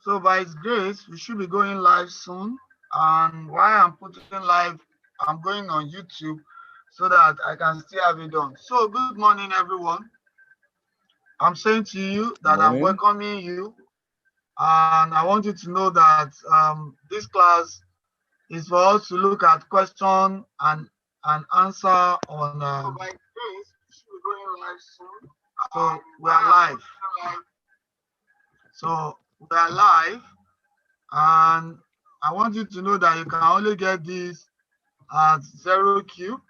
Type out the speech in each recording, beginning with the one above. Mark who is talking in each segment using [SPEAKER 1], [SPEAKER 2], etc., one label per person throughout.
[SPEAKER 1] So by His grace, we should be going live soon. And while I'm putting live, I'm going on YouTube so that I can still have it done. So good morning, everyone. I'm saying to you that I'm welcoming you, and I want you to know that this class is for us to look at question and answer on. So by grace, we should be going live soon. So we are live. So we are live, and I want you to know that you can only get this at 0Q.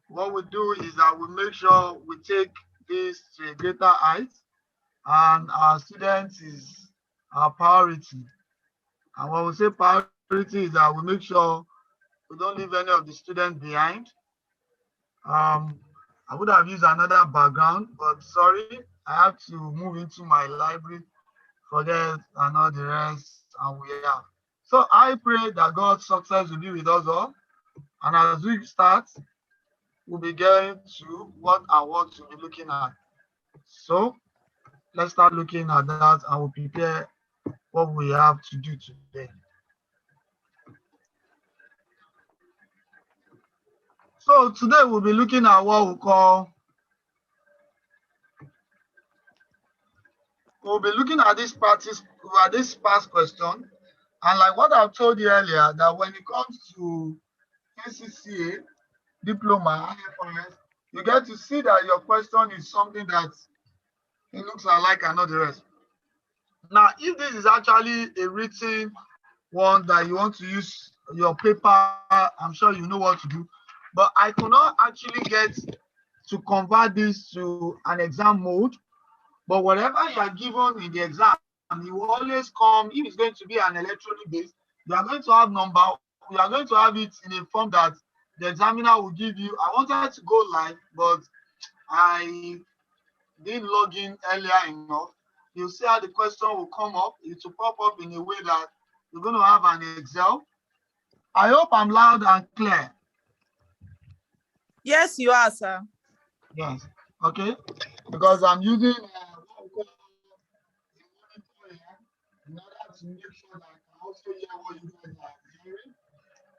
[SPEAKER 1] What we do is that we make sure we take this to a greater height, and our students is our priority. And when we say priority is that we make sure we don't leave any of the students behind. I would have used another background, but sorry, I have to move into my library, forget and all the rest, and we are. So I pray that God's success will be with us all. And as we start, we'll be getting to what we'll be looking at. So let's start looking at that and we'll prepare what we have to do today. So today we'll be looking at what we call, we'll be looking at this past question. And like what I've told you earlier, that when it comes to NCCA, Diploma, Ifrs, you get to see that your question is something that it looks like and not the rest. Now, if this is actually a written one that you want to use your paper, I'm sure you know what to do. But I could not actually get to convert this to an exam mode. But whatever you are given in the exam, you will always come, if it's going to be an electronic base, you are going to have number, you are going to have it in a form that the examiner will give you. I wanted to go live, but I didn't log in earlier enough. You'll see how the question will come up. It will pop up in a way that you're going to have an Excel. I hope I'm loud and clear.
[SPEAKER 2] Yes, you are, sir.
[SPEAKER 1] Yes. Okay. Because I'm using what we call a monitor here in order to make sure that I can also hear what you guys are hearing,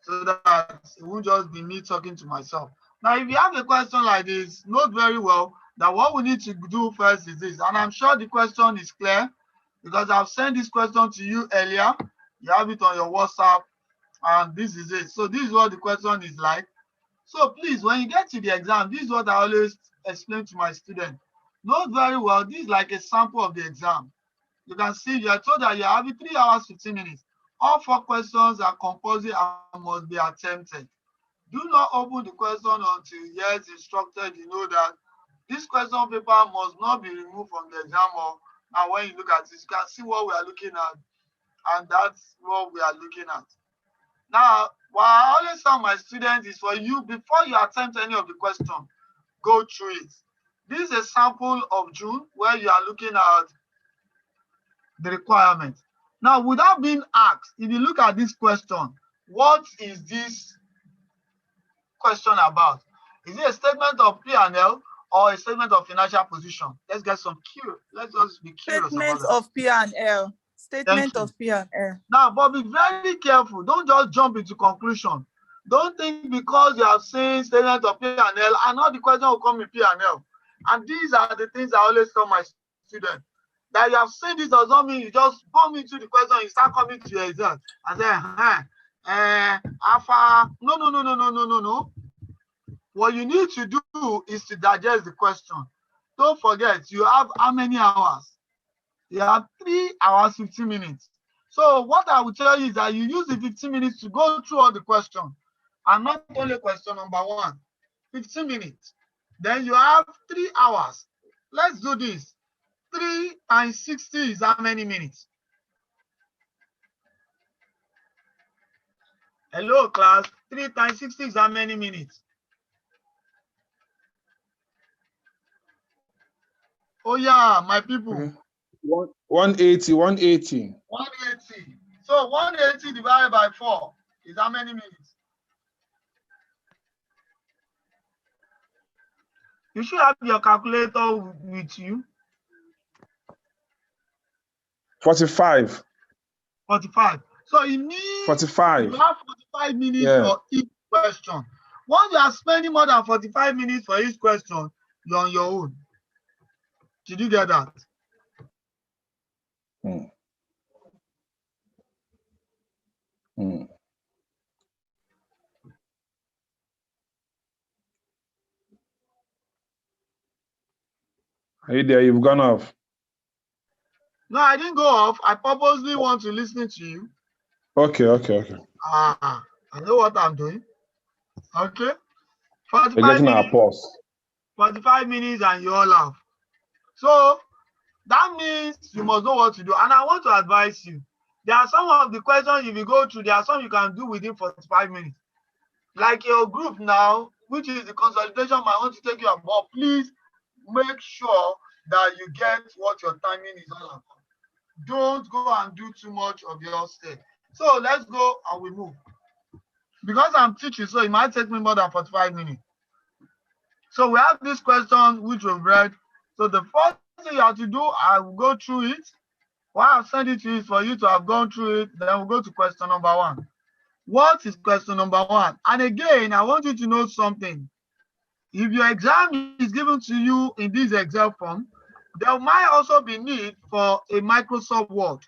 [SPEAKER 1] so that it won't just be me talking to myself. Now, if you have a question like this, note very well that what we need to do first is this, and I'm sure the question is clear because I've sent this question to you earlier. You have it on your WhatsApp, and this is it. So this is what the question is like. So please, when you get to the exam, this is what I always explain to my students. Note very well, this is like a sample of the exam. You can see you are told that you are having 3 hours, 15 minutes. All 4 questions are compulsory and must be attempted. Do not open the question until yes instructed. You know that this question paper must not be removed from the exam hall. And when you look at this, you can see what we are looking at, and that's what we are looking at. Now, what I always tell my students is for you, before you attempt any of the questions, go through it. This is a sample of June where you are looking at the requirements. Now, without being asked, if you look at this question, what is this question about? Is it a statement of P&L or a statement of financial position? Let's get some curious. Let's just be curious
[SPEAKER 2] Statement
[SPEAKER 1] about
[SPEAKER 2] of P&L. Statement of P&L.
[SPEAKER 1] Now, but be very careful. Don't just jump into conclusion. Don't think because you have seen statement of P&L and all the question will come in P&L. And these are the things I always tell my students. That you have seen this does not mean you just bump into the question, you start coming to your exam and say, alpha. No. What you need to do is to digest the question. Don't forget, you have how many hours? You have 3 hours, 15 minutes. So what I will tell you is that you use the 15 minutes to go through all the questions. And not only question number 1, 15 minutes. Then you have 3 hours. Let's do this. 3 times 60 is how many minutes? Hello, class. 3 times 60 is how many minutes? Oh, yeah, my people.
[SPEAKER 3] 180.
[SPEAKER 1] 180. So 180 divided by 4 is how many minutes? You should have your calculator with you.
[SPEAKER 3] 45.
[SPEAKER 1] 45. So it means
[SPEAKER 3] 45.
[SPEAKER 1] you have 45 minutes
[SPEAKER 3] Yeah.
[SPEAKER 1] for each question. Once you are spending more than 45 minutes for each question, you're on your own. Did you get that?
[SPEAKER 3] Hmm. Hmm. Are you there? You've gone off.
[SPEAKER 1] No, I didn't go off. I purposely want to listen to you.
[SPEAKER 3] Okay.
[SPEAKER 1] I know what I'm doing. Okay.
[SPEAKER 3] We're
[SPEAKER 1] 45
[SPEAKER 3] getting our
[SPEAKER 1] minutes,
[SPEAKER 3] pause.
[SPEAKER 1] 45 minutes, and you all laugh. So that means you must know what to do. And I want to advise you. There are some of the questions if you go through, there are some you can do within 45 minutes. Like your group now, which is the consolidation I want to take you about, please make sure that you get what your timing is all about. Don't go and do too much of your step. So let's go and we move. Because I'm teaching, so it might take me more than 45 minutes. So we have this question which we've read. So the first thing you have to do, I will go through it. Why I've sent it to you is for you to have gone through it. Then we'll go to question number 1. What is question number 1? And again, I want you to know something. If your exam is given to you in this Excel form, there might also be need for a Microsoft Word.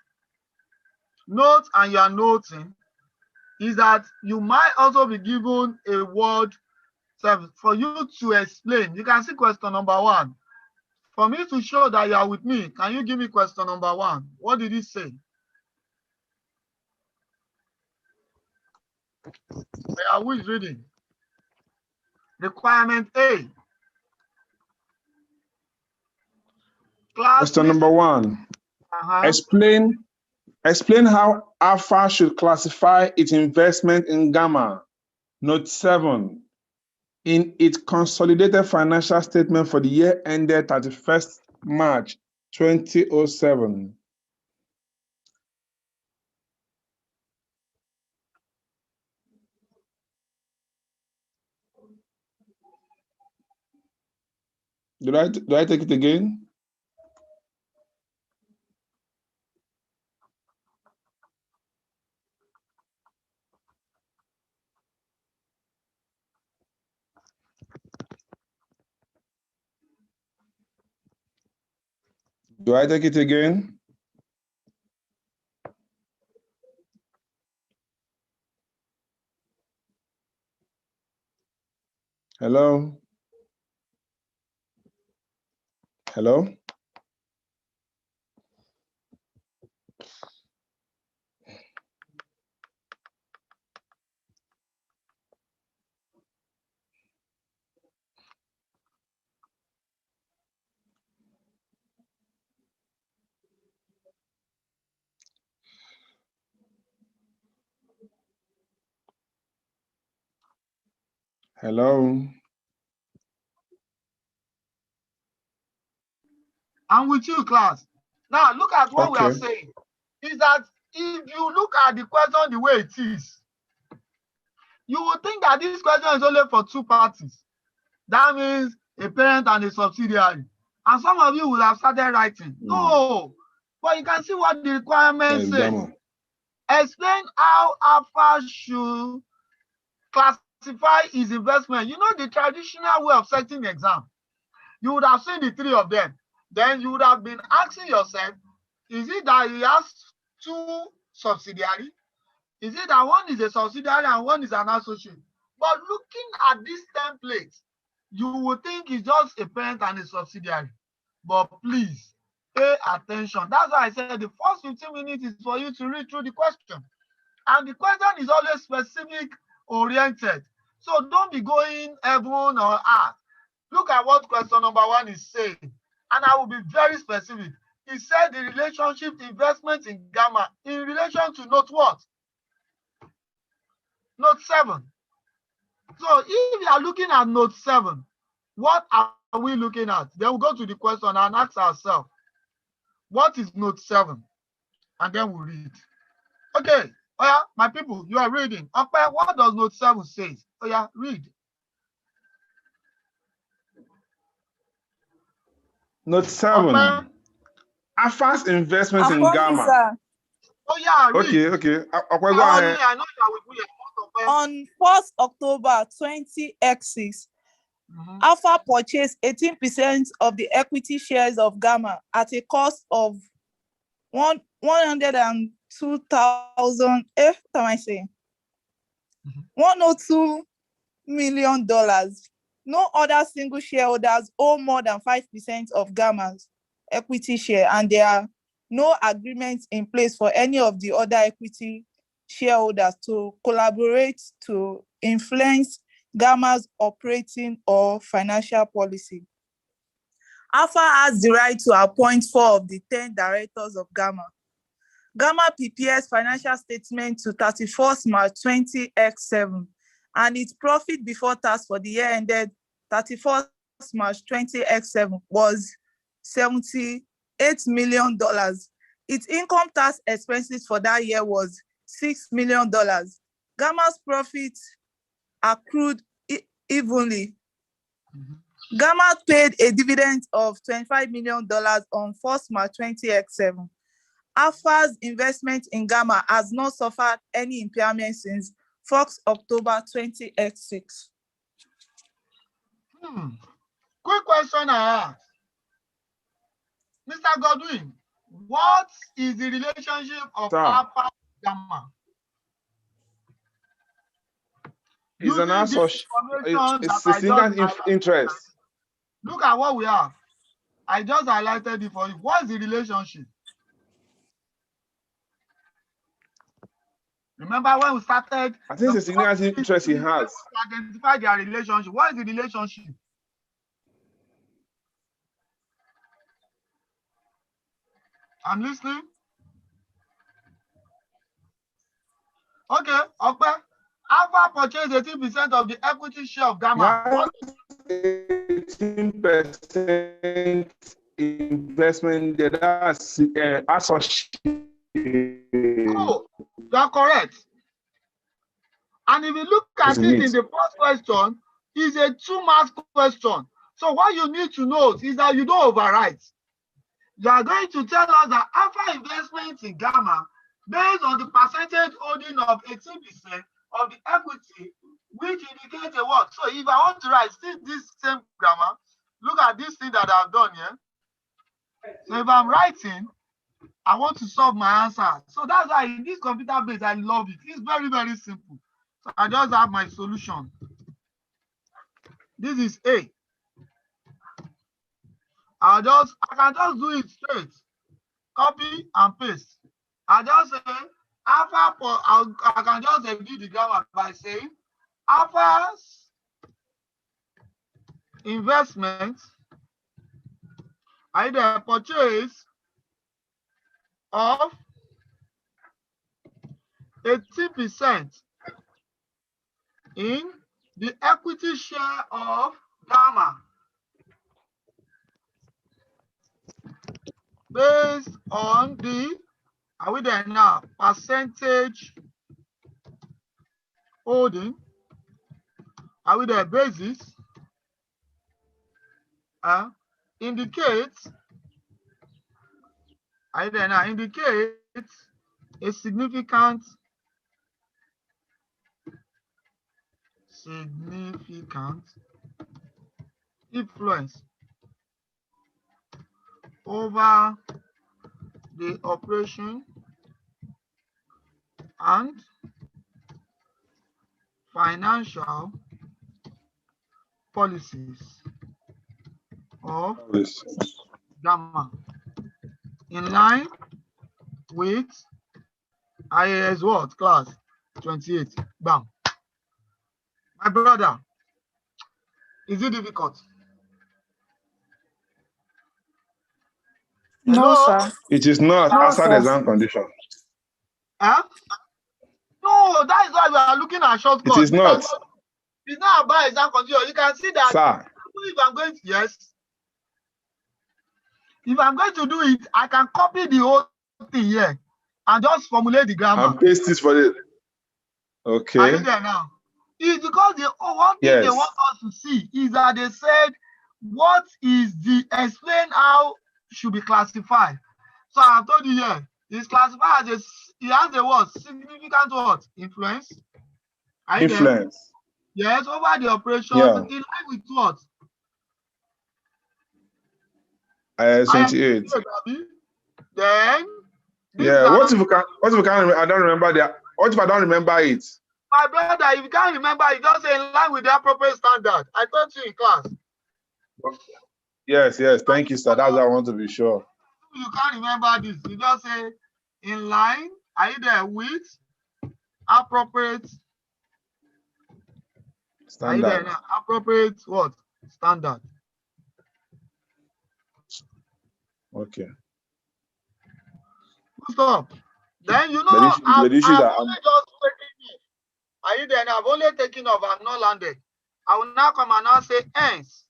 [SPEAKER 1] Note, and you are noting, is that you might also be given a Word service for you to explain. You can see question number 1. For me to show that you are with me, can you give me question number 1? What did it say? Who is reading? Requirement A. Class,
[SPEAKER 3] Question number 1. Explain how Alpha should classify its investment in Gamma. Note 7. In its consolidated financial statement for the year ended 31st March 2007. Do I take it again? Do I take it again? Hello? Hello? Hello?
[SPEAKER 1] I'm with you, class. Now, look at what we are
[SPEAKER 3] Okay.
[SPEAKER 1] saying. Is that if you look at the question the way it is, you would think that this question is only for 2 parties. That means a parent and a subsidiary. And some of you would have started writing. No. But you can see what the requirements say.
[SPEAKER 3] Gamma.
[SPEAKER 1] Explain how Alpha should classify his investment. You know the traditional way of setting the exam. You would have seen the 3 of them. Then you would have been asking yourself, is it that he has 2 subsidiaries? Is it that one is a subsidiary and one is an associate? But looking at this template, you would think it's just a parent and a subsidiary. But please pay attention. That's why I said the first 15 minutes is for you to read through the question. And the question is always specific oriented. So don't be going heaven or earth. Look at what question number 1 is saying. And I will be very specific. It said the relationship investment in Gamma in relation to note what? Note 7. So if you are looking at note 7, what are we looking at? Then we'll go to the question and ask ourselves, what is note 7? And then we'll read. Okay, oh yeah, my people, you are reading. Okay, what does note 7 say? Oh yeah, read.
[SPEAKER 3] Note 7.
[SPEAKER 1] Okay.
[SPEAKER 3] Alpha's investment
[SPEAKER 2] I'm
[SPEAKER 3] in
[SPEAKER 2] coming,
[SPEAKER 3] Gamma.
[SPEAKER 2] sir.
[SPEAKER 1] Oh yeah, read.
[SPEAKER 3] Okay. Go
[SPEAKER 1] Only
[SPEAKER 3] ahead.
[SPEAKER 1] I know that with me.
[SPEAKER 2] On 1st October 20X6, Alpha purchased 18% of the equity shares of Gamma at a cost of 102,000. What am I saying? $102 million. No other single shareholders own more than 5% of Gamma's equity share, and there are no agreements in place for any of the other equity shareholders to collaborate to influence Gamma's operating or financial policy. Alpha has the right to appoint 4 of the 10 directors of Gamma. Gamma prepares financial statement to 31st March 20X7, and its profit before tax for the year ended 31st March 20X7 was $78 million. Its income tax expenses for that year was $6 million. Gamma's profits accrued evenly. Gamma paid a dividend of $25 million on 1st March 20X7. Alpha's investment in Gamma has not suffered any impairment since 1st October 20X6.
[SPEAKER 1] Quick question I ask. Mr. Godwin, what is the relationship of Alpha and Gamma?
[SPEAKER 3] It's an association. It's significant interest.
[SPEAKER 1] Look at what we have. I just highlighted it for you. What is the relationship? Remember when we started?
[SPEAKER 3] I think it's a significant interest he has.
[SPEAKER 1] Identify their relationship. What is the relationship? I'm listening. Okay, okay. Alpha purchased 18% of the equity share of Gamma.
[SPEAKER 3] 18% investment. That's association.
[SPEAKER 1] Oh, you are correct. And if you look at it in the first question, it's a 2-mark question. So what you need to know is that you don't overwrite. You are going to tell us that Alpha investment in Gamma, based on the percentage holding of 18% of the equity, which indicates a what? So if I want to write still this same grammar, look at this thing that I've done here. So if I'm writing, I want to solve my answer. So that's why in this computer base, I love it. It's very, very simple. So I just have my solution. This is A. I can just do it straight. Copy and paste. I just say Alpha, I can just do the grammar by saying Alpha's investment, either purchase of 80% in the equity share of Gamma based on the, are we there now, percentage holding, are we there, basis, indicates, are you there now, indicates a significant influence over the operation and financial policies of Gamma in line with IAS what class 28. Bam. My brother, is it difficult?
[SPEAKER 2] No, sir.
[SPEAKER 3] It is not outside the exam condition.
[SPEAKER 1] Huh? No, that is why we are looking at shortcuts.
[SPEAKER 3] It is not.
[SPEAKER 1] It's not about exam condition. You can see that.
[SPEAKER 3] Sir.
[SPEAKER 1] If I'm going to, yes. If I'm going to do it, I can copy the whole thing here and just formulate the grammar.
[SPEAKER 3] And paste this for it. Okay.
[SPEAKER 1] Are you there now? It's because the one thing they want us to see is that they said, what is the explain how should be classified. So I told you here, It's classified as it has a what? Significant what? Influence. Are you there?
[SPEAKER 3] Influence.
[SPEAKER 1] Yes, over the operations
[SPEAKER 3] Yeah.
[SPEAKER 1] in line with what?
[SPEAKER 3] 28.
[SPEAKER 1] Then
[SPEAKER 3] Yeah. What if you can? What if you can't? I don't remember that. What if I don't remember it?
[SPEAKER 1] My brother, if you can't remember, it just say in line with the appropriate standard. I taught you in class.
[SPEAKER 3] Yes. Thank you, sir. That's what I want to be sure.
[SPEAKER 1] You can't remember this. You just say in line. Are you there with appropriate standard? Are you there now? Appropriate what? Standard.
[SPEAKER 3] Okay.
[SPEAKER 1] Stop. Then you know I've only just taken it. Are you there now? I've only taken off. I'm not landed. I will now come and now say hence.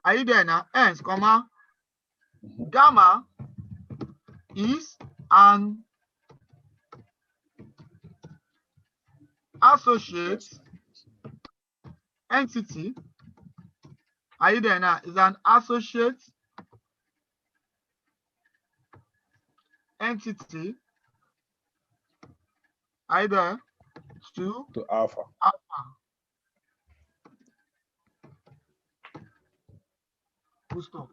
[SPEAKER 1] Are you there now? Hence, comma. Gamma is an associate entity. Are you there now? Is an associate entity. Are you there? To
[SPEAKER 3] alpha.
[SPEAKER 1] Full stop.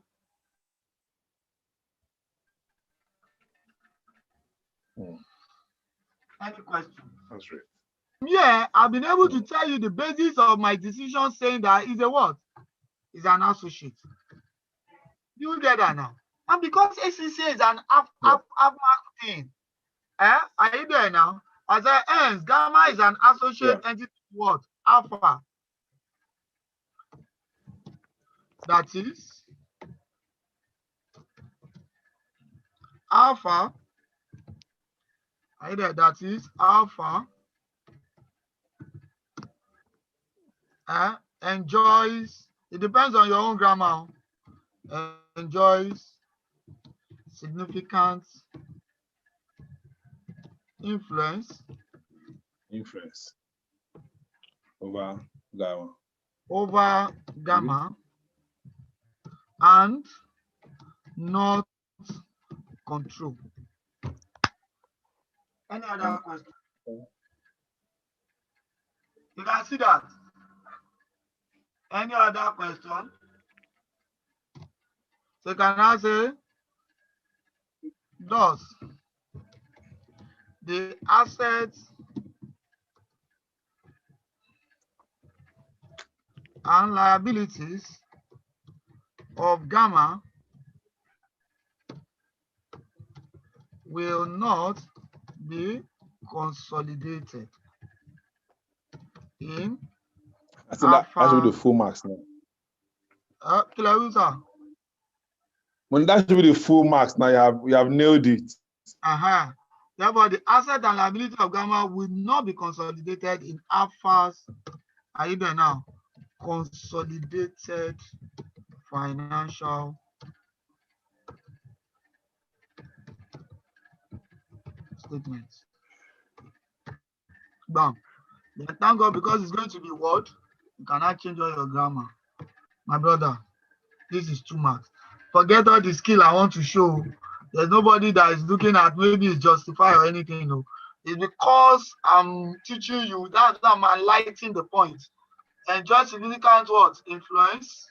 [SPEAKER 1] Any question?
[SPEAKER 3] That's right.
[SPEAKER 1] Yeah, I've been able to tell you the basis of my decision saying that is a what? Is an associate. You get that now? And because ACC is an half thing, are you there now? As I ends, gamma is an associate entity what? Alpha. That is alpha. Are you there? That is alpha. Enjoys, it depends on your own grammar, enjoys significant influence
[SPEAKER 3] over
[SPEAKER 1] gamma and not control. Any other question? You can see that. Any other question? So can I say, thus, the assets and liabilities of gamma will not be consolidated in
[SPEAKER 3] I think that should be the full marks now. When that should be the full marks now, you have nailed it.
[SPEAKER 1] Therefore, the asset and liability of gamma will not be consolidated in alpha's. Are you there now? Consolidated financial statements. Bam. Then thank God, because it's going to be word, you cannot change all your grammar. My brother, this is 2 marks. Forget all the skill I want to show. There's nobody that is looking at maybe it's justified or anything. No. It's because I'm teaching you, that's why I'm highlighting the point. Enjoy significant what? Influence.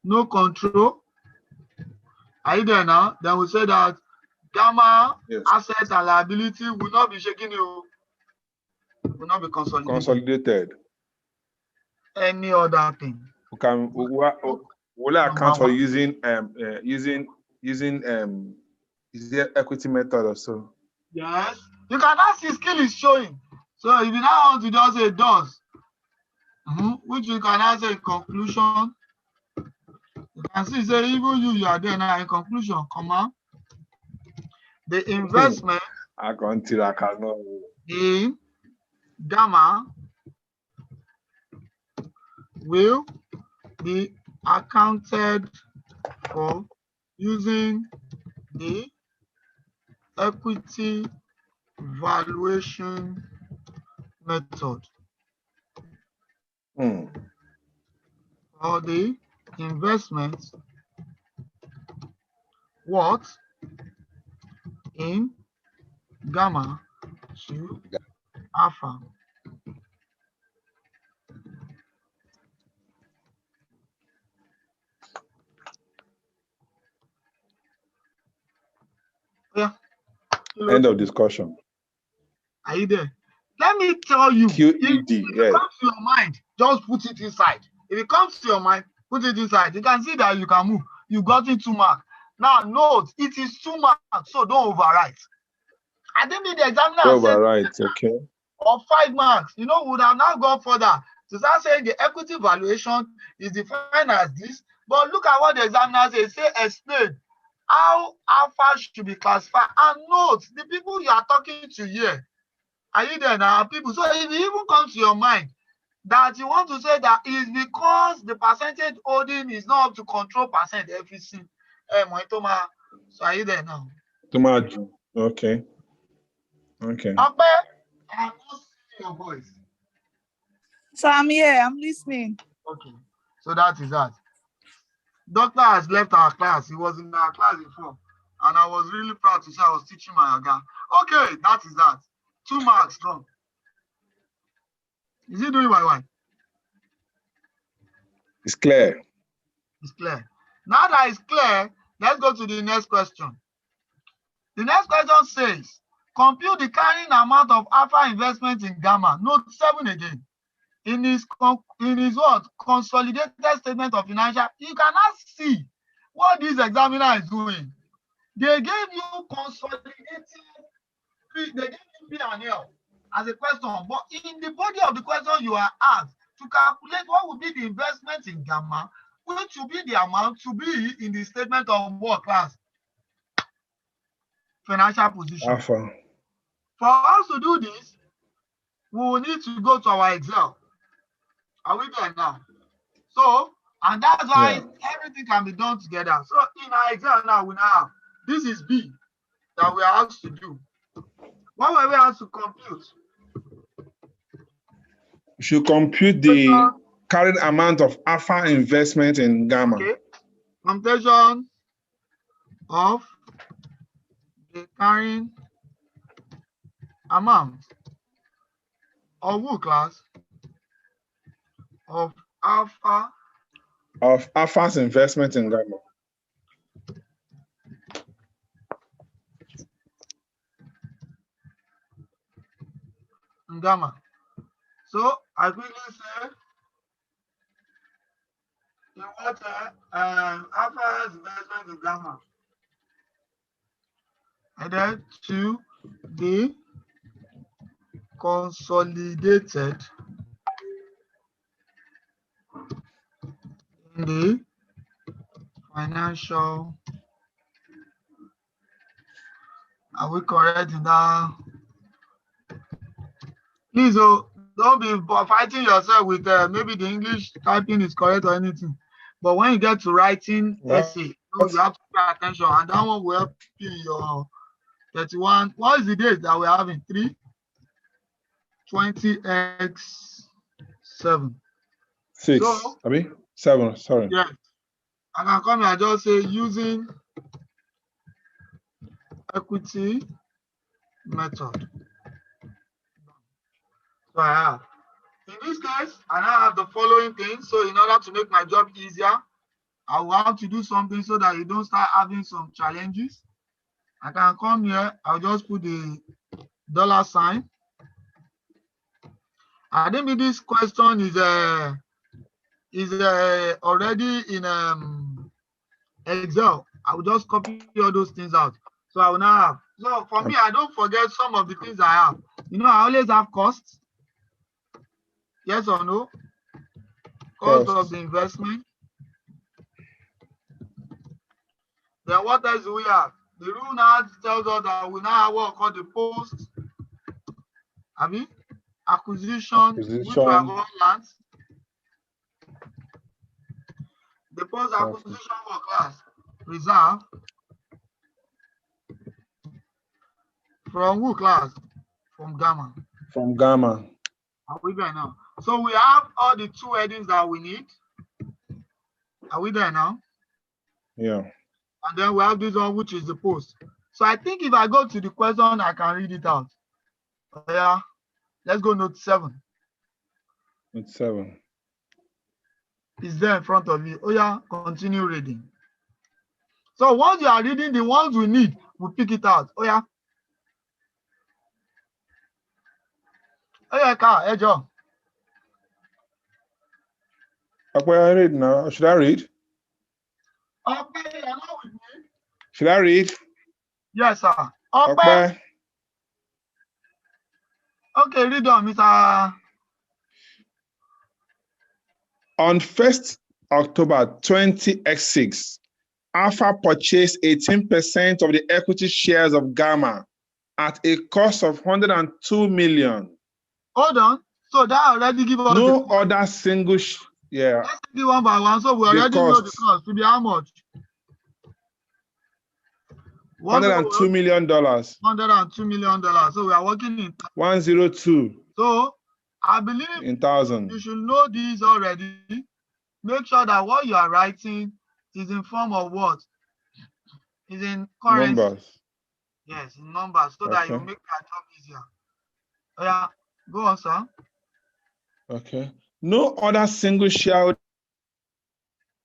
[SPEAKER 1] No control. Are you there now? Then we say that gamma assets and liability will not be shaking you. Will not be consolidated. Any other thing?
[SPEAKER 3] Will I account for using is there equity method or so?
[SPEAKER 1] Yes. You can ask the skill is showing. So if you now want to just say does, which you can answer in conclusion. You can see say even you are there now in conclusion, comma. The investment in gamma will be accounted for using the equity valuation method. For the investment, what in gamma to alpha. Yeah.
[SPEAKER 3] End of discussion.
[SPEAKER 1] Are you there? Let me tell you,
[SPEAKER 3] QED,
[SPEAKER 1] if it
[SPEAKER 3] yes.
[SPEAKER 1] comes to your mind, just put it inside. If it comes to your mind, put it inside. You can see that you can move. You got it 2 marks. Now note, it is 2 marks, so don't overwrite. I think the examiner said
[SPEAKER 3] Overwrite, okay.
[SPEAKER 1] or 5 marks, you know, would have now gone further to start saying the equity valuation is defined as this. But look at what the examiner says. Say explain how alpha should be classified. And note, the people you are talking to here, are you there now, people? So if it even comes to your mind that you want to say that is because the percentage holding is not up to control percent FEC, so are you there now?
[SPEAKER 3] Tomato. Okay. Okay.
[SPEAKER 1] I'm not seeing your voice.
[SPEAKER 2] So I'm here, I'm listening.
[SPEAKER 1] Okay, so that is that. Doctor has left our class. He was in our class before, and I was really proud to say I was teaching my Aga. Okay, that is that. 2 marks wrong. Is he doing why?
[SPEAKER 3] It's clear.
[SPEAKER 1] It's clear. Now that it's clear, let's go to the next question. The next question says, compute the carrying amount of alpha investment in gamma. Note 7 again. In his what? Consolidated statement of financial, you cannot see what this examiner is doing. They gave you consolidated, they gave you P&L as a question, but in the body of the question you are asked to calculate what would be the investment in gamma, which will be the amount to be in the statement of what class? Financial position.
[SPEAKER 3] Alpha.
[SPEAKER 1] For us to do this, we will need to go to our Excel. Are we there now? So, and that's why everything can be done together. So in our Excel now, we now have, this is B that we are asked to do. What were we asked to compute?
[SPEAKER 3] You should compute the carried amount of alpha investment in gamma.
[SPEAKER 1] Okay. Computation of the carrying amount of what class? Of alpha.
[SPEAKER 3] Of alpha's investment in gamma.
[SPEAKER 1] In gamma. So I quickly say in what alpha's investment in gamma. And then to the consolidated in the financial. Are we correct in that? Please don't be fighting yourself with maybe the English typing is correct or anything. But when you get to writing essay, you have to pay attention, and that one will help you in your 31. What is the date that we're having? 3/20x7.
[SPEAKER 3] 6.
[SPEAKER 1] So,
[SPEAKER 3] 7, sorry.
[SPEAKER 1] Yes. I can come here and just say using equity method. So I have. In this case, I now have the following things. So in order to make my job easier, I will have to do something so that you don't start having some challenges. I can come here, I'll just put the $sign. I think this question is already in Excel. I will just copy all those things out. So I will now have. So for me, I don't forget some of the things I have. You know, I always have costs. Yes or no? Cost of the investment. Then what else do we have? The rule now tells us that we now have what called the post. Acquisition, which we have all learned. The post acquisition for class reserve. From who class? From gamma.
[SPEAKER 3] From gamma.
[SPEAKER 1] Are we there now? So we have all the 2 headings that we need. Are we there now?
[SPEAKER 3] Yeah.
[SPEAKER 1] And then we have this one, which is the post. So I think if I go to the question, I can read it out. Yeah, let's go note 7.
[SPEAKER 3] Note 7.
[SPEAKER 1] It's there in front of you. Oh yeah, continue reading. So once you are reading, the ones we need, we pick it out. Oh yeah. Oh yeah, car, hey John.
[SPEAKER 3] Okay, I read now. Should I read?
[SPEAKER 1] Okay, you're not with me.
[SPEAKER 3] Should I read?
[SPEAKER 1] Yes, sir.
[SPEAKER 3] Okay.
[SPEAKER 1] Okay, read on, Mr.
[SPEAKER 3] On 1st October 20x6, Alpha purchased 18% of the equity shares of Gamma at a cost of 102 million.
[SPEAKER 1] Hold on. So that already give us
[SPEAKER 3] no other single yeah.
[SPEAKER 1] Let's take it one by one. So we already know the cost to be how much?
[SPEAKER 3] $102 million.
[SPEAKER 1] $102 million. So we are working in
[SPEAKER 3] 102.
[SPEAKER 1] So I believe
[SPEAKER 3] in thousand.
[SPEAKER 1] You should know this already. Make sure that what you are writing is in form of what? Is in currency.
[SPEAKER 3] Numbers.
[SPEAKER 1] Yes, in numbers, so that you make your job easier. Oh, yeah, go on, sir.
[SPEAKER 3] Okay. No other single shareholder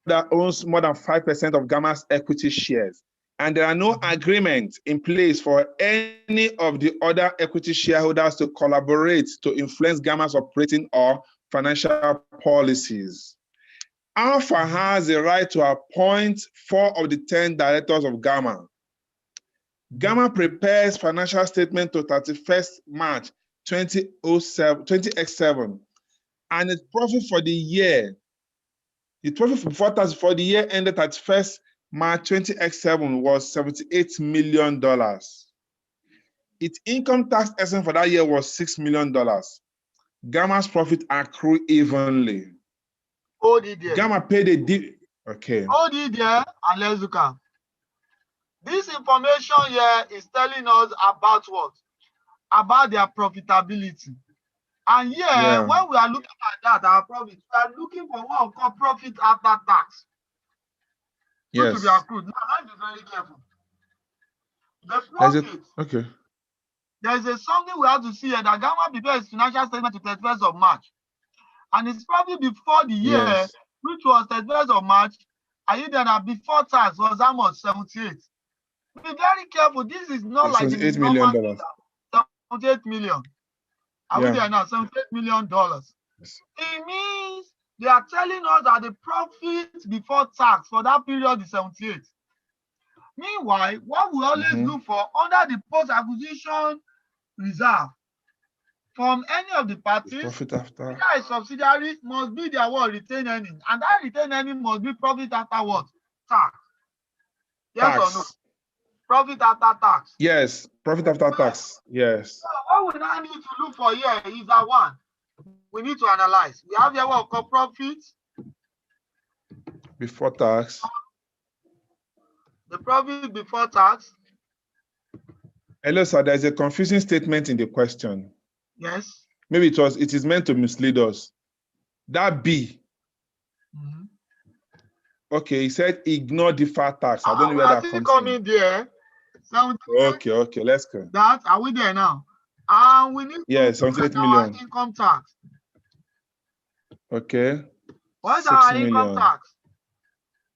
[SPEAKER 3] that owns more than 5% of Gamma's equity shares, and there are no agreements in place for any of the other equity shareholders to collaborate to influence Gamma's operating or financial policies. Alpha has the right to appoint 4 of the 10 directors of Gamma. Gamma prepares financial statement to 31st March 20x7, and its profit for the year, the profit before tax for the year ended 31st March 20x7 was $78 million. Its income tax estimate for that year was $6 million. Gamma's profit accrue evenly.
[SPEAKER 1] Hold it there.
[SPEAKER 3] Gamma paid a dip. Okay.
[SPEAKER 1] Hold it there and let's look at. This information here is telling us about what? About their profitability. And here, when we are looking at that, our profit, we are looking for what we call profit after tax.
[SPEAKER 3] Yes.
[SPEAKER 1] To be accrued. Now, let's be very careful. The profit.
[SPEAKER 3] Okay.
[SPEAKER 1] There's a something we have to see here that Gamma prepares financial statement to 31st of March. And it's probably before the year, which was 31st of March, and then before tax was how much? 78. Be very careful. This is not like
[SPEAKER 3] $78 million.
[SPEAKER 1] 78 million. Are we there now? $78 million. It means they are telling us that the profit before tax for that period is 78. Meanwhile, what we always look for under the post-acquisition reserve from any of the parties,
[SPEAKER 3] profit after
[SPEAKER 1] a subsidiary must be their what retained earning, and that retained earning must be profit after what? Tax. Yes or no? Profit after tax.
[SPEAKER 3] Yes, profit after tax. Yes.
[SPEAKER 1] So what we now need to look for here is that one. We need to analyze. We have here what we call profit
[SPEAKER 3] before tax.
[SPEAKER 1] The profit before tax.
[SPEAKER 3] Hello, sir. There's a confusing statement in the question.
[SPEAKER 1] Yes.
[SPEAKER 3] Maybe it is meant to mislead us. That B. Okay, he said ignore deferred tax. I don't know where that comes
[SPEAKER 1] coming there.
[SPEAKER 3] Okay, let's go.
[SPEAKER 1] That are we there now? And we need
[SPEAKER 3] to 78 million
[SPEAKER 1] income tax.
[SPEAKER 3] Okay.
[SPEAKER 1] What's our income tax?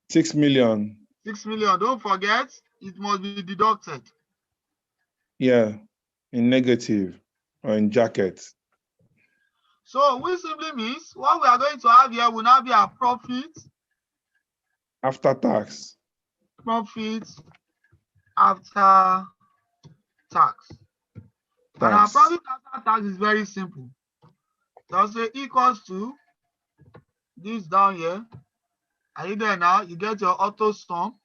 [SPEAKER 3] 6 million.
[SPEAKER 1] 6 million. Don't forget, it must be deducted.
[SPEAKER 3] Yeah, in negative or in jacket.
[SPEAKER 1] So which simply means what we are going to have here will now be our profit
[SPEAKER 3] after tax.
[SPEAKER 1] Profit after tax. And our profit after tax is very simple. Just say equals to this down here. Are you there now? You get your auto sum.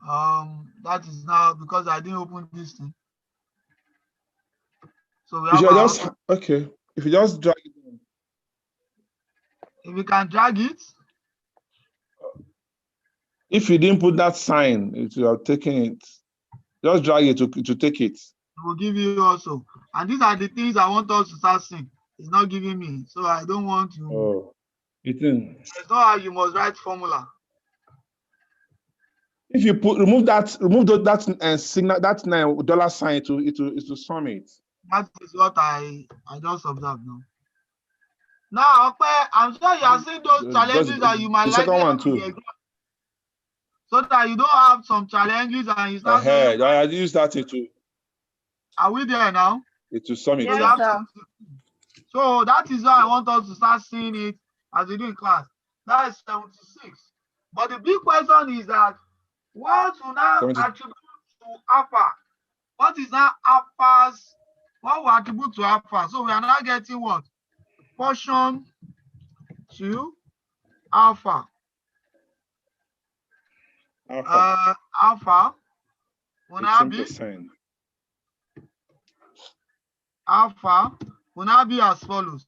[SPEAKER 1] That is now because I didn't open this thing. So we have
[SPEAKER 3] okay. If you just drag it in.
[SPEAKER 1] If you can drag it.
[SPEAKER 3] If you didn't put that sign, if you are taking it, just drag it to take it.
[SPEAKER 1] It will give you also. And these are the things I want us to start seeing. It's not giving me. So I don't want to.
[SPEAKER 3] Oh, it's in.
[SPEAKER 1] It's not how you must write formula.
[SPEAKER 3] If you remove that signal, that $9 sign, it will sum it.
[SPEAKER 1] That is what I just observed now. Now, okay, I'm sure you are seeing those challenges that you might like to so that you don't have some challenges and you start saying,
[SPEAKER 3] I use that too.
[SPEAKER 1] Are we there now?
[SPEAKER 3] It will sum it.
[SPEAKER 2] Yes, sir.
[SPEAKER 1] So that is why I want us to start seeing it as we do in class. That is 76. But the big question is that what will now attribute to alpha? What is now alpha's? What will attribute to alpha? So we are now getting what? Portion to alpha. Alpha will now be
[SPEAKER 3] 18%.
[SPEAKER 1] Alpha will now be as follows.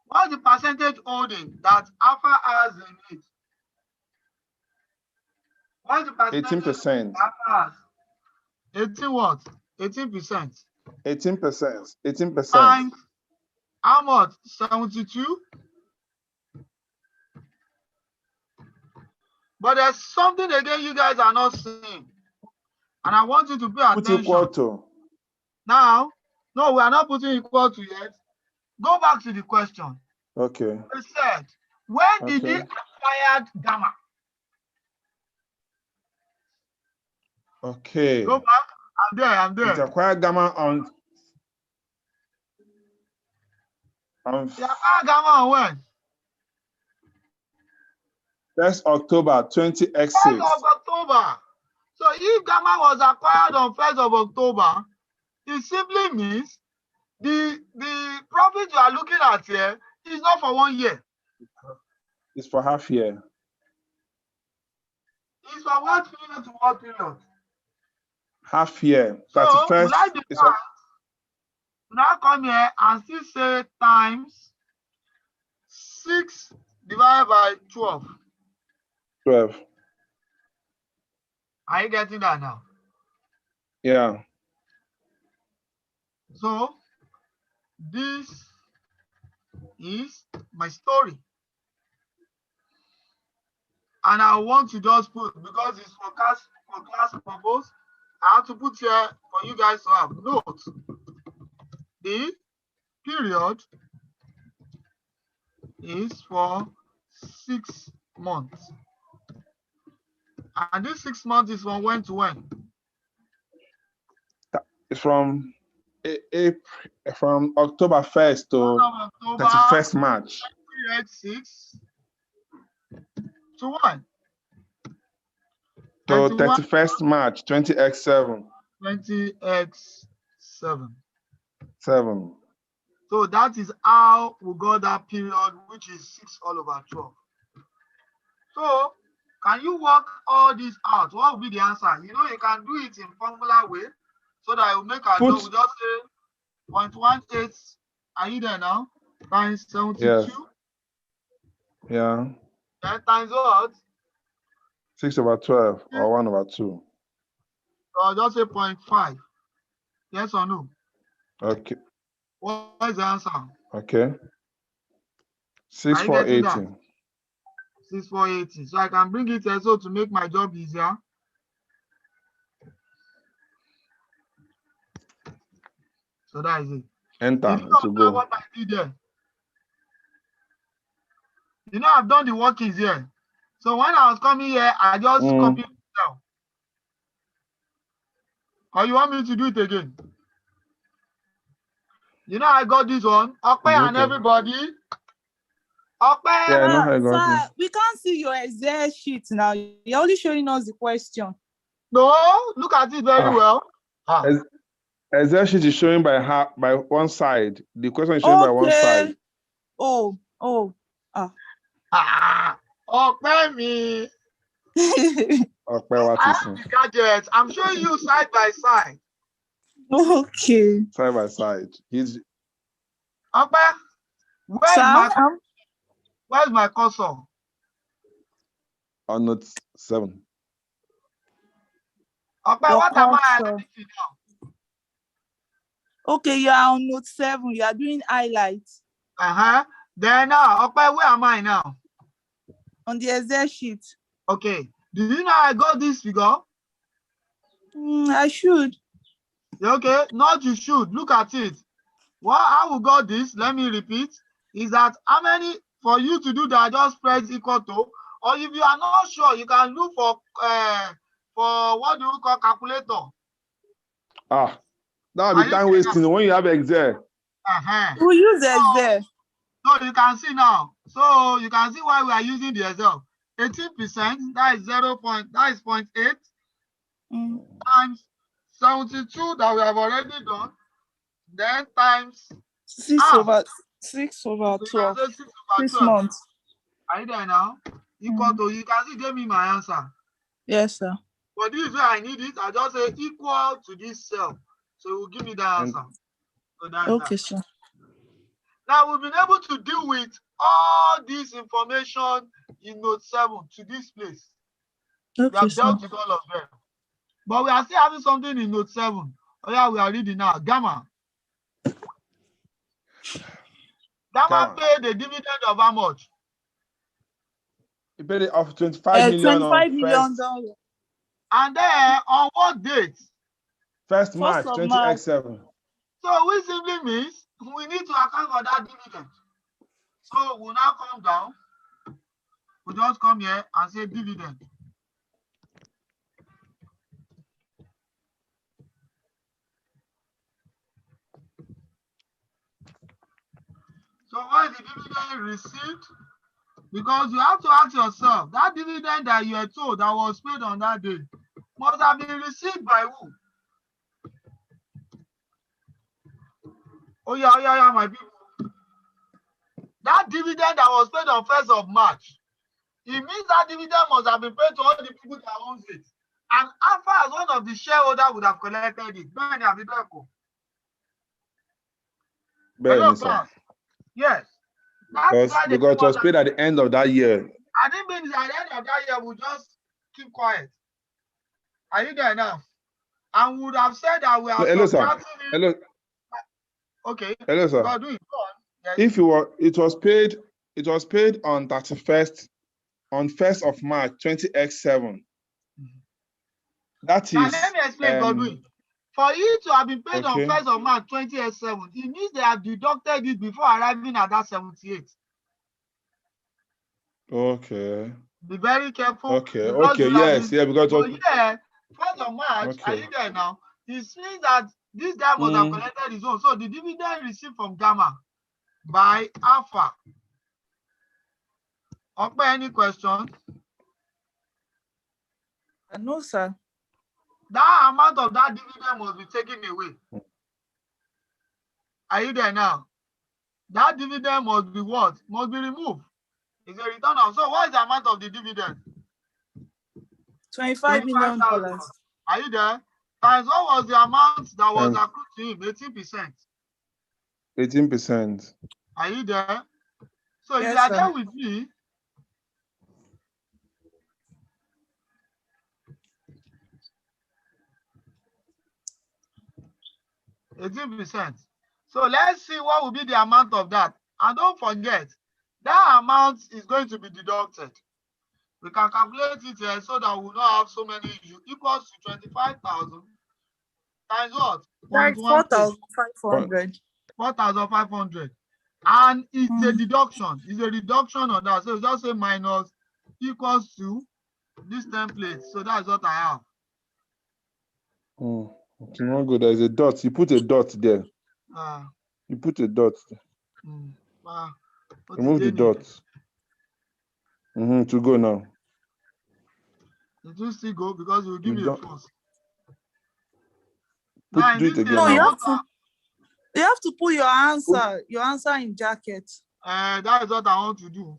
[SPEAKER 1] What's the percentage holding that alpha has in it? What's the percentage
[SPEAKER 3] 18%.
[SPEAKER 1] alpha has? 18 what? 18%.
[SPEAKER 3] 18%. 18%.
[SPEAKER 1] Times how much? 72. But there's something again you guys are not seeing. And I want you to pay attention.
[SPEAKER 3] Put equal to.
[SPEAKER 1] Now, no, we are not putting equal to yet. Go back to the question.
[SPEAKER 3] Okay.
[SPEAKER 1] It said, when did he acquire gamma?
[SPEAKER 3] Okay.
[SPEAKER 1] Go back. I'm there.
[SPEAKER 3] It acquired gamma on.
[SPEAKER 1] He acquired gamma on when?
[SPEAKER 3] 1st October 20x6.
[SPEAKER 1] 1st of October. So if gamma was acquired on 1st of October, it simply means the profit you are looking at here is not for 1 year.
[SPEAKER 3] It's for half year.
[SPEAKER 1] It's for what period to what period?
[SPEAKER 3] Half year.
[SPEAKER 1] So
[SPEAKER 3] 31st.
[SPEAKER 1] Like the price, now come here and still say times 6 divided by 12.
[SPEAKER 3] 12.
[SPEAKER 1] Are you getting that now?
[SPEAKER 3] Yeah.
[SPEAKER 1] So this is my story. And I want to just put, because it's for class purpose, I have to put here for you guys to have. Note, the period is for 6 months. And this 6 months is from when to when?
[SPEAKER 3] It's from October 1st to 31st March.
[SPEAKER 1] 6 to when?
[SPEAKER 3] To 31st March 20x7.
[SPEAKER 1] 20x7.
[SPEAKER 3] 7.
[SPEAKER 1] So that is how we got that period, which is 6 all over 12. So can you work all this out? What will be the answer? You know, you can do it in formula way so that it will make our job. We just say 0.18. Are you there now? Times 72.
[SPEAKER 3] Yes. Yeah.
[SPEAKER 1] Then times what?
[SPEAKER 3] 6 over 12 or 1 over 2.
[SPEAKER 1] So I'll just say 0.5. Yes or no?
[SPEAKER 3] Okay.
[SPEAKER 1] What is the answer?
[SPEAKER 3] Okay. 6480.
[SPEAKER 1] 6480. So I can bring it also to make my job easier. So that is it.
[SPEAKER 3] Enter.
[SPEAKER 1] Did you observe what I did there? You know, I've done the workings here. So when I was coming here, I just copied it down. Or you want me to do it again? You know, I got this one. Okay, and everybody. Okay.
[SPEAKER 3] Yeah, I know how I got
[SPEAKER 2] Sir, we can't see your Excel sheet now. You're only showing us the question.
[SPEAKER 1] No, look at it very well.
[SPEAKER 3] Excel sheet is showing by one side. The question is showing by one side.
[SPEAKER 1] Okay, me.
[SPEAKER 3] Okay, what
[SPEAKER 1] I
[SPEAKER 3] is
[SPEAKER 1] have the gadgets. I'm showing you side by side.
[SPEAKER 2] Okay.
[SPEAKER 3] Side by side. He's
[SPEAKER 1] Okay. Where's my cursor?
[SPEAKER 3] On note 7.
[SPEAKER 1] Okay, what am I highlighting now?
[SPEAKER 2] Okay, you are on note 7. You are doing highlights.
[SPEAKER 1] Then now, okay, where am I now?
[SPEAKER 2] On the Excel sheet.
[SPEAKER 1] Okay. Do you know I got this figure?
[SPEAKER 2] I should.
[SPEAKER 1] Okay, not you should. Look at it. How we got this, let me repeat, is that how many, for you to do that, just press equal to, or if you are not sure, you can look for what do we call calculator.
[SPEAKER 3] That will be time wasting when you have Excel.
[SPEAKER 2] We use Excel.
[SPEAKER 1] So you can see now. So you can see why we are using the Excel. 18%, that is 0.8 times 72 that we have already done. Then times
[SPEAKER 2] 6 over 12. 6 months.
[SPEAKER 1] Are you there now? Equal to, you can see, give me my answer.
[SPEAKER 2] Yes, sir.
[SPEAKER 1] But this is where I need it. I just say equal to this cell. So it will give me that answer. So that's
[SPEAKER 2] okay,
[SPEAKER 1] that.
[SPEAKER 2] sir.
[SPEAKER 1] Now we've been able to deal with all this information in note 7 to this place.
[SPEAKER 2] Okay,
[SPEAKER 1] we have dealt with all of them. But we are still having something in note 7. Oh yeah, we are reading now. Gamma paid a dividend of how much?
[SPEAKER 3] He paid it of 25 million.
[SPEAKER 2] $25 million.
[SPEAKER 1] And then on what date?
[SPEAKER 3] 1st March 20x7.
[SPEAKER 1] So which simply means we need to account for that dividend. So we'll now come down. We'll just come here and say dividend. So what is the dividend received? Because you have to ask yourself, that dividend that you are told that was paid on that day must have been received by who? Oh yeah, my people. That dividend that was paid on 1st of March, it means that dividend must have been paid to all the people that owns it. And Alpha, as one of the shareholders, would have collected it. Yes.
[SPEAKER 3] Because it was paid at the end of that year.
[SPEAKER 1] I didn't mean at the end of that year, we'll just keep quiet. Are you there now? And we would have said that we are subtracting it.
[SPEAKER 3] Hello.
[SPEAKER 1] Okay.
[SPEAKER 3] Hello, sir.
[SPEAKER 1] Go on. Yes.
[SPEAKER 3] If it was paid on 31st, on 1st of March 20x7. That is.
[SPEAKER 1] Now let me explain, Godwin. For it to have been paid on 1st of March 20x7, it means they have deducted it before arriving at that 78.
[SPEAKER 3] Okay.
[SPEAKER 1] Be very careful.
[SPEAKER 3] Okay. Yes. Because
[SPEAKER 1] 1st of March, are you there now? It means that this guy must have collected his own. So the dividend received from Gamma by Alpha. Okay, any questions?
[SPEAKER 2] No, sir.
[SPEAKER 1] That amount of that dividend must be taken away. Are you there now? That dividend must be what? Must be removed. It's a return on. So what is the amount of the dividend?
[SPEAKER 2] $25 million.
[SPEAKER 1] Are you there? Times what was the amount that was accrued to him? 18%.
[SPEAKER 3] 18%.
[SPEAKER 1] Are you there? So
[SPEAKER 2] yes,
[SPEAKER 1] if you are
[SPEAKER 2] sir.
[SPEAKER 1] there with me, %. So let's see what will be the amount of that. And don't forget, that amount is going to be deducted. We can calculate it here so that we will not have so many issues. Equals to 25,000 times what?
[SPEAKER 2] Like 4,500.
[SPEAKER 1] 4,500. And it's a deduction. It's a reduction on that. So just say minus equals to this template. So that's what I have.
[SPEAKER 3] It's not good. There's a dot. You put a dot there. You put a dot. Remove the dot. To go now.
[SPEAKER 1] It will still go because it will give me a false.
[SPEAKER 3] Do it again.
[SPEAKER 2] No, you have to put your answer in jacket.
[SPEAKER 1] That is what I want to do.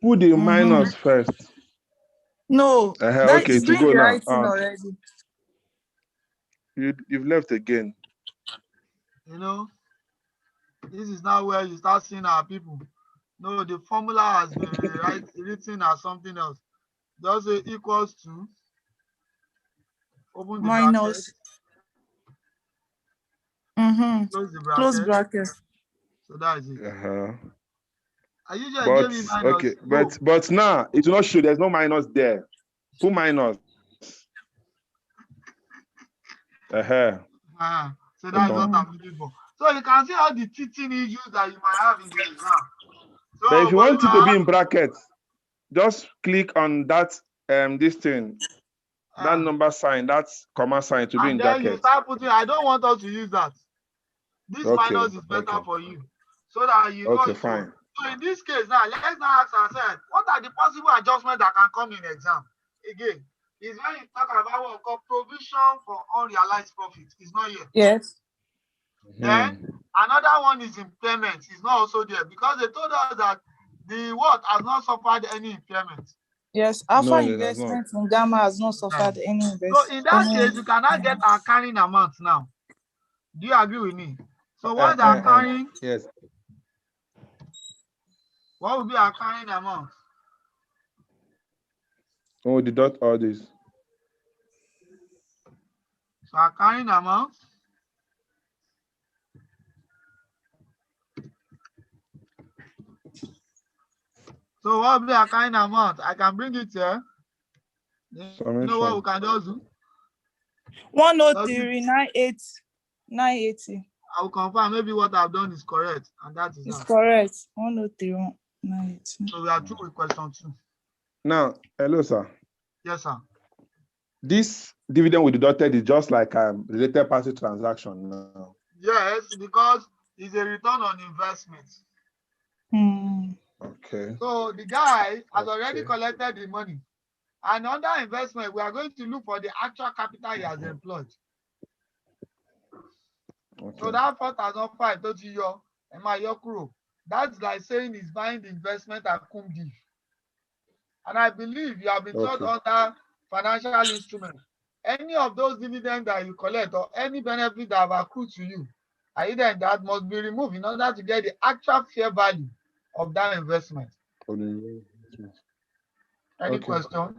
[SPEAKER 3] Put the minus first.
[SPEAKER 2] No,
[SPEAKER 3] okay,
[SPEAKER 2] to go now. Already.
[SPEAKER 3] You've left again.
[SPEAKER 1] You know, this is now where you start seeing our people. No, the formula has been written as something else. Just say equals to open the
[SPEAKER 2] minus
[SPEAKER 1] bracket.
[SPEAKER 2] Close bracket.
[SPEAKER 1] So that is it. I usually
[SPEAKER 3] But
[SPEAKER 1] gave you minus.
[SPEAKER 3] okay,
[SPEAKER 1] No.
[SPEAKER 3] but now it will not show. There's no minus there. Put minus.
[SPEAKER 1] So that is what I'm looking for. So you can see all the teaching issues that you might have in the exam. So,
[SPEAKER 3] But if you want it to be in brackets, just click on that this thing, that number sign, that comma sign to be in
[SPEAKER 1] brackets. And then you
[SPEAKER 3] brackets.
[SPEAKER 1] start putting. I don't want us to use that. This
[SPEAKER 3] Okay,
[SPEAKER 1] minus is better
[SPEAKER 3] okay.
[SPEAKER 1] for you, so that you know.
[SPEAKER 3] Okay, fine.
[SPEAKER 1] So in this case now, let's now ask ourselves, what are the possible adjustments that can come in exam? Again, is when you talk about what we call provision for unrealized profit. It's not here.
[SPEAKER 2] Yes.
[SPEAKER 1] Then another one is impairment. It's not also there because they told us that the what has not suffered any impairment.
[SPEAKER 2] Yes, Alpha investment in Gamma has not suffered any investment.
[SPEAKER 1] So in that case, you cannot get our carrying amount now. Do you agree with me? So what are carrying?
[SPEAKER 3] Yes.
[SPEAKER 1] What will be our carrying amount?
[SPEAKER 3] Oh, deduct all this.
[SPEAKER 1] So our carrying amount. So what will be our carrying amount? I can bring it here. You know what we can just do?
[SPEAKER 2] 103,980.
[SPEAKER 1] I will confirm maybe what I've done is correct, and that is
[SPEAKER 2] it's correct. 103,980.
[SPEAKER 1] So we are through with question 2.
[SPEAKER 3] Now, hello, sir.
[SPEAKER 1] Yes, sir.
[SPEAKER 3] This dividend we deducted is just like a related party transaction now.
[SPEAKER 1] Yes, because it's a return on investment.
[SPEAKER 3] Okay.
[SPEAKER 1] So the guy has already collected the money. And under investment, we are going to look for the actual capital he has employed. Okay. So that 4,005 to your that's like saying he's buying the investment at Kumdi. And I believe you have been taught under financial instruments. Any of those dividends that you collect or any benefit that have accrued to you, either that must be removed in order to get the actual fair value of that investment. Any question?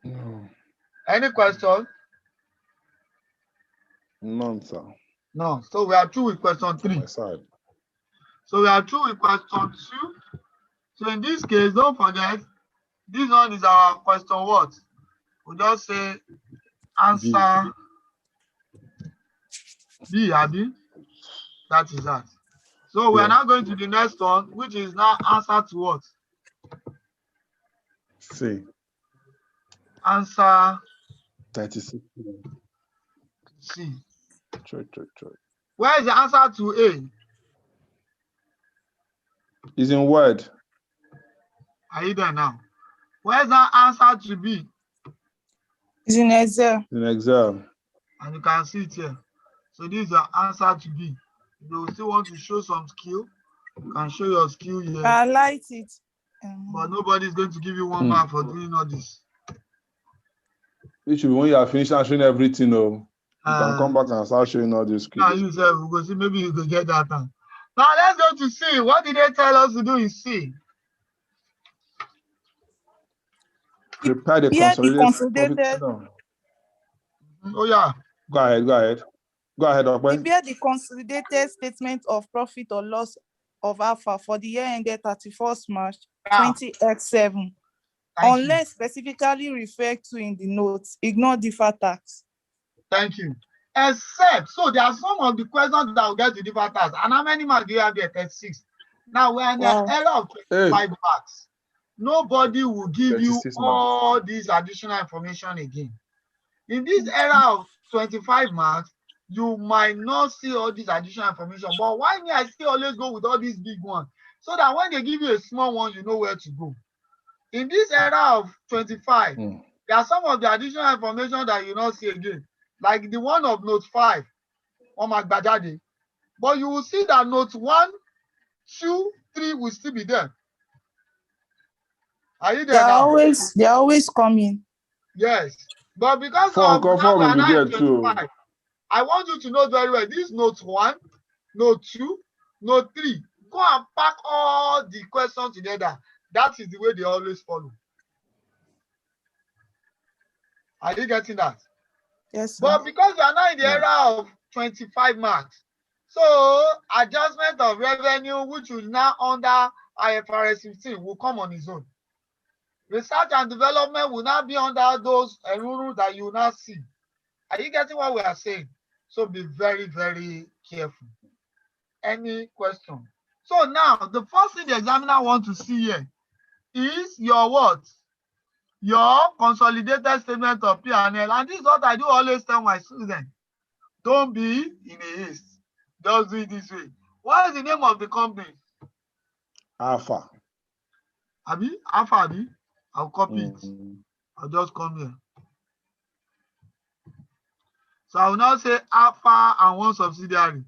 [SPEAKER 3] No.
[SPEAKER 1] Any question?
[SPEAKER 3] None, sir.
[SPEAKER 1] No. So we are through with question 3.
[SPEAKER 3] My side.
[SPEAKER 1] So we are through with question 2. So in this case, don't forget, this one is our question what? We just say answer B, Abby. That is that. So we are now going to the next one, which is now answer to what?
[SPEAKER 3] C.
[SPEAKER 1] Answer
[SPEAKER 3] 36.
[SPEAKER 1] C.
[SPEAKER 3] True.
[SPEAKER 1] Where is the answer to A?
[SPEAKER 3] Is in Word.
[SPEAKER 1] Are you there now? Where's the answer to B?
[SPEAKER 2] It's in Excel.
[SPEAKER 3] In Excel.
[SPEAKER 1] And you can see it here. So this is the answer to B. If you still want to show some skill, you can show your skill here.
[SPEAKER 2] I like it.
[SPEAKER 1] But nobody's going to give you 1 mark for doing all this.
[SPEAKER 3] It should be when you are finished answering everything. You can come back and start showing all this skill.
[SPEAKER 1] Now you say we go see, maybe you could get that time. Now let's go to C. What did they tell us to do in C?
[SPEAKER 3] Prepare the consolidated.
[SPEAKER 1] Oh yeah.
[SPEAKER 3] Go ahead.
[SPEAKER 2] Prepare the consolidated statement of profit or loss of Alpha for the year ended 31st March 20X7. Unless specifically referred to in the notes, ignore deferred tax.
[SPEAKER 1] Thank you. Except, so there are some of the questions that will get to deferred tax. And how many marks do you have there? 36. Now we're in an era of 25 marks. Nobody will give you all this additional information again. In this era of 25 marks, you might not see all this additional information. But why me? I still always go with all these big ones, so that when they give you a small one, you know where to go. In this era of 25, there are some of the additional information that you not see again, like the one of note 5 on Magbajade. But you will see that note 1, 2, 3 will still be there. Are you there now?
[SPEAKER 2] They're always coming.
[SPEAKER 1] Yes. But because of now we are now in 25, I want you to know very well, this note 1, note 2, note 3, go and pack all the questions together. That is the way they always follow. Are you getting that?
[SPEAKER 2] Yes, sir.
[SPEAKER 1] But because we are now in the era of 25 marks, So adjustment of revenue, which will now under IFRS 15, will come on its own. Research and development will now be under those rules that you will now see. Are you getting what we are saying? So be very, very careful. Any question? So now, the first thing the examiner wants to see here is your what? Your consolidated statement of P&L. And this is what I do always tell my students. Don't be in a haste. Just do it this way. What is the name of the company?
[SPEAKER 3] Alpha.
[SPEAKER 1] Abi? Alpha, Abi? I'll copy it. I'll just come here. So I will not say Alpha and one subsidiary.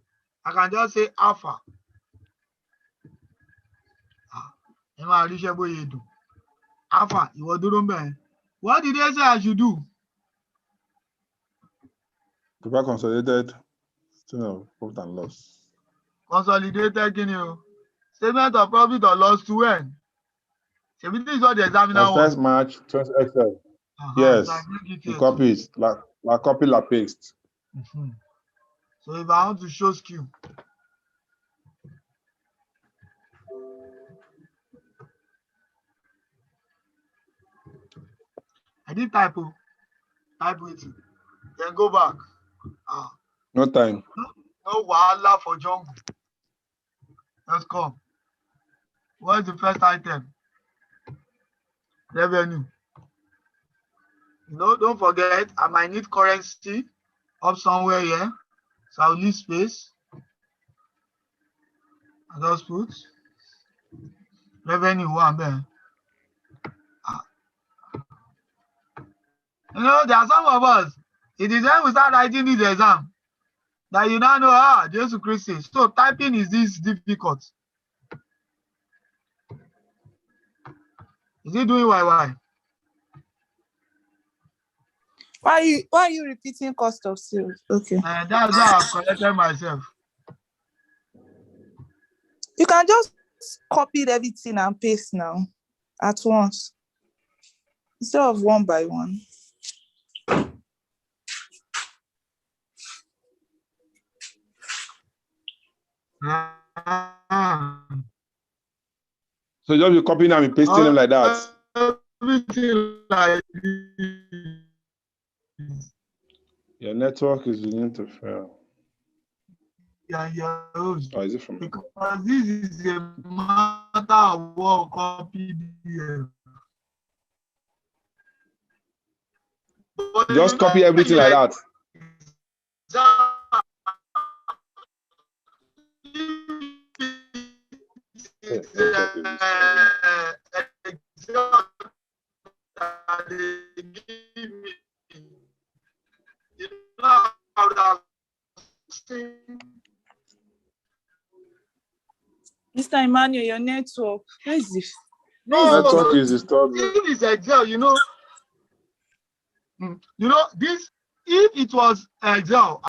[SPEAKER 1] I can just say Alpha. Alpha, you will do them. What did they say I should do?
[SPEAKER 3] Prepare consolidated statement of profit and loss.
[SPEAKER 1] Consolidated, statement of profit or loss to when? So this is what the examiner wants.
[SPEAKER 3] 1st March 20XL. Yes,
[SPEAKER 1] So
[SPEAKER 3] you copy it. La copy, la paste.
[SPEAKER 1] So if I want to show skew, I did type it, then go back.
[SPEAKER 3] No time.
[SPEAKER 1] No wahala for jungle. Let's come. What is the first item? Revenue. Don't forget, I might need currency up somewhere here. So I'll leave space. I just put revenue one there. There are some of us, it is when we start writing this exam that you now know, Jesus Christ. So typing is this difficult. Is it doing why?
[SPEAKER 2] Why are you repeating cost of sales? Okay.
[SPEAKER 1] That's how I've collected myself.
[SPEAKER 2] You can just copy everything and paste now at once instead of one by one.
[SPEAKER 3] So just be copying and be pasting them like that.
[SPEAKER 1] Everything like
[SPEAKER 3] Your network is beginning to fail.
[SPEAKER 1] Yeah.
[SPEAKER 3] Or is it from?
[SPEAKER 1] Because this is a matter of what copy PDF.
[SPEAKER 3] Just copy everything like that.
[SPEAKER 2] Mr. Emmanuel, your network. Where is this?
[SPEAKER 3] Network is disturbed.
[SPEAKER 1] This is Excel, this, if it was Excel.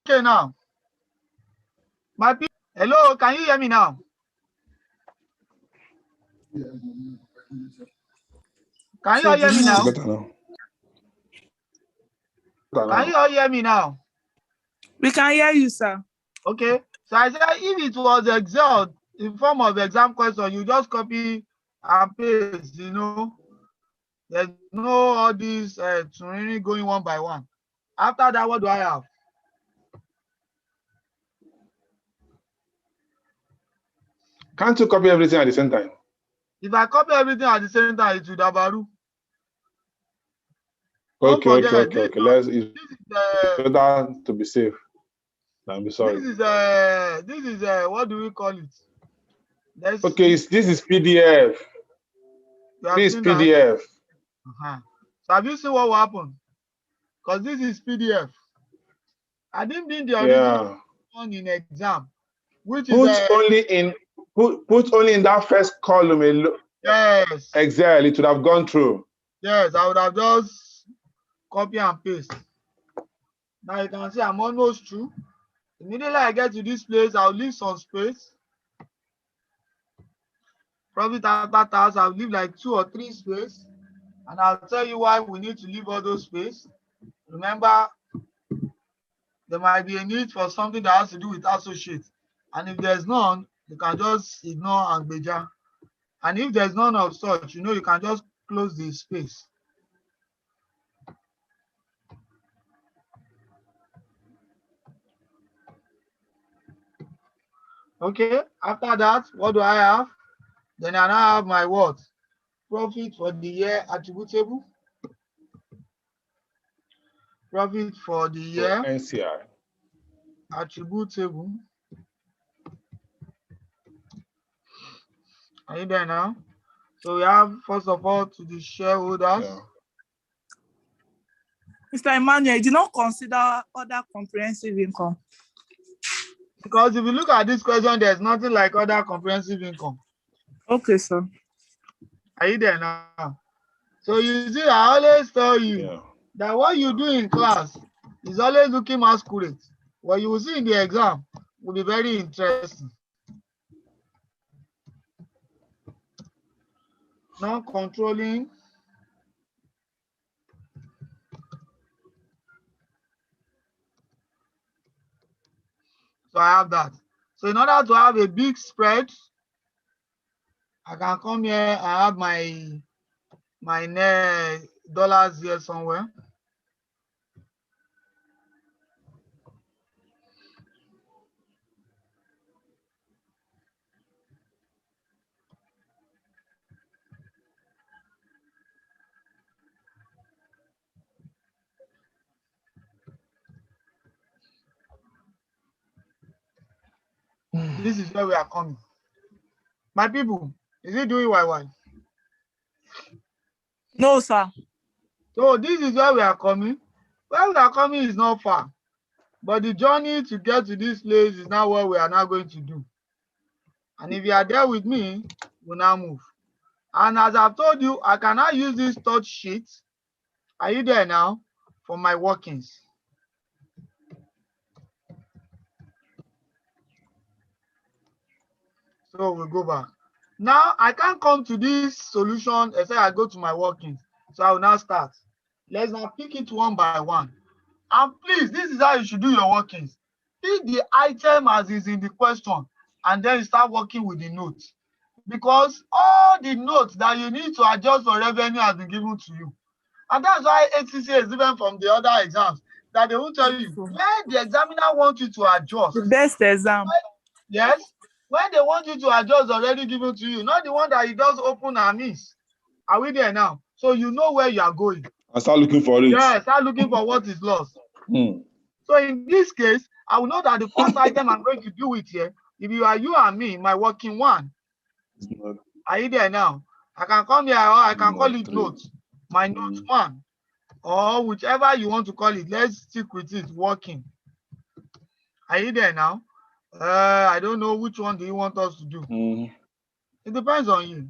[SPEAKER 1] Okay, now. My people, hello, can you hear me now? Can you all hear me now? Can you all hear me now?
[SPEAKER 2] We can hear you, sir.
[SPEAKER 1] Okay. So I said if it was Excel in form of exam question, you just copy and paste, There's no all these going one by one. After that, what do I have?
[SPEAKER 3] Can't you copy everything at the same time?
[SPEAKER 1] If I copy everything at the same time, it will dabaru.
[SPEAKER 3] Okay. Let's better to be safe than be sorry.
[SPEAKER 1] This is what do we call it?
[SPEAKER 3] Okay, this is PDF. This is PDF.
[SPEAKER 1] So have you seen what will happen? Because this is PDF. I didn't bring the original one in exam, which is
[SPEAKER 3] put only in that first column.
[SPEAKER 1] Yes.
[SPEAKER 3] Exactly, it would have gone through.
[SPEAKER 1] Yes, I would have just copy and paste. Now you can see I'm almost through. Immediately I get to this place, I'll leave some space. Profit after tax, I'll leave like 2 or 3 space. And I'll tell you why we need to leave all those space. Remember, there might be a need for something that has to do with associates. And if there's none, you can just ignore and beja. And if there's none of such, you can just close the space. Okay, after that, what do I have? Then I now have my what? Profit for the year attributable. Profit for the year
[SPEAKER 3] NCI.
[SPEAKER 1] Attributable. Are you there now? So we have, first of all, to the shareholders.
[SPEAKER 3] Yeah.
[SPEAKER 2] Mr. Emmanuel, you did not consider other comprehensive income.
[SPEAKER 1] Because if you look at this question, there's nothing like other comprehensive income.
[SPEAKER 2] Okay, sir.
[SPEAKER 1] Are you there now? So you see, I always tell you that what you do in class is always looking masquerade. What you will see in the exam will be very interesting. Non-controlling. So I have that. So in order to have a big spread, I can come here and have my dollars here somewhere. This is where we are coming. My people, is it doing YY?
[SPEAKER 2] No, sir.
[SPEAKER 1] So this is where we are coming. Where we are coming is not far, but the journey to get to this place is now what we are now going to do. And if you are there with me, we'll now move. And as I've told you, I can now use this touch sheet. Are you there now? For my workings. So we'll go back. Now I can't come to this solution except I go to my workings. So I will now start. Let's now pick it one by one. And please, this is how you should do your workings. Pick the item as is in the question, and then you start working with the notes. Because all the notes that you need to adjust for revenue has been given to you. And that's why HCC is different from the other exams, that they will tell you where the examiner wants you to adjust.
[SPEAKER 2] The best exam.
[SPEAKER 1] Yes, when they want you to adjust already given to you, not the one that you just open and miss. Are we there now? So you know where you are going.
[SPEAKER 3] I start looking for it.
[SPEAKER 1] Yeah, start looking for what is lost. So in this case, I will know that the first item I'm going to do it here, if you are you and me, my working one. Are you there now? I can come here, or I can call it notes. My note one, or whichever you want to call it. Let's stick with it, working. Are you there now? I don't know which one do you want us to do. It depends on you.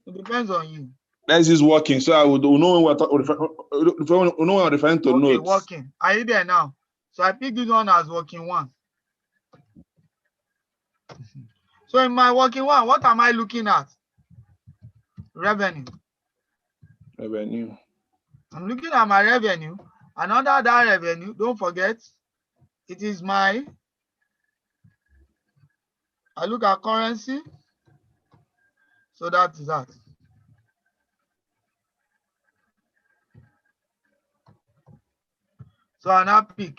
[SPEAKER 1] It depends on you.
[SPEAKER 3] Let's use working, so I would know when we're referring to notes.
[SPEAKER 1] Working. Are you there now? So I pick this one as working one. So in my working one, what am I looking at? Revenue.
[SPEAKER 3] Revenue.
[SPEAKER 1] I'm looking at my revenue. And under that revenue, don't forget, it is I look at currency. So that is that. So I now pick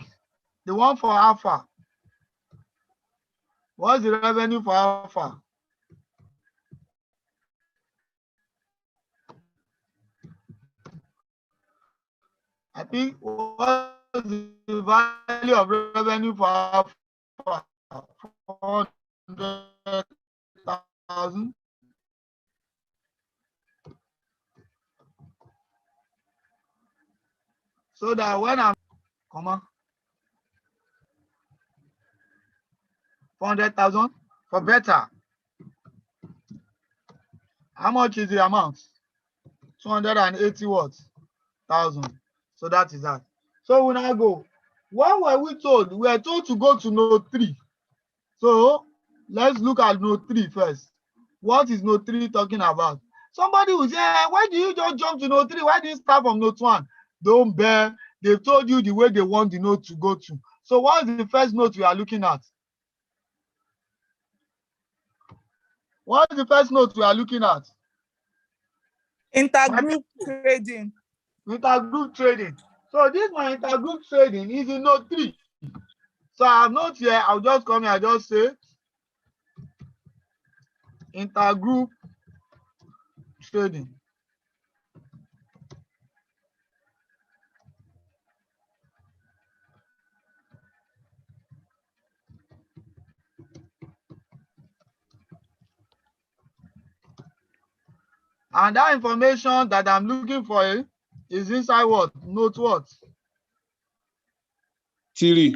[SPEAKER 1] the one for alpha. What's the revenue for alpha? I think what's the value of revenue for alpha? 400,000. So that when I'm, come on, 400,000 for better. How much is the amount? 280 what? Thousand. So that is that. So when I go, what were we told? We were told to go to note 3. So let's look at note 3 first. What is note 3 talking about? Somebody will say, why do you just jump to note 3? Why do you start from note 1? Don't bear. They've told you the way they want the note to go to. So what is the first note we are looking at? What is the first note we are looking at?
[SPEAKER 2] Intergroup trading.
[SPEAKER 1] Intergroup trading. So this my intergroup trading is in note 3. So I have note here. I'll just come here. I just say intergroup trading. And that information that I'm looking for is inside what? Note what?
[SPEAKER 3] 3.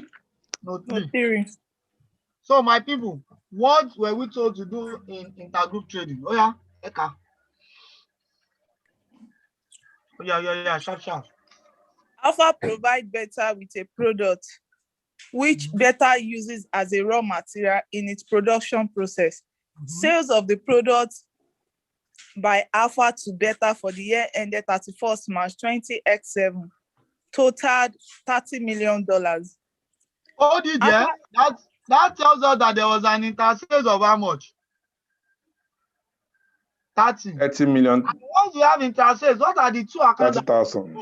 [SPEAKER 1] Note
[SPEAKER 2] Note
[SPEAKER 1] 3.
[SPEAKER 2] 3.
[SPEAKER 1] So my people, what were we told to do in intergroup trading? Oh yeah, Eka. Oh yeah, sharp.
[SPEAKER 2] Alpha provide better with a product which better uses as a raw material in its production process. Sales of the product by Alpha to Beta for the year ended 31st March 20x7 totaled $30 million.
[SPEAKER 1] Oh, did yeah? That tells us that there was an intersales of how much? 30
[SPEAKER 3] million.
[SPEAKER 1] And once we have intersales, what are the two accounts?
[SPEAKER 3] 30,000.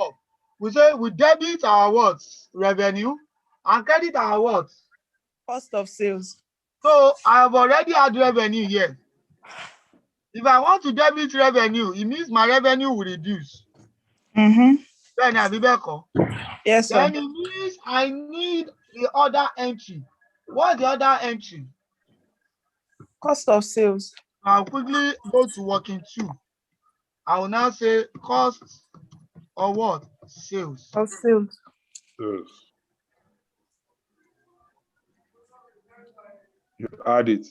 [SPEAKER 1] We say we debit our what? Revenue and credit our what?
[SPEAKER 2] Cost of sales.
[SPEAKER 1] So I have already had revenue here. If I want to debit revenue, it means my revenue will reduce. Then
[SPEAKER 2] Yes, sir.
[SPEAKER 1] Then it means I need the other entry. What's the other entry?
[SPEAKER 2] Cost of sales.
[SPEAKER 1] I'll quickly go to working 2. I will now say cost of what? Sales.
[SPEAKER 2] Of sales.
[SPEAKER 3] Yes. You add it.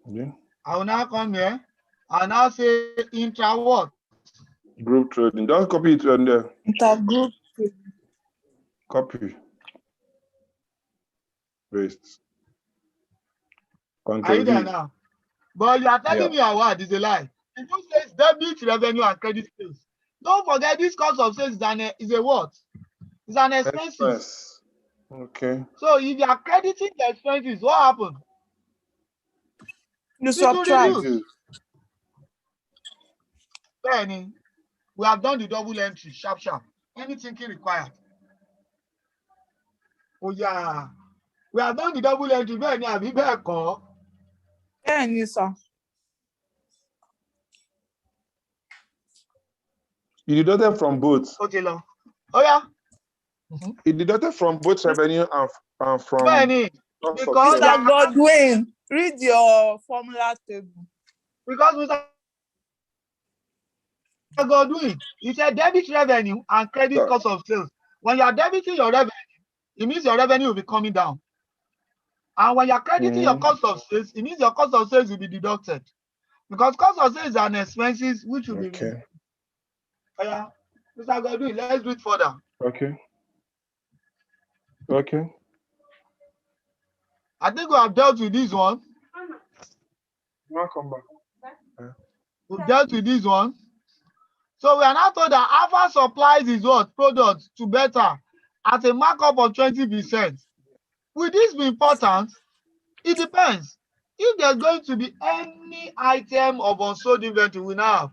[SPEAKER 3] Yeah.
[SPEAKER 1] I will now come here and now say intra what?
[SPEAKER 3] Group trading. Just copy it on there.
[SPEAKER 2] Intergroup.
[SPEAKER 3] Copy. Paste.
[SPEAKER 1] Are you there
[SPEAKER 3] Control V.
[SPEAKER 1] now? But you are telling me a word is a lie. It just says debit revenue and credit sales. Don't forget this cost of sales is a what? It's an expenses.
[SPEAKER 3] Expense. Okay.
[SPEAKER 1] So if you are crediting the expenses, what happens?
[SPEAKER 2] You subtract.
[SPEAKER 1] Then we have done the double entry, sharp. Anything required. Oh yeah. We have done the double entry.
[SPEAKER 2] Yes, sir.
[SPEAKER 3] You deducted from both.
[SPEAKER 1] Okay, long. Oh yeah.
[SPEAKER 3] It deducted from both revenue and from
[SPEAKER 1] because
[SPEAKER 2] Mr. Godwin, read your formula table.
[SPEAKER 1] Because Mr. Godwin, you said debit revenue and credit cost of sales. When you are debiting your revenue, it means your revenue will be coming down. And when you are crediting your cost of sales, it means your cost of sales will be deducted. Because cost of sales are expenses which will be.
[SPEAKER 3] Okay.
[SPEAKER 1] Yeah. Mr. Godwin, let's do it further.
[SPEAKER 3] Okay.
[SPEAKER 1] I think we have dealt with this one.
[SPEAKER 3] Now come back.
[SPEAKER 1] We've dealt with this one. So we are now told that Alpha supplies his what? Products to Beta at a markup of 20%. Will this be important? It depends. If there's going to be any item of unsold inventory we now have,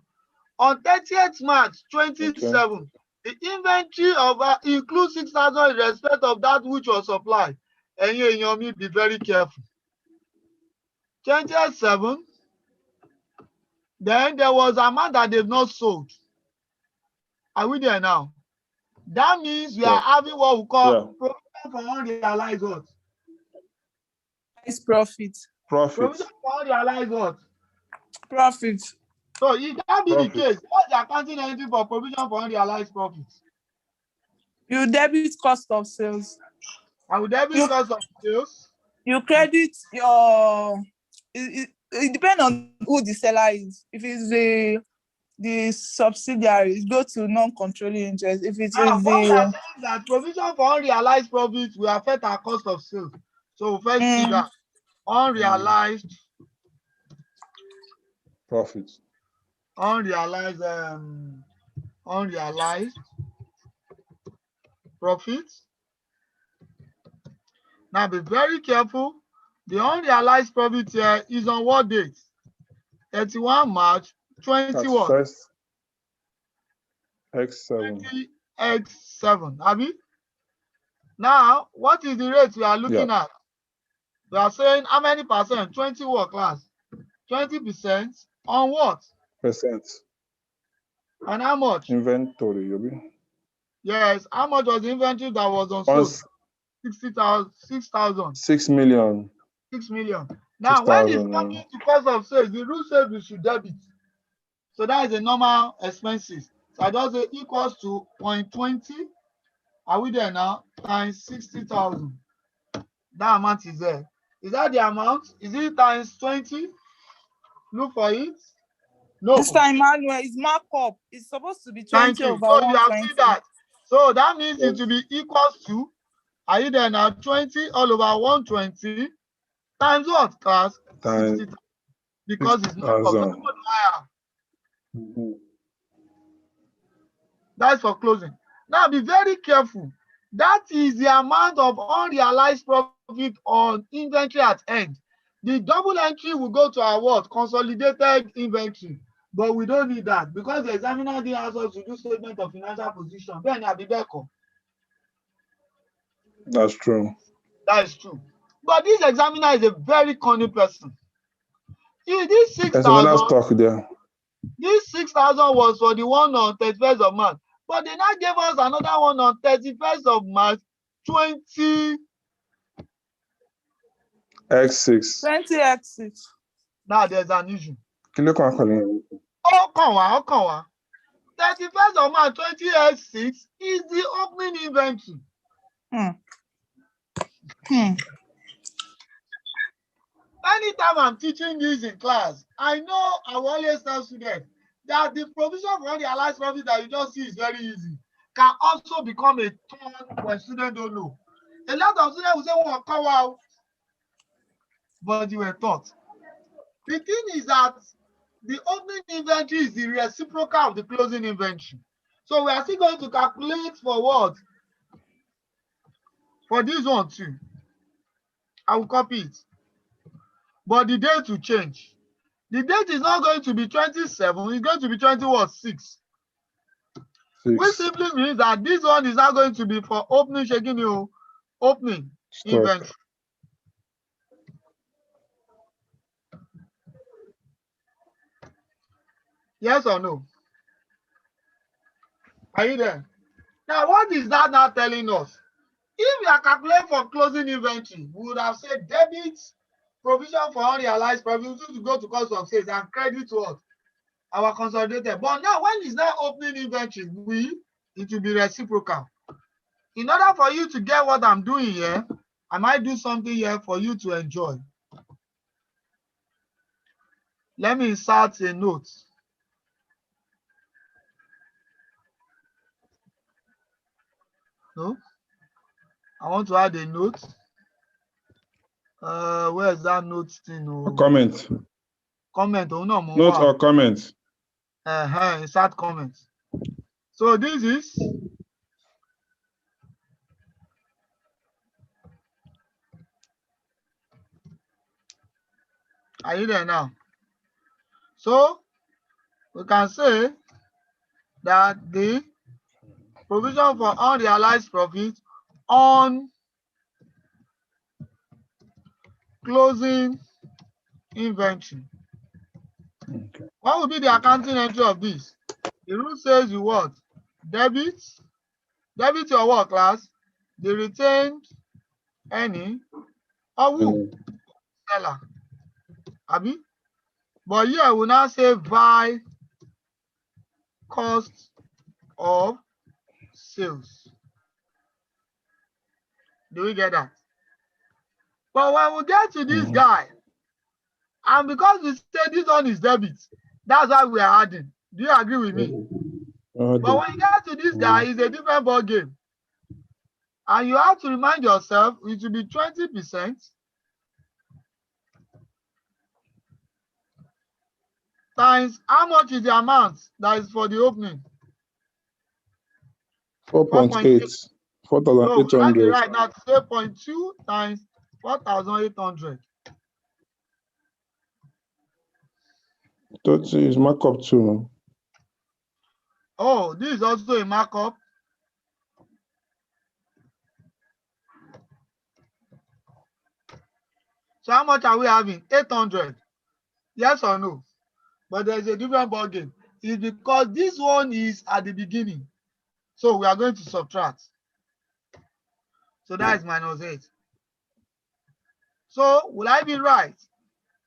[SPEAKER 1] on 30th March 27, the inventory of includes 6,000 in respect of that which was supplied. And you be very careful. 27, then there was amount that they've not sold. Are we there now? That means we are having what we call provision for unrealized what?
[SPEAKER 2] Profit.
[SPEAKER 1] Provision for unrealized what?
[SPEAKER 2] Profit.
[SPEAKER 1] So if that be the
[SPEAKER 3] Profit.
[SPEAKER 1] case, what's the accounting entry for provision for unrealized profits?
[SPEAKER 2] You debit cost of sales.
[SPEAKER 1] I will debit
[SPEAKER 2] You-
[SPEAKER 1] cost of sales.
[SPEAKER 2] You credit your. It depends on who the seller is. If it's the subsidiaries, go to non-controlling interest. If it
[SPEAKER 1] Now,
[SPEAKER 2] is
[SPEAKER 1] what we are
[SPEAKER 2] the
[SPEAKER 1] saying is that provision for unrealized profits will affect our cost of sales. So first see that unrealized
[SPEAKER 3] Profit.
[SPEAKER 1] unrealized profits. Now be very careful. The unrealized profit here is on what date? 31 March 20 what?
[SPEAKER 3] First X7.
[SPEAKER 1] 20X7. Abi? Now, what is the rate we are looking at? We are saying how many percent? 20 what class? 20% on what?
[SPEAKER 3] Percent.
[SPEAKER 1] And how much?
[SPEAKER 3] Inventory, Yobi.
[SPEAKER 1] Yes, how much was the inventory that was on sold? 6,000.
[SPEAKER 3] 6 million.
[SPEAKER 1] 6 million. Now, when it's coming to cost of sales, the rule says we should debit. So that is a normal expenses. So I just say equals to 0.20. Are we there now? Times 60,000. That amount is there. Is that the amount? Is it times 20? Look for it. No.
[SPEAKER 2] this time manual is markup. It's supposed to be 20
[SPEAKER 1] Thank you.
[SPEAKER 2] over
[SPEAKER 1] So you have
[SPEAKER 2] 120.
[SPEAKER 1] seen that. So that means it will be equals to, are you there now? 20 all over 120 times what, class? 60,000. Because it's markup. That's for closing. Now be very careful. That is the amount of unrealized profit on inventory at end. The double entry will go to our what? Consolidated inventory. But we don't need that because the examiner didn't ask us to do statement of financial position. Then I'll be back.
[SPEAKER 3] That's true.
[SPEAKER 1] That is true. But this examiner is a very cunning person. This 6,000
[SPEAKER 3] stock there.
[SPEAKER 1] This 6,000 was for the one on 31st of March. But they now gave us another one on 31st of March 20.
[SPEAKER 3] X6.
[SPEAKER 2] 20X6.
[SPEAKER 1] Now there's an issue.
[SPEAKER 3] Kilo kan calling.
[SPEAKER 1] Oh, come on. 31st of March 20X6 is the opening inventory. Anytime I'm teaching this in class, I know I will always tell students that the provision for unrealized profit that you just see is very easy. Can also become a turn when students don't know. A lot of students will say, well, come out. But you were taught. The thing is that the opening inventory is the reciprocal of the closing inventory. So we are still going to calculate for what? For this one too. I will copy it. But the date will change. The date is not going to be 27, it's going to be 6. Which simply means that this one is not going to be for opening, shaking you, opening inventory. Yes or no? Are you there? Now, what is that now telling us? If we are calculating for closing inventory, we would have said debit provision for unrealized profit to go to cost of sales and credit what? Our consolidated. But now, when it's now opening inventory, it will be reciprocal. In order for you to get what I'm doing here, I might do something here for you to enjoy. Let me insert a note. No, I want to add a note. Where's that note thing?
[SPEAKER 3] A comment.
[SPEAKER 1] Comment. Oh no,
[SPEAKER 3] note or comment.
[SPEAKER 1] Insert comment. So this is are you there now? So we can say that the provision for unrealized profit on closing inventory. Okay. What will be the accounting entry of this? The rule says you what? Debit your what class? The retained earning or who? Seller. Abi? But here we now say by cost of sales. Do we get that? But when we get to this guy, and because we say this one is debit, that's why we are adding. Do you agree with me? But when you get to this guy, it's a different ball game. And you have to remind yourself, it will be 20% times how much is the amount that is for the opening?
[SPEAKER 3] 4.8. 4,800.
[SPEAKER 1] Right now, 0.2 times 4,800.
[SPEAKER 3] That is markup too.
[SPEAKER 1] Oh, this is also a markup. So how much are we having? 800. Yes or no? But there's a different ball game. It's because this one is at the beginning. So we are going to subtract. So that is -8. So will I be right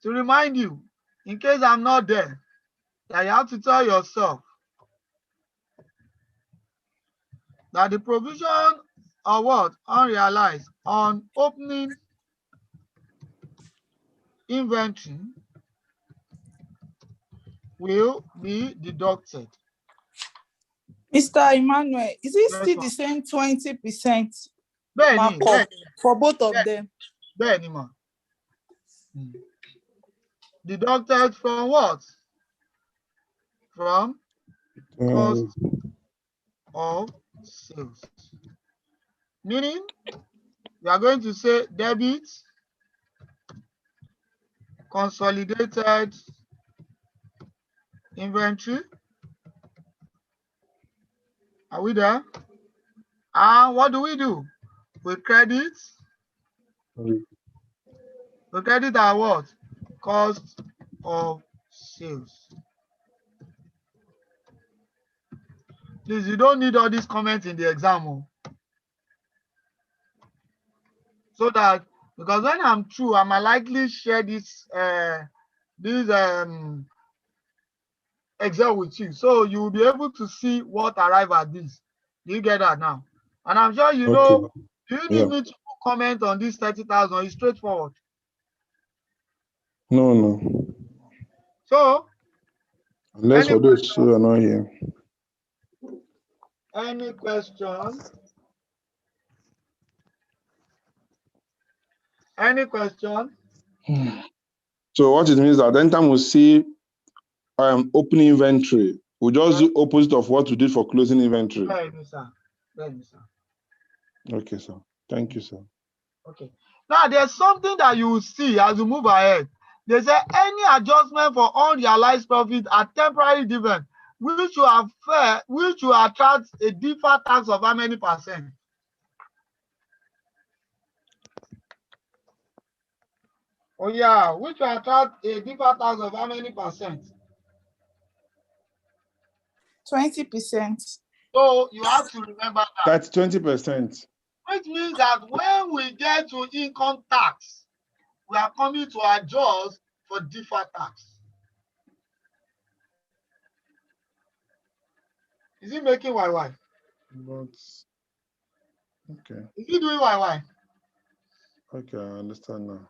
[SPEAKER 1] to remind you, in case I'm not there, that you have to tell yourself that the provision of what? Unrealized on opening inventory will be deducted.
[SPEAKER 2] Mr. Emmanuel, is it still the same 20% markup for both of them?
[SPEAKER 1] Benima. Deducted from what? From cost of sales. Meaning, we are going to say debit consolidated inventory. Are we there? And what do? We credit. We credit our what? Cost of sales. Please, you don't need all these comments in the exam. So that, because when I'm through, I might likely share this Excel with you. So you will be able to see what arrive at this. Do you get that now? And I'm sure you know, you need me to comment on this 30,000. It's straightforward.
[SPEAKER 3] No.
[SPEAKER 1] So,
[SPEAKER 3] unless for those who are not here.
[SPEAKER 1] Any question? Any question?
[SPEAKER 3] So what it means that anytime we see opening inventory, we just do opposite of what we did for closing inventory.
[SPEAKER 1] Very good, sir. Very good, sir.
[SPEAKER 3] Okay, sir. Thank you, sir.
[SPEAKER 1] Okay. Now there's something that you will see as you move ahead. They say any adjustment for unrealized profit are temporary dividend, which will attract a deferred tax of how many percent? Oh yeah, which will attract a deferred tax of how many percent?
[SPEAKER 2] 20%.
[SPEAKER 1] So you have to remember that.
[SPEAKER 3] That's 20%.
[SPEAKER 1] Which means that when we get to income tax, we are coming to adjust for deferred tax. Is he making YY?
[SPEAKER 3] But okay.
[SPEAKER 1] Is he doing YY?
[SPEAKER 3] Okay, I understand now.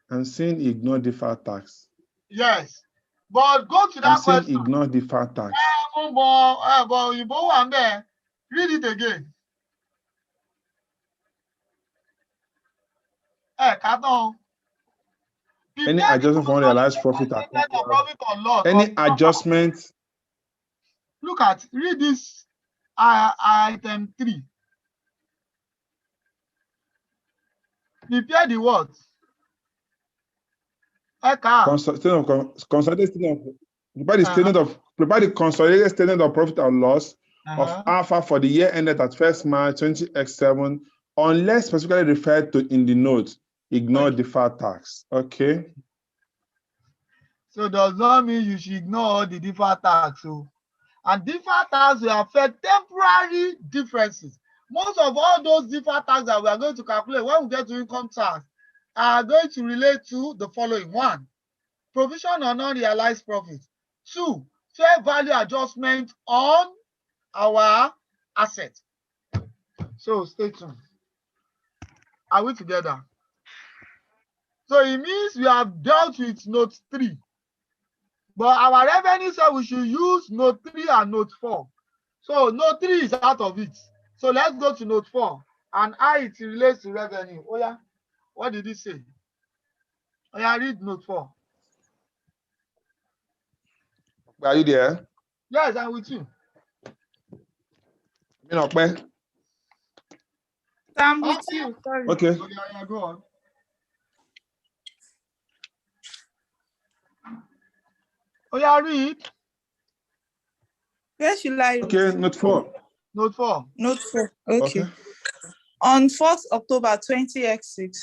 [SPEAKER 3] I'm saying ignore deferred tax.
[SPEAKER 1] Yes. But go to that question.
[SPEAKER 3] Ignore deferred tax.
[SPEAKER 1] Read it again.
[SPEAKER 3] Any adjustment for unrealized profit or loss. Any adjustment.
[SPEAKER 1] Look at, read this item 3. Prepare the words.
[SPEAKER 3] Prepare the consolidated statement of profit or loss of Alpha for the year ended at 1st March 20X7, unless specifically referred to in the note. Ignore deferred tax. Okay.
[SPEAKER 1] So does not mean you should ignore the deferred tax. So, and deferred tax will affect temporary differences. Most of all those deferred tax that we are going to calculate when we get to income tax are going to relate to the following: 1, provision on unrealized profit; 2, fair value adjustment on our asset. So stay tuned. Are we together? So it means we have dealt with note 3. But our revenue said we should use note 3 and note 4. So note 3 is out of it. So let's go to note 4 and how it relates to revenue. Oh yeah, what did it say? Oh yeah, read note 4.
[SPEAKER 3] Are you there?
[SPEAKER 1] Yes, I'm with you.
[SPEAKER 2] I'm with you. Sorry.
[SPEAKER 3] Okay.
[SPEAKER 1] Okay, yeah, go on. Oh yeah, read.
[SPEAKER 2] Where should I read?
[SPEAKER 3] Okay, note 4.
[SPEAKER 1] Note 4.
[SPEAKER 2] Note 4. Okay.
[SPEAKER 3] Okay.
[SPEAKER 2] On 1st October 20x6,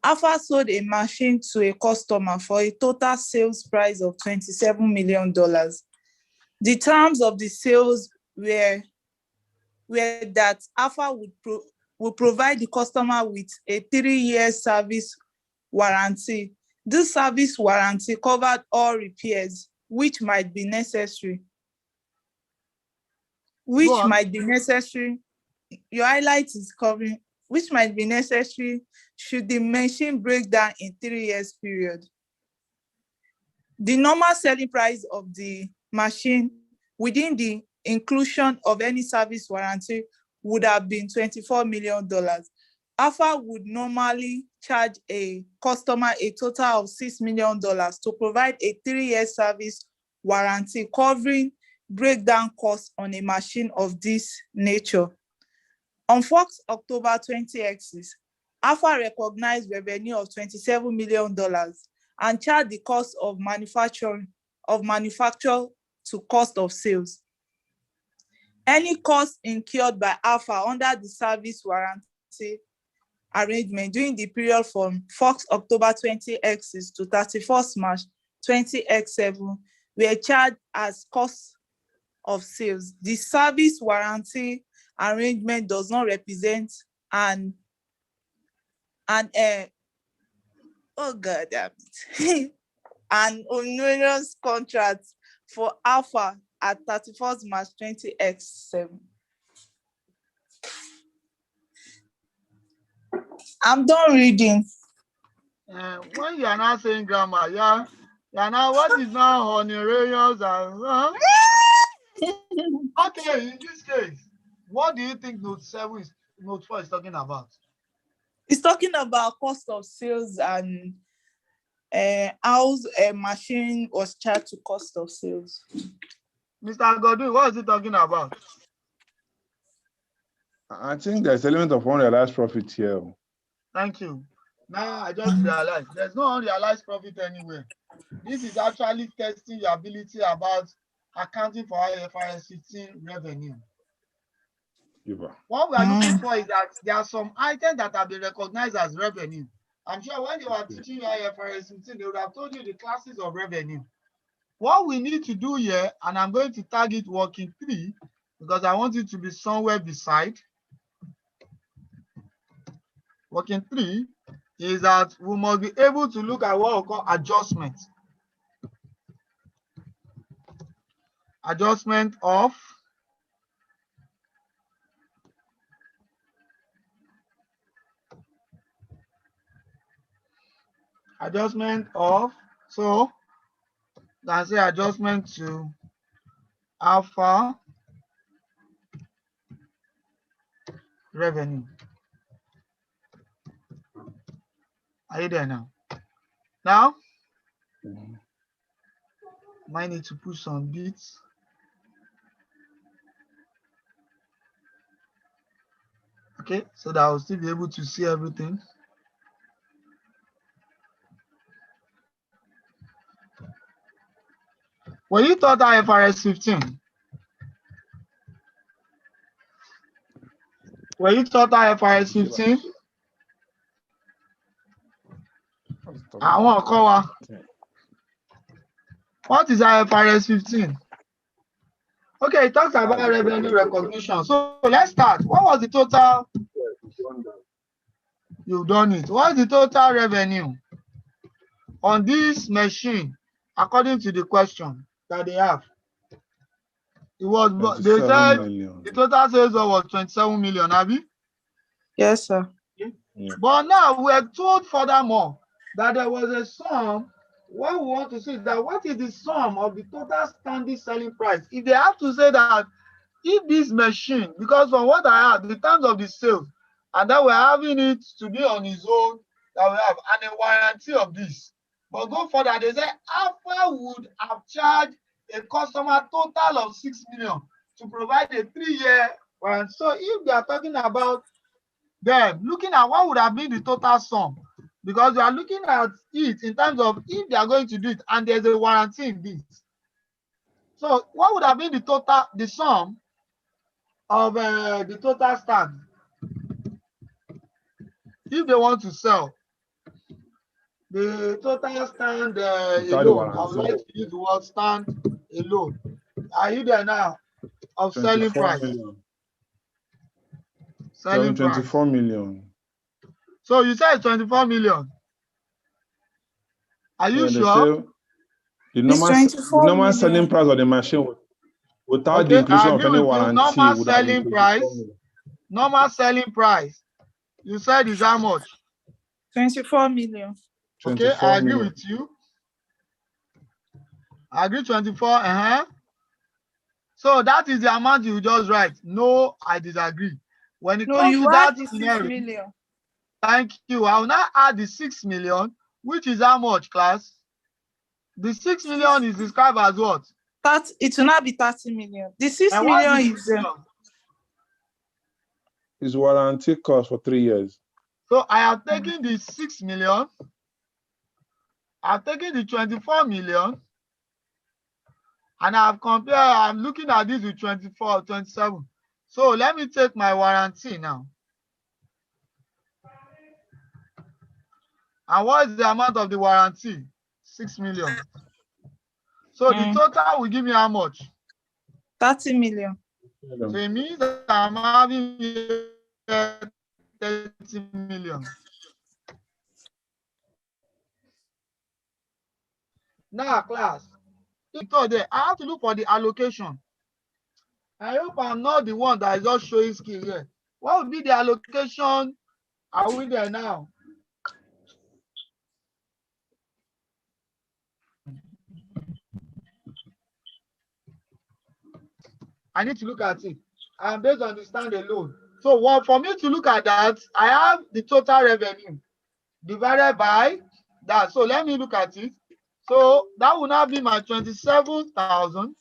[SPEAKER 2] Alpha sold a machine to a customer for a total sales price of $27 million. The terms of the sales were that Alpha would provide the customer with a 3-year service warranty. This service warranty covered all repairs which might be necessary. Your highlight is covering, which might be necessary should the machine break down in 3 years period. The normal selling price of the machine within the inclusion of any service warranty would have been $24 million. Alpha would normally charge a customer a total of $6 million to provide a 3-year service warranty covering breakdown costs on a machine of this nature. On 1st October 20x, Alpha recognized revenue of $27 million and charged the cost of manufacture to cost of sales. Any cost incurred by Alpha under the service warranty arrangement during the period from 1st October 20x to 31st March 20x7 were charged as cost of sales. The service warranty arrangement does not represent an onerous contract for Alpha at 31st March 20x7. I'm done reading.
[SPEAKER 1] When you are not saying grammar, yeah, now what is now honorarious and okay, in this case, what do you think note 4 is talking about?
[SPEAKER 2] It's talking about cost of sales and how a machine was charged to cost of sales.
[SPEAKER 1] Mr. Godwin, what is it talking about?
[SPEAKER 3] I think there's an element of unrealized profit here.
[SPEAKER 1] Thank you. Now I just realized there's no unrealized profit anywhere. This is actually testing your ability about accounting for IFRS 15 revenue. What we are looking for is that there are some items that have been recognized as revenue. I'm sure when they were teaching you IFRS 15, they would have told you the classes of revenue. What we need to do here, and I'm going to tag it working 3 because I want it to be somewhere beside. Working 3 is that we must be able to look at what we call adjustment. Adjustment of so let's say adjustment to Alpha revenue. Are you there now? Now, might need to put some bits. Okay, so that I'll still be able to see everything. When you taught IFRS 15, when you taught IFRS 15, I want to cover. What is IFRS 15? Okay, it talks about revenue recognition. So let's start. What was the total? You've done it. What is the total revenue on this machine according to the question that they have? It was, they
[SPEAKER 3] 27
[SPEAKER 1] said
[SPEAKER 3] million.
[SPEAKER 1] the total sales was 27 million, Abby.
[SPEAKER 2] Yes, sir.
[SPEAKER 3] Yeah.
[SPEAKER 1] But now we're told furthermore that there was a sum. What we want to see is that what is the sum of the total standing selling price? If they have to say that if this machine, because from what I have, the terms of the sales, and then we're having it to be on its own, that we have, and a warranty of this. But go further, they say Alpha would have charged a customer total of 6 million to provide a 3-year warranty. So if they are talking about them looking at what would have been the total sum, because we are looking at it in terms of if they are going to do it and there's a warranty in this. So what would have been the total, the sum of the total stand if they want to sell the total stand
[SPEAKER 3] Without the
[SPEAKER 1] alone? I would
[SPEAKER 3] warranty.
[SPEAKER 1] like to use the word stand alone. Are you there now? Of selling
[SPEAKER 3] 24
[SPEAKER 1] price.
[SPEAKER 3] million.
[SPEAKER 1] Selling price.
[SPEAKER 3] 24 million.
[SPEAKER 1] So you said 24 million. Are you
[SPEAKER 3] Yeah, they
[SPEAKER 1] sure?
[SPEAKER 3] say the
[SPEAKER 2] It's
[SPEAKER 3] normal
[SPEAKER 2] 24
[SPEAKER 3] selling
[SPEAKER 2] million.
[SPEAKER 3] price of the machine without the
[SPEAKER 1] Okay, I
[SPEAKER 3] inclusion of
[SPEAKER 1] agree
[SPEAKER 3] any
[SPEAKER 1] with you.
[SPEAKER 3] warranty
[SPEAKER 1] Normal
[SPEAKER 3] would have been
[SPEAKER 1] selling
[SPEAKER 3] 24
[SPEAKER 1] price.
[SPEAKER 3] million.
[SPEAKER 1] Normal selling price. You said is how much?
[SPEAKER 2] 24 million.
[SPEAKER 1] Okay,
[SPEAKER 3] 24
[SPEAKER 1] I agree
[SPEAKER 3] million.
[SPEAKER 1] with you. I agree 24. So that is the amount you just write. No, I disagree. When it
[SPEAKER 2] No,
[SPEAKER 1] comes to
[SPEAKER 2] you add
[SPEAKER 1] that
[SPEAKER 2] the 6
[SPEAKER 1] scenario,
[SPEAKER 2] million.
[SPEAKER 1] thank you. I will now add the 6 million, which is how much, class? The 6 million is described as what?
[SPEAKER 2] It will not be 30 million. The 6
[SPEAKER 1] And what's
[SPEAKER 2] million
[SPEAKER 1] the 6
[SPEAKER 2] is
[SPEAKER 1] million?
[SPEAKER 3] Is warranty cost for 3 years.
[SPEAKER 1] So I have taken the 6 million. I've taken the 24 million. And I've compared, I'm looking at this with 24, 27. So let me take my warranty now. And what is the amount of the warranty? 6 million. So the total will give me how much?
[SPEAKER 2] 30 million.
[SPEAKER 1] So it means that I'm having 30 million. Now, class, I have to look for the allocation. I hope I'm not the one that is just showing skill here. What would be the allocation? Are we there now? I need to look at it. And based on the stand alone. So for me to look at that, I have the total revenue divided by that. So let me look at it. So that will now be my 27,000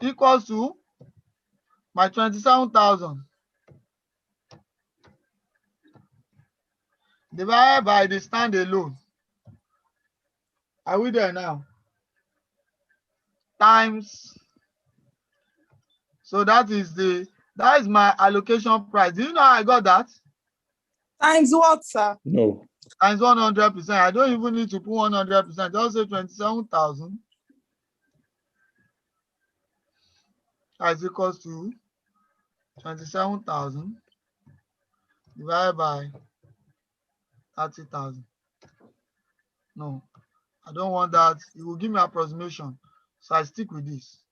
[SPEAKER 1] equals to my 27,000 divided by the stand alone. Are we there now? Times. So that is my allocation price. Do you know how I got that?
[SPEAKER 2] Times what, sir?
[SPEAKER 3] No.
[SPEAKER 1] Times 100%. I don't even need to put 100%. Just say 27,000 is equals to 27,000 divided by 30,000. No, I don't want that. It will give me approximation. So I stick with this.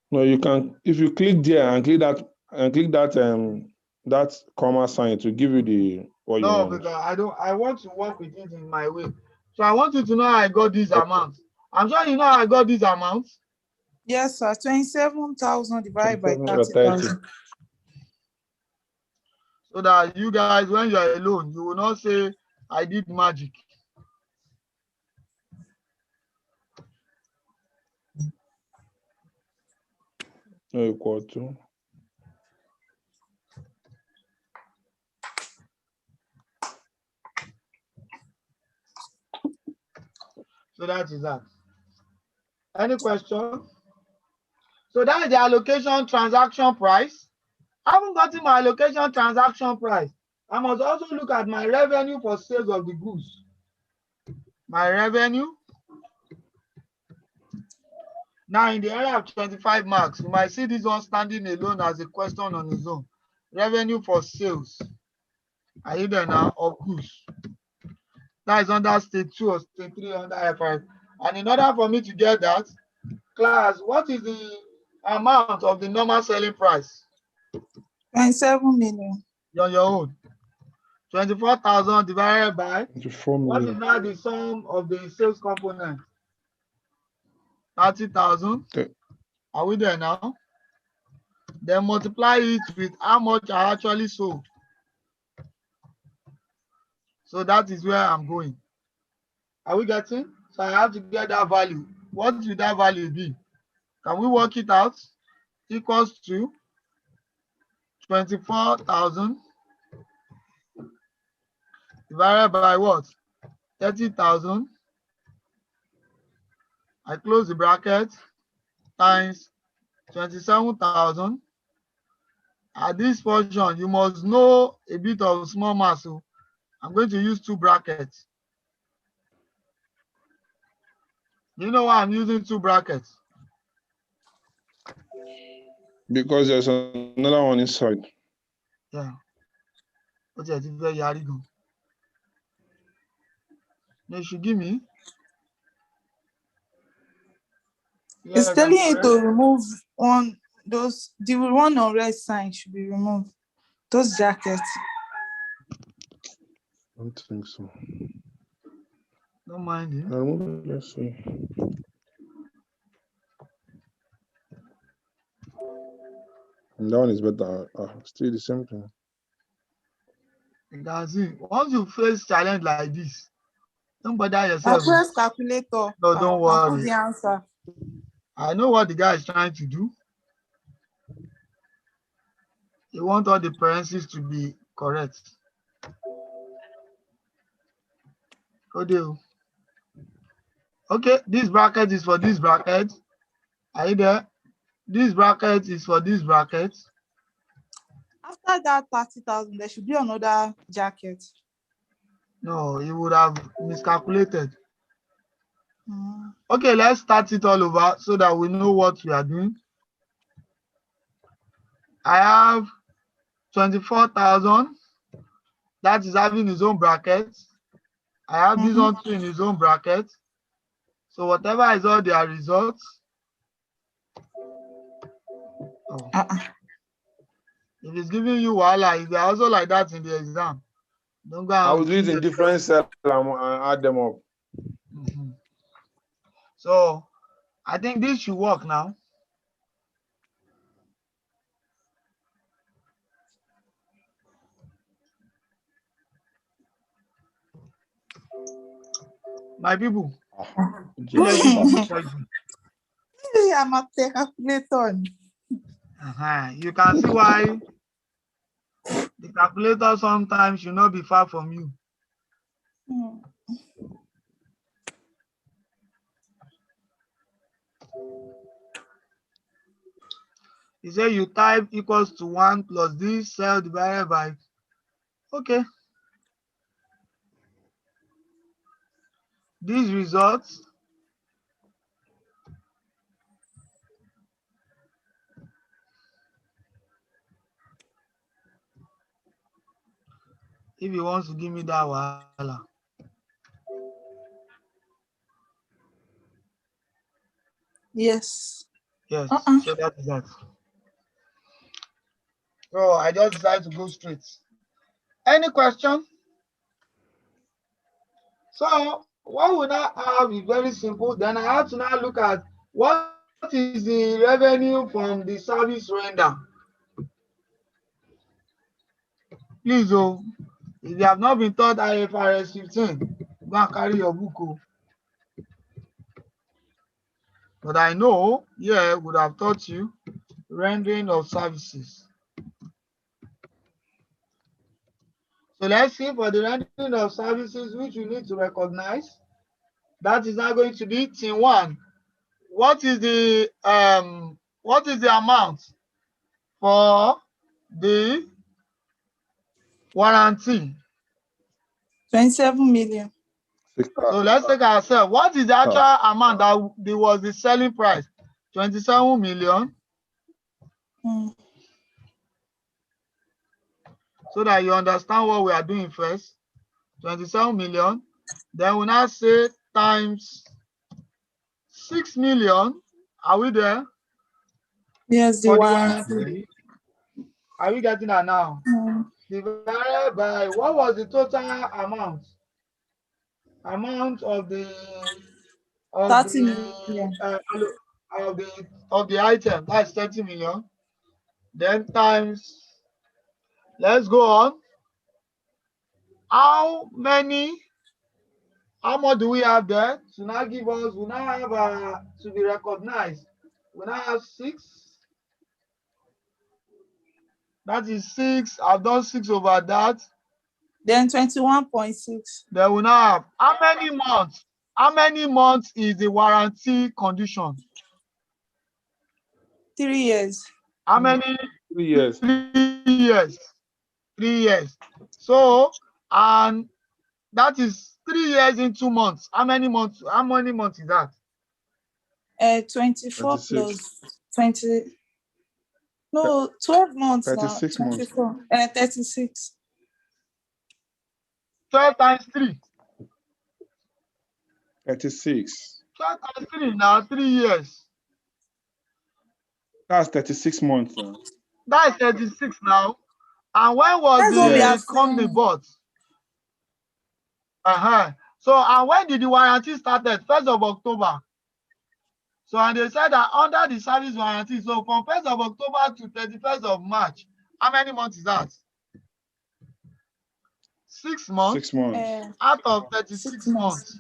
[SPEAKER 3] No, you can, if you click there and click that that comma sign to give you what you want.
[SPEAKER 1] Because I want to work with it in my way. So I want you to know how I got these amounts. I'm sure you know how I got these amounts.
[SPEAKER 2] Yes, sir. 27,000 divided by
[SPEAKER 3] 30.
[SPEAKER 2] 30,000.
[SPEAKER 1] So that you guys, when you are alone, you will not say, I did magic.
[SPEAKER 3] No equal to.
[SPEAKER 1] So that is that. Any question? So that is the allocation transaction price. I haven't gotten my allocation transaction price. I must also look at my revenue for sales of the goods. My revenue. Now in the area of 25 marks, you might see this one standing alone as a question on its own. Revenue for sales. Are you there now? Of goods. That is under state 2 or state 3 under Ifrs. And in order for me to get that, Class, what is the amount of the normal selling price?
[SPEAKER 2] 27 million.
[SPEAKER 1] On your own. 24,000 divided by
[SPEAKER 3] 24
[SPEAKER 1] what is
[SPEAKER 3] million.
[SPEAKER 1] now the sum of the sales component? 30,000.
[SPEAKER 3] Okay.
[SPEAKER 1] Are we there now? Then multiply it with how much I actually sold. So that is where I'm going. Are we getting? So I have to get that value. What will that value be? Can we work it out? Equals to 24,000 divided by what? 30,000. I close the bracket times 27,000. At this portion, you must know a bit of small math. So I'm going to use two brackets. You know why I'm using two brackets?
[SPEAKER 3] Because there's another one inside.
[SPEAKER 1] Yeah. What is very yarigo? They should give me. Yeah,
[SPEAKER 2] It's telling you to remove one, the one on red sign should be removed. Those jackets.
[SPEAKER 3] I don't think so.
[SPEAKER 1] Don't mind it.
[SPEAKER 3] Let's see. And that one is better. Still the same thing.
[SPEAKER 1] You can see, once you face challenge like this, don't bother
[SPEAKER 2] I
[SPEAKER 1] yourself.
[SPEAKER 2] press calculator.
[SPEAKER 1] No, don't
[SPEAKER 2] Put
[SPEAKER 1] worry.
[SPEAKER 2] the answer.
[SPEAKER 1] I know what the guy is trying to do. He wants all the parentheses to be correct. Okay, this bracket is for this bracket. Are you there? This bracket is for this bracket.
[SPEAKER 2] After that 30,000, there should be another jacket.
[SPEAKER 1] No, you would have miscalculated. Okay, let's start it all over so that we know what we are doing. I have 24,000. That is having his own bracket. I have this one too in his own bracket. So whatever is all their results. Oh. If it's giving you wahala, if they're also like that in the exam, don't go.
[SPEAKER 3] I will do it in different cells and add them up.
[SPEAKER 1] So I think this should work now. My people.
[SPEAKER 2] I'm a calculator.
[SPEAKER 1] You can see why the calculator sometimes should not be far from you. You say you type equals to 1 plus this cell divided by. Okay. These results if he wants to give me that wahala.
[SPEAKER 2] Yes.
[SPEAKER 1] Yes, so that is that. So I just decided to go straight. Any question? So what we now have is very simple. Then I have to now look at what is the revenue from the service render. Please, if you have not been taught IFRS 15, go and carry your book. But I know, would have taught you rendering of services. So let's see for the rendering of services, which you need to recognize. That is now going to be Team 1. What is the amount for the warranty?
[SPEAKER 2] 27 million.
[SPEAKER 1] So let's take ourselves. What is the actual amount that was the selling price? 27 million. So that you understand what we are doing first. 27 million. Then we now say times 6 million. Are we there?
[SPEAKER 2] Yes, the
[SPEAKER 1] For the
[SPEAKER 2] warranty.
[SPEAKER 1] warranty. Are we getting that now? Divided by what was the total amount? Amount of the
[SPEAKER 2] 30 million.
[SPEAKER 1] Of the item. That's 30 million. Then times. Let's go on. How much do we have there? To now give us, we now have to be recognized. We now have 6. That is 6. I've done 6 over that.
[SPEAKER 2] Then 21.6.
[SPEAKER 1] Then we now have how many months? How many months is the warranty condition?
[SPEAKER 2] 3 years.
[SPEAKER 1] How many?
[SPEAKER 3] 3 years.
[SPEAKER 1] 3 years. 3 years. So, and that is 3 years in 2 months. How many months? How many months is that?
[SPEAKER 2] 24
[SPEAKER 3] 36.
[SPEAKER 2] plus 20. No, 12 months
[SPEAKER 3] 36
[SPEAKER 2] now.
[SPEAKER 3] months.
[SPEAKER 2] 24. 36.
[SPEAKER 1] 12 times 3.
[SPEAKER 3] 36.
[SPEAKER 1] 12 times 3 now, 3 years.
[SPEAKER 3] That's 36 months now.
[SPEAKER 1] That's 36 now. And when was
[SPEAKER 2] That's what we
[SPEAKER 1] the
[SPEAKER 2] have
[SPEAKER 1] company
[SPEAKER 2] seen.
[SPEAKER 1] bought? So, and when did the warranty started? 1st of October. So, and they said that under the service warranty, so from 1st of October to 31st of March, how many months is that? 6 months.
[SPEAKER 3] 6 months.
[SPEAKER 1] Out of 36
[SPEAKER 2] 6 months.
[SPEAKER 1] months.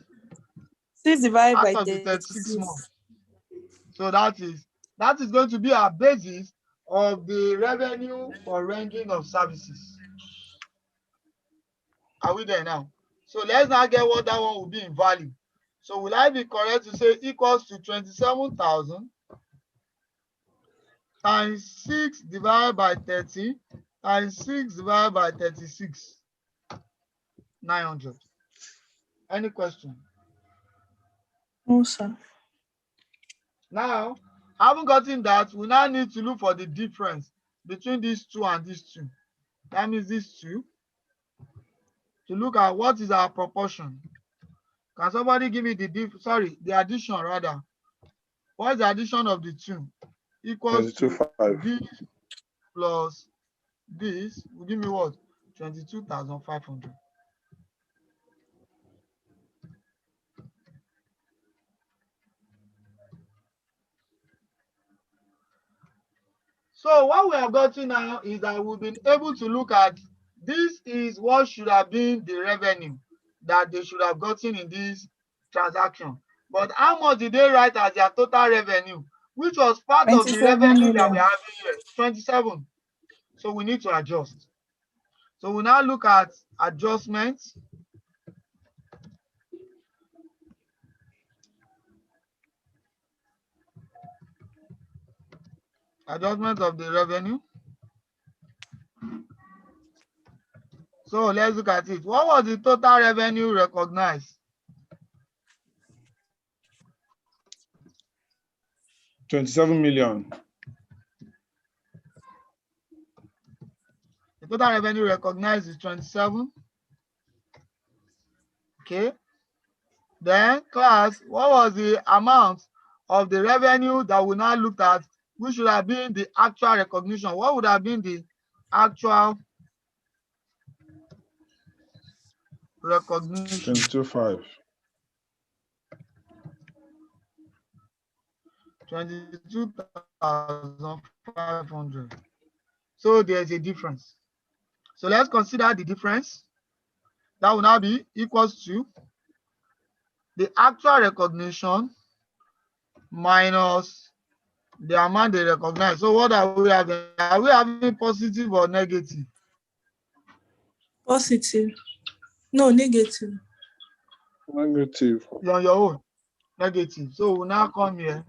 [SPEAKER 2] 6 divided by
[SPEAKER 1] Out of the 36
[SPEAKER 2] 36
[SPEAKER 1] months. So that is going to be our basis of the revenue for rendering of services. Are we there now? So let's now get what that one will be in value. So will I be correct to say equals to 27,000 times 6 divided by 30 times 6 divided by 36, 900. Any question?
[SPEAKER 2] No, sir.
[SPEAKER 1] Now, having gotten that, we now need to look for the difference between these two and these two. That means these two. To look at what is our proportion. Can somebody give me the addition rather? What is the addition of the two? Equals to
[SPEAKER 3] 22.5.
[SPEAKER 1] this plus this will give me what? 22,500. So what we have gotten now is that we've been able to look at this is what should have been the revenue that they should have gotten in this transaction. But how much did they write as their total revenue, which was part of the
[SPEAKER 2] 27
[SPEAKER 1] revenue that we
[SPEAKER 2] million.
[SPEAKER 1] have here? 27. So we need to adjust. So we now look at adjustments. Adjustment of the revenue. So let's look at it. What was the total revenue recognized?
[SPEAKER 3] 27 million.
[SPEAKER 1] The total revenue recognized is 27. Okay. Then, class, what was the amount of the revenue that we now looked at, which should have been the actual recognition? What would have been the actual recognition?
[SPEAKER 3] 22.5.
[SPEAKER 1] 22,500. So there's a difference. So let's consider the difference. That will now be equals to the actual recognition minus the amount they recognize. So what are we having? Are we having positive or negative?
[SPEAKER 2] Positive. No, negative.
[SPEAKER 3] Negative.
[SPEAKER 1] You're on your own. Negative. So we'll now come here.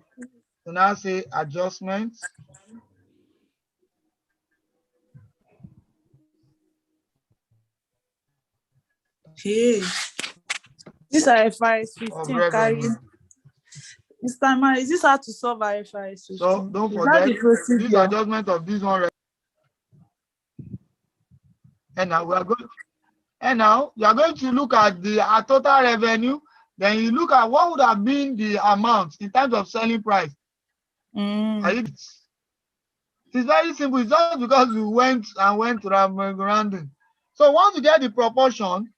[SPEAKER 1] We'll now say adjustment.
[SPEAKER 2] Hey. This IFRS 15 carry. Mr. Man, is this how to solve IFRS 15?
[SPEAKER 1] So don't forget this adjustment of this one. And now we are going. And now you are going to look at the total revenue. Then you look at what would have been the amount in terms of selling price. It's very simple. It's just because we went rounding. So once you get the proportion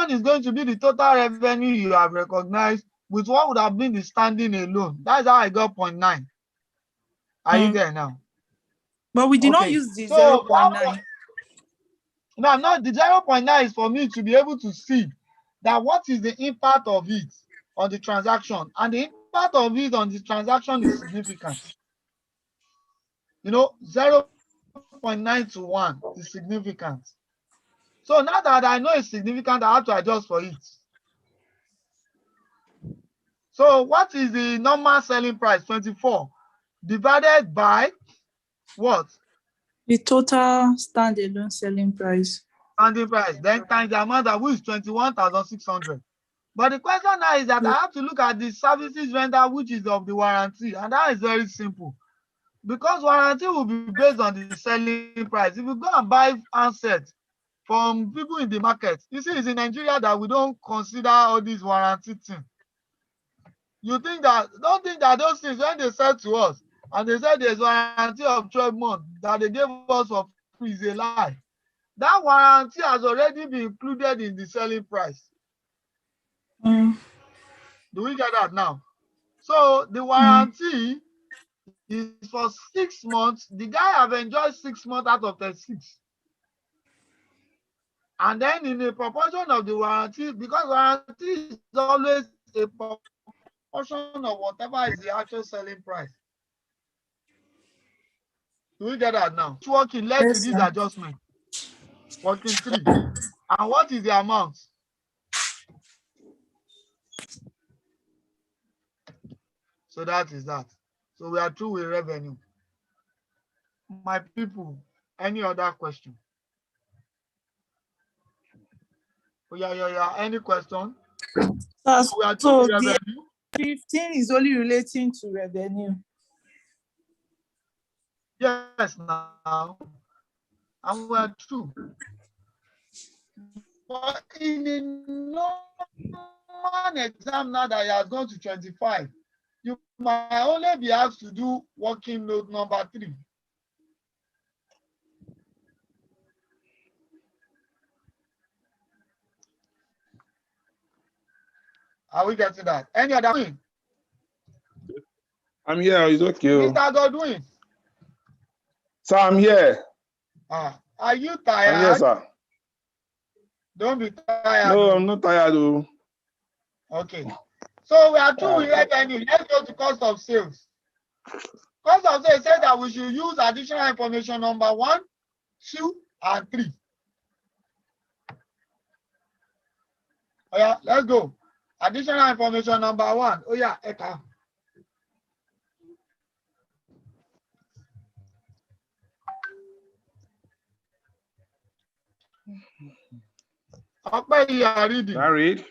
[SPEAKER 1] is going to be the total revenue you have recognized with what would have been the standing alone. That's how I got 0.9. Are you there now?
[SPEAKER 2] But we did not use the 0.9.
[SPEAKER 1] No, not the 0.9 is for me to be able to see that what is the impact of it on the transaction, and the impact of it on the transaction is significant. 0.9 to 1 is significant. So now that I know it's significant, I have to adjust for it. So what is the normal selling price? 24 divided by what?
[SPEAKER 2] The total standalone selling price.
[SPEAKER 1] Standing price, then times the amount that is 21,600. But the question now is that I have to look at the services rendered, which is of the warranty, and that is very simple. Because warranty will be based on the selling price. If you go and buy handsets from people in the market, you see, it's in Nigeria that we don't consider all these warranty things. Don't think that those things, when they said to us, and they said there's warranty of 12 months that they gave us for free, is a lie. That warranty has already been included in the selling price. Do we get that now? So the warranty is for 6 months. The guy have enjoyed 6 months out of 36. And then in the proportion of the warranty, because warranty is always a proportion of whatever is the actual selling price. Do we get that now? Which working led to this adjustment? Working 3. And what is the amount? So that is that. So we are through with revenue. My people, any other question? Yeah. Any question?
[SPEAKER 2] So
[SPEAKER 1] we are through with
[SPEAKER 2] the
[SPEAKER 1] revenue.
[SPEAKER 2] 15 is only relating to revenue.
[SPEAKER 1] Yes, now. And we are true. But in a normal exam now that you have gone to 25, you might only be asked to do working note number 3. Are we getting that? Any other thing?
[SPEAKER 3] I'm here. It's okay.
[SPEAKER 1] Mr. Godwin.
[SPEAKER 3] So I'm here.
[SPEAKER 1] Are you tired?
[SPEAKER 3] I'm here, sir.
[SPEAKER 1] Don't be tired.
[SPEAKER 3] No, I'm not tired. Though.
[SPEAKER 1] Okay. So we are through with revenue. Let's go to cost of sales. Cost of sales says that we should use additional information number 1, 2, and 3. Oh yeah, let's go. Additional information number 1. Oh yeah, Eka. Okay, you are reading.
[SPEAKER 3] Can I read?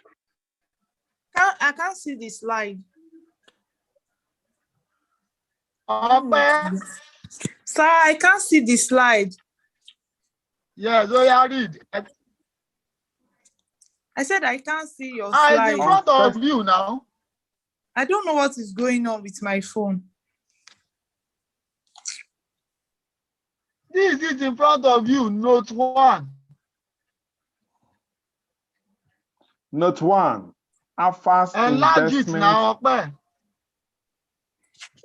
[SPEAKER 2] I can't see the slide.
[SPEAKER 1] Okay.
[SPEAKER 2] Sir, I can't see the slide.
[SPEAKER 1] Yes, so you read.
[SPEAKER 2] I said I can't see your slide.
[SPEAKER 1] It's in front of you now.
[SPEAKER 2] I don't know what is going on with my phone.
[SPEAKER 1] This is in front of you, note 1.
[SPEAKER 3] Note 1. Ifrs
[SPEAKER 1] Enlarge it
[SPEAKER 3] investment.
[SPEAKER 1] now, okay.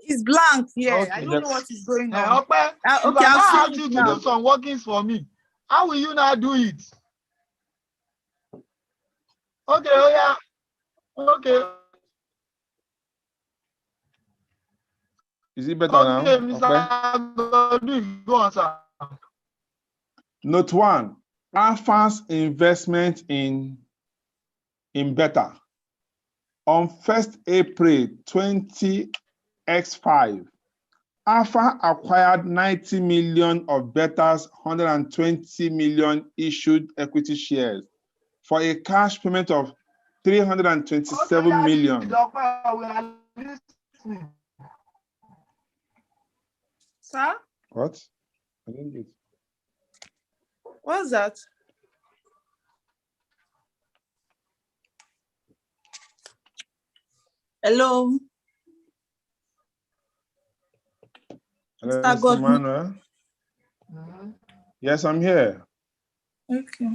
[SPEAKER 2] It's blank here.
[SPEAKER 1] Okay.
[SPEAKER 2] I don't know what is going on.
[SPEAKER 1] Okay.
[SPEAKER 2] Okay,
[SPEAKER 1] I'll ask you to do some workings for me. How will you now do it? Okay, oh yeah. Okay.
[SPEAKER 3] Is it better
[SPEAKER 1] now?
[SPEAKER 3] Mr.
[SPEAKER 1] Godwin, go on, sir.
[SPEAKER 3] Note 1. Ifrs investment in better. On 1st April 20x5, Alpha acquired 90 million of Better's 120 million issued equity shares for a cash payment of 327 million.
[SPEAKER 2] Sir?
[SPEAKER 3] What? I didn't get.
[SPEAKER 2] What's that? Hello?
[SPEAKER 3] Hello,
[SPEAKER 2] Mr.
[SPEAKER 3] Mr.
[SPEAKER 2] Godwin.
[SPEAKER 3] Manuel.
[SPEAKER 1] Mhm.
[SPEAKER 3] Yes, I'm here.
[SPEAKER 2] Okay.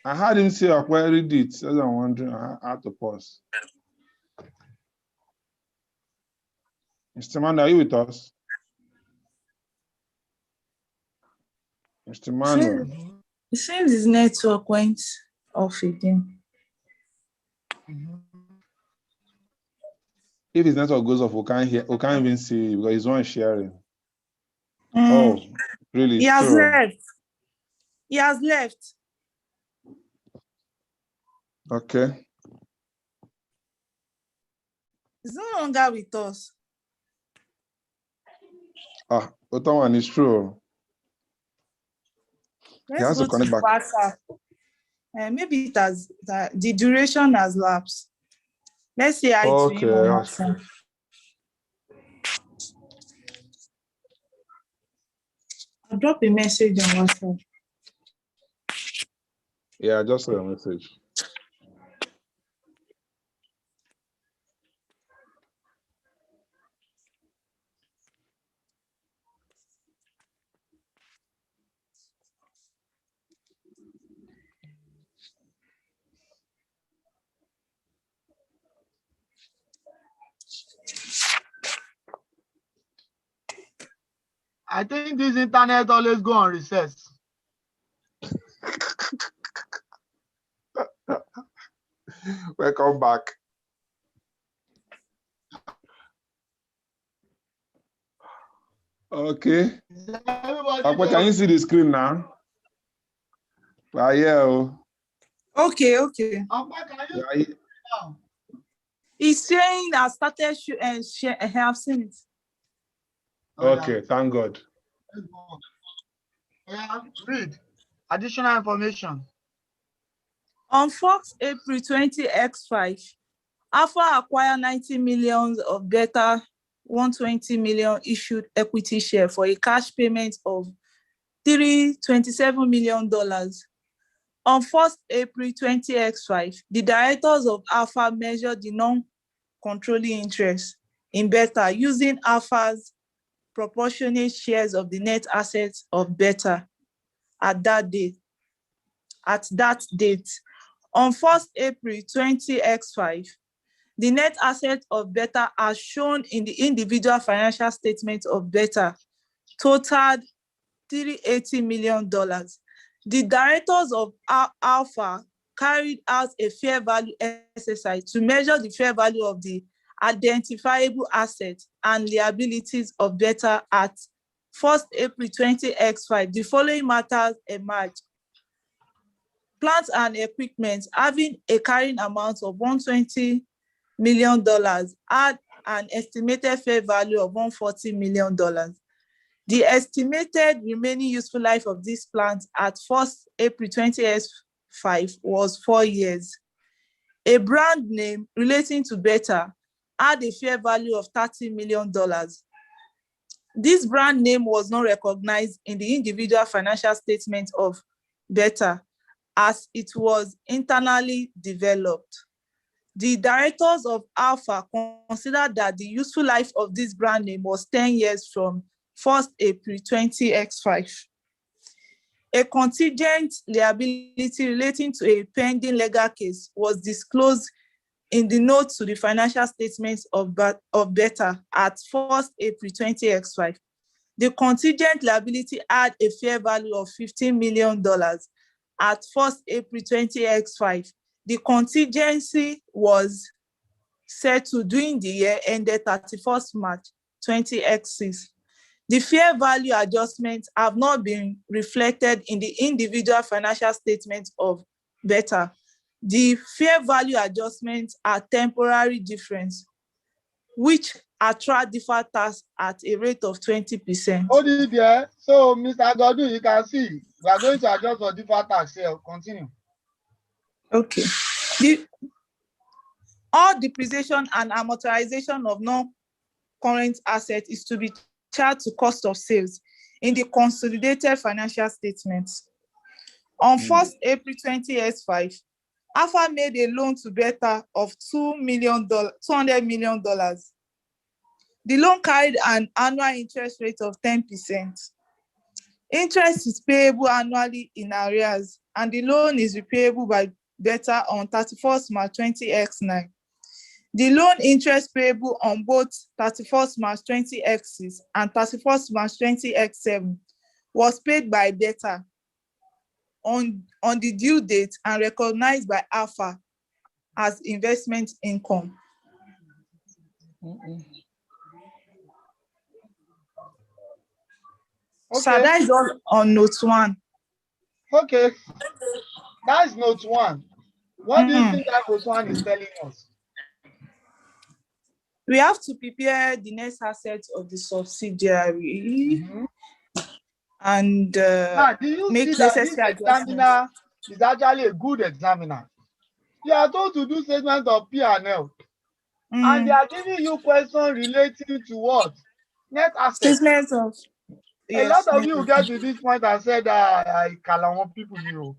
[SPEAKER 3] I had him say I read it. As I'm wondering, I had to pause. Mr. Manuel, are you with us? Mr. Manuel.
[SPEAKER 2] It seems his network went off again.
[SPEAKER 3] If his network goes off, we can't hear, we can't even see you because he's one sharing.
[SPEAKER 2] Mm,
[SPEAKER 3] Oh, really?
[SPEAKER 2] he
[SPEAKER 3] It's
[SPEAKER 2] has
[SPEAKER 3] true.
[SPEAKER 2] left. He has left.
[SPEAKER 3] Okay.
[SPEAKER 2] He's no longer with us.
[SPEAKER 3] Ah, Otawan is true. He
[SPEAKER 2] Let's
[SPEAKER 3] has to
[SPEAKER 2] go to
[SPEAKER 3] connect back.
[SPEAKER 2] WhatsApp. Maybe it has the duration has lapsed. Let's say hi to him
[SPEAKER 3] Okay,
[SPEAKER 2] on
[SPEAKER 3] that's
[SPEAKER 2] WhatsApp.
[SPEAKER 3] true.
[SPEAKER 2] I'll drop a message on WhatsApp.
[SPEAKER 3] Yeah, I just saw a message.
[SPEAKER 1] I think this internet always go on recess.
[SPEAKER 3] Welcome back. Okay.
[SPEAKER 1] Everybody
[SPEAKER 3] Can you see the screen now? Yeah.
[SPEAKER 2] Okay.
[SPEAKER 3] Yeah.
[SPEAKER 2] He's saying I started I have seen it.
[SPEAKER 3] Okay, thank God.
[SPEAKER 1] Yeah, read. Additional information.
[SPEAKER 2] On Fox April 20X5, Alpha acquired 90 million of Beta 120 million issued equity share for a cash payment of $327 million. On 1st April 20X5, the directors of Alpha measured the non-controlling interest in Beta using Alpha's proportionate shares of the net assets of Beta at that date. On 1st April 20X5, the net assets of Beta as shown in the individual financial statement of Beta totaled $380 million. The directors of Alpha carried out a fair value exercise to measure the fair value of the identifiable assets and liabilities of Beta at 1st April 20X5. The following matters emerged. Plants and equipment having a carrying amount of $120 million had an estimated fair value of $140 million. The estimated remaining useful life of these plants at 1st April 20X5 was 4 years. A brand name relating to Beta had a fair value of $30 million. This brand name was not recognized in the individual financial statement of Beta as it was internally developed. The directors of Alpha considered that the useful life of this brand name was 10 years from 1st April 20X5. A contingent liability relating to a pending legal case was disclosed in the notes to the financial statements of Beta at 1st April 20X5. The contingent liability had a fair value of $15 million at 1st April 20X5. The contingency was settled during the year ended 31st March 20X6. The fair value adjustments have not been reflected in the individual financial statements of Beta. The fair value adjustments are temporary difference, which attract deferred tax at a rate of 20%.
[SPEAKER 1] Hold it there. So, Mr. Godwin, you can see we are going to adjust for deferred tax here. Continue.
[SPEAKER 2] Okay. All depreciation and amortization of non-current assets is to be charged to cost of sales in the consolidated financial statements. On 1st April 20X5, Alpha made a loan to Beta of $200 million. The loan carried an annual interest rate of 10%. Interest is payable annually in arrears, and the loan is repayable by debtor on 31st March 20X9. The loan interest payable on both 31st March 20X6 and 31st March 20X7 was paid by debtor on the due date and recognized by Alpha as investment income. So
[SPEAKER 1] Okay.
[SPEAKER 2] that is all on note 1.
[SPEAKER 1] Okay. That's note 1. What do you think that note 1 is telling us?
[SPEAKER 2] We have to prepare the next assets of the subsidiary and
[SPEAKER 1] Now, do you
[SPEAKER 2] make
[SPEAKER 1] see that this
[SPEAKER 2] necessary adjustments.
[SPEAKER 1] examiner is actually a good examiner? You are told to do statement of P&L, and they are giving you questions relating to what? Net assets.
[SPEAKER 2] Statements of
[SPEAKER 1] A lot of you will get to this point and said, I want people you.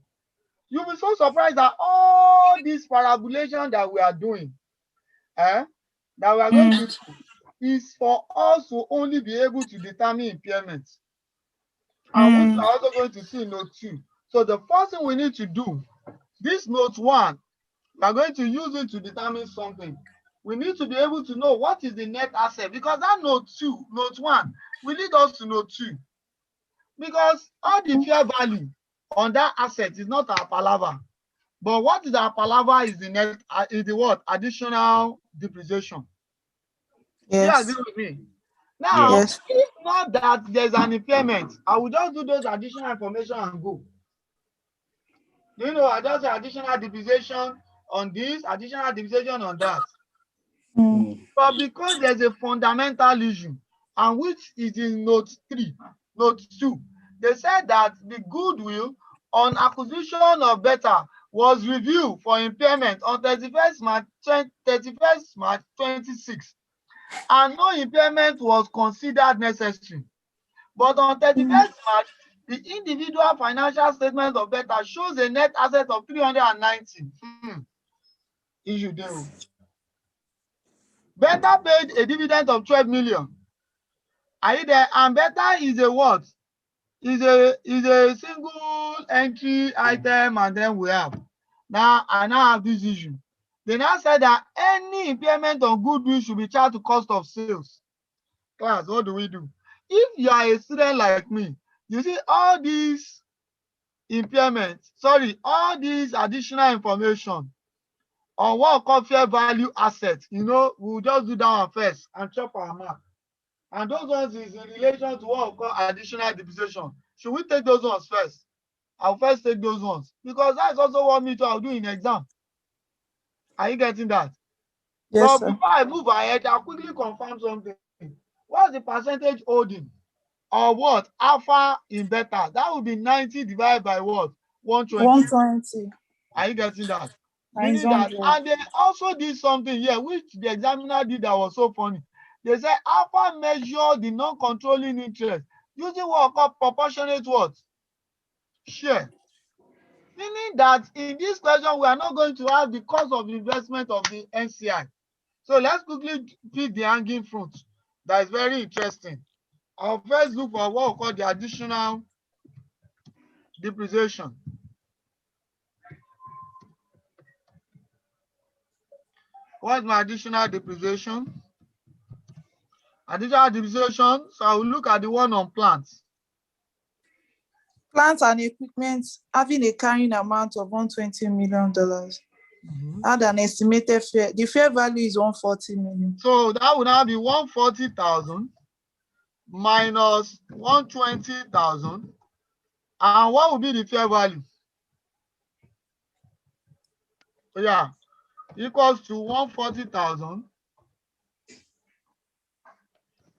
[SPEAKER 1] You'll be so surprised that all this parabulation that we are doing, that we are going to do, is for us to only be able to determine impairment. And which we are also going to see in note 2. So the first thing we need to do, this note 1, we are going to use it to determine something. We need to be able to know what is the net asset, because that note 1 will lead us to note 2. Because all the fair value on that asset is not our palaver. But what is our palaver is the net, is the what? Additional depreciation.
[SPEAKER 2] Yes.
[SPEAKER 1] You agree with me? Now,
[SPEAKER 2] yes.
[SPEAKER 1] if not that there's an impairment, I will just do those additional information and go. You know, I just say additional depreciation on this, additional depreciation on that. But because there's a fundamental issue, and which is in note 2, they said that the goodwill on acquisition of Beta was reviewed for impairment on 31st March 26, and no impairment was considered necessary. But on 31st March, the individual financial statement of Beta shows a net asset of 390. Issue there. Beta paid a dividend of 12 million. Are you there? And Beta is a what? Is a single entry item, and then we have. Now, I now have this issue. They now said that any impairment on goodwill should be charged to cost of sales. Class, what do we do? If you are a student like me, you see all these impairments, all these additional information on what we call fair value assets, we'll just do that one first and chop our mark. And those ones is in relation to what we call additional depreciation. Should we take those ones first? I'll first take those ones, because that's also what I'll do in exam. Are you getting that?
[SPEAKER 2] Yes,
[SPEAKER 1] but before I move ahead, I'll quickly confirm something. What's the percentage holding of what? Alpha in Beta. That would be 90 divided by what? 120.
[SPEAKER 2] 120.
[SPEAKER 1] Are you getting that?
[SPEAKER 2] Meaning
[SPEAKER 1] that, and they also did something here, which the examiner did that was so funny. They said Alpha measured the non-controlling interest using what we call proportionate what? Share. Meaning that in this question, we are not going to have the cost of investment of the NCI. So let's quickly pick the hanging fruit. That is very interesting. I'll first look for what we call the additional depreciation. What's my additional depreciation? Additional depreciation, so I will look at the one on plants.
[SPEAKER 2] Plants and equipment having a carrying amount of $120 million. Had an estimated the fair value is 140 million.
[SPEAKER 1] So that would now be 140,000 minus 120,000. And what would be the fair value? Yeah, equals to 140,000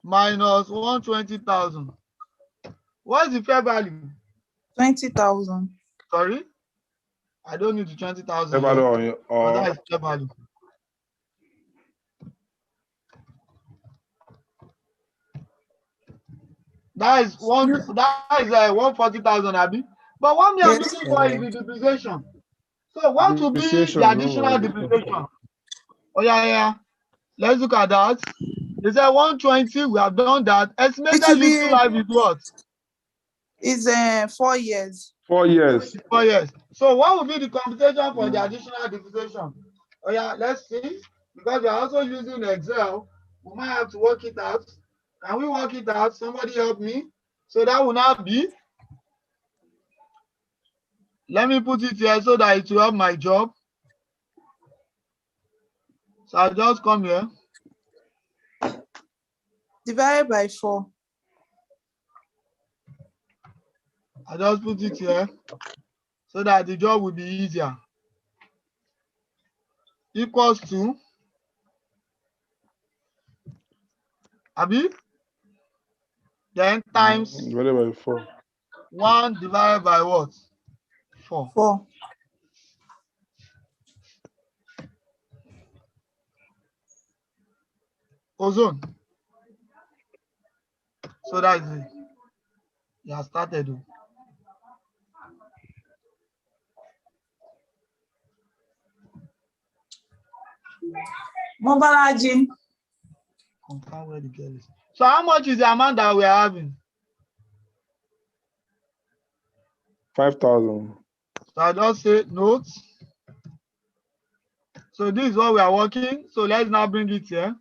[SPEAKER 1] minus 120,000. What is the fair value?
[SPEAKER 2] 20,000.
[SPEAKER 1] Sorry? I don't need the 20,000.
[SPEAKER 3] Fair value
[SPEAKER 1] that is fair value. That is 140,000, Abby. But what we are looking for is the depreciation. So what will be the additional depreciation? Oh yeah. Let's look at that. They said 120, we have done that. Estimated
[SPEAKER 2] will be-
[SPEAKER 1] useful life is what?
[SPEAKER 2] Is 4 years.
[SPEAKER 3] 4 years.
[SPEAKER 1] 4 years. So what will be the computation for the additional depreciation? Oh yeah, let's see. Because we are also using Excel, we might have to work it out. Can we work it out? Somebody help me. So that will now be, let me put it here so that it will help my job. So I'll just come here.
[SPEAKER 2] Divided by 4.
[SPEAKER 1] I just put it here so that the job will be easier. Equals to, Abi, then times
[SPEAKER 3] Divided by 4.
[SPEAKER 1] 1 divided by what? 4.
[SPEAKER 2] 4.
[SPEAKER 1] Ozone. So that's it. You have started.
[SPEAKER 2] Mobalaji.
[SPEAKER 1] Confirm where the girl is. So how much is the amount that we are having?
[SPEAKER 3] 5,000.
[SPEAKER 1] So I just say notes. So this is what we are working. So let's now bring it here.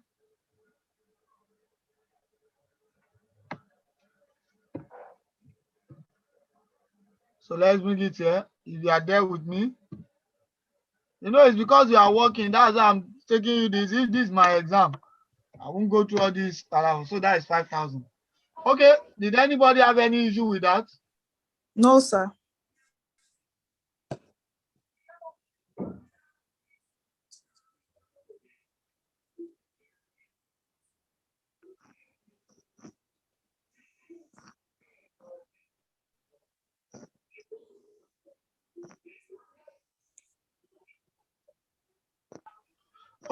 [SPEAKER 1] So let's bring it here. If you are there with me. You know, it's because you are working. That's why I'm taking you this. If this is my exam, I won't go through all this. So that is 5,000. Okay. Did anybody have any issue with that?
[SPEAKER 2] No, sir.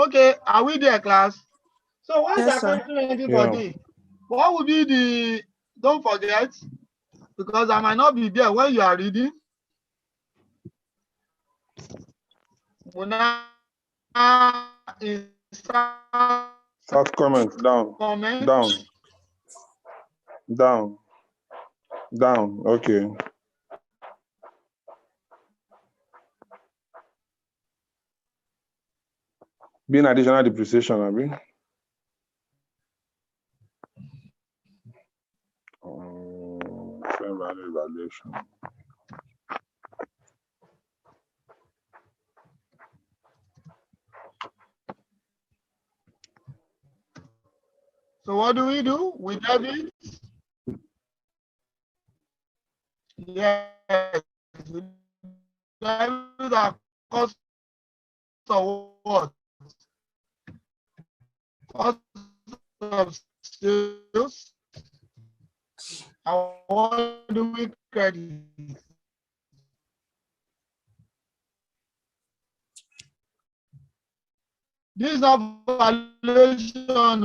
[SPEAKER 1] Okay, are we there, class? So once
[SPEAKER 2] Yes,
[SPEAKER 1] I
[SPEAKER 2] sir.
[SPEAKER 1] continue anything
[SPEAKER 3] Yeah.
[SPEAKER 1] for this, what will be the, don't forget, because I might not be there when you are reading. When I
[SPEAKER 3] Start comment. Down.
[SPEAKER 1] comment.
[SPEAKER 3] Down. Down. Down. Okay. Being additional depreciation, Abi. Fair value evaluation.
[SPEAKER 1] So what do? We debit. Yes. We debit our cost of what? Cost of sales. And what do we credit? This is not valuation.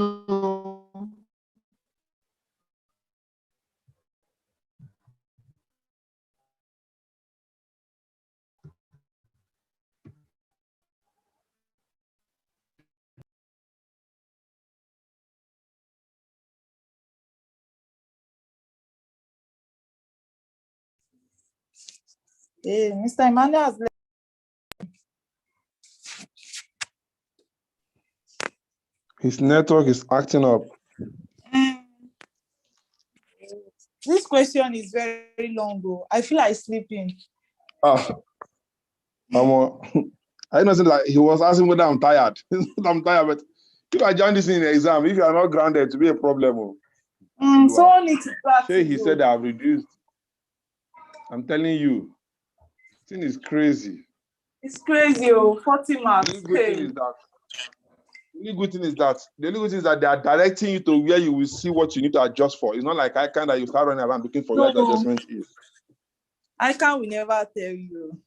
[SPEAKER 2] Hey, Mr. Emmanuel has left.
[SPEAKER 3] His network is acting up.
[SPEAKER 2] This question is very long, though. I feel like sleeping.
[SPEAKER 3] I know like he was asking whether I'm tired. I'm tired, but if I join this in the exam, if you are not grounded, to be a problem.
[SPEAKER 2] Someone needs to practice.
[SPEAKER 3] He said I've reduced. I'm telling you, this thing is crazy.
[SPEAKER 2] It's crazy, 40 marks.
[SPEAKER 3] The only good thing is that they are directing you to where you will see what you need to adjust for. It's not like I kind of you start running around looking for where the adjustment is.
[SPEAKER 2] I will never tell you.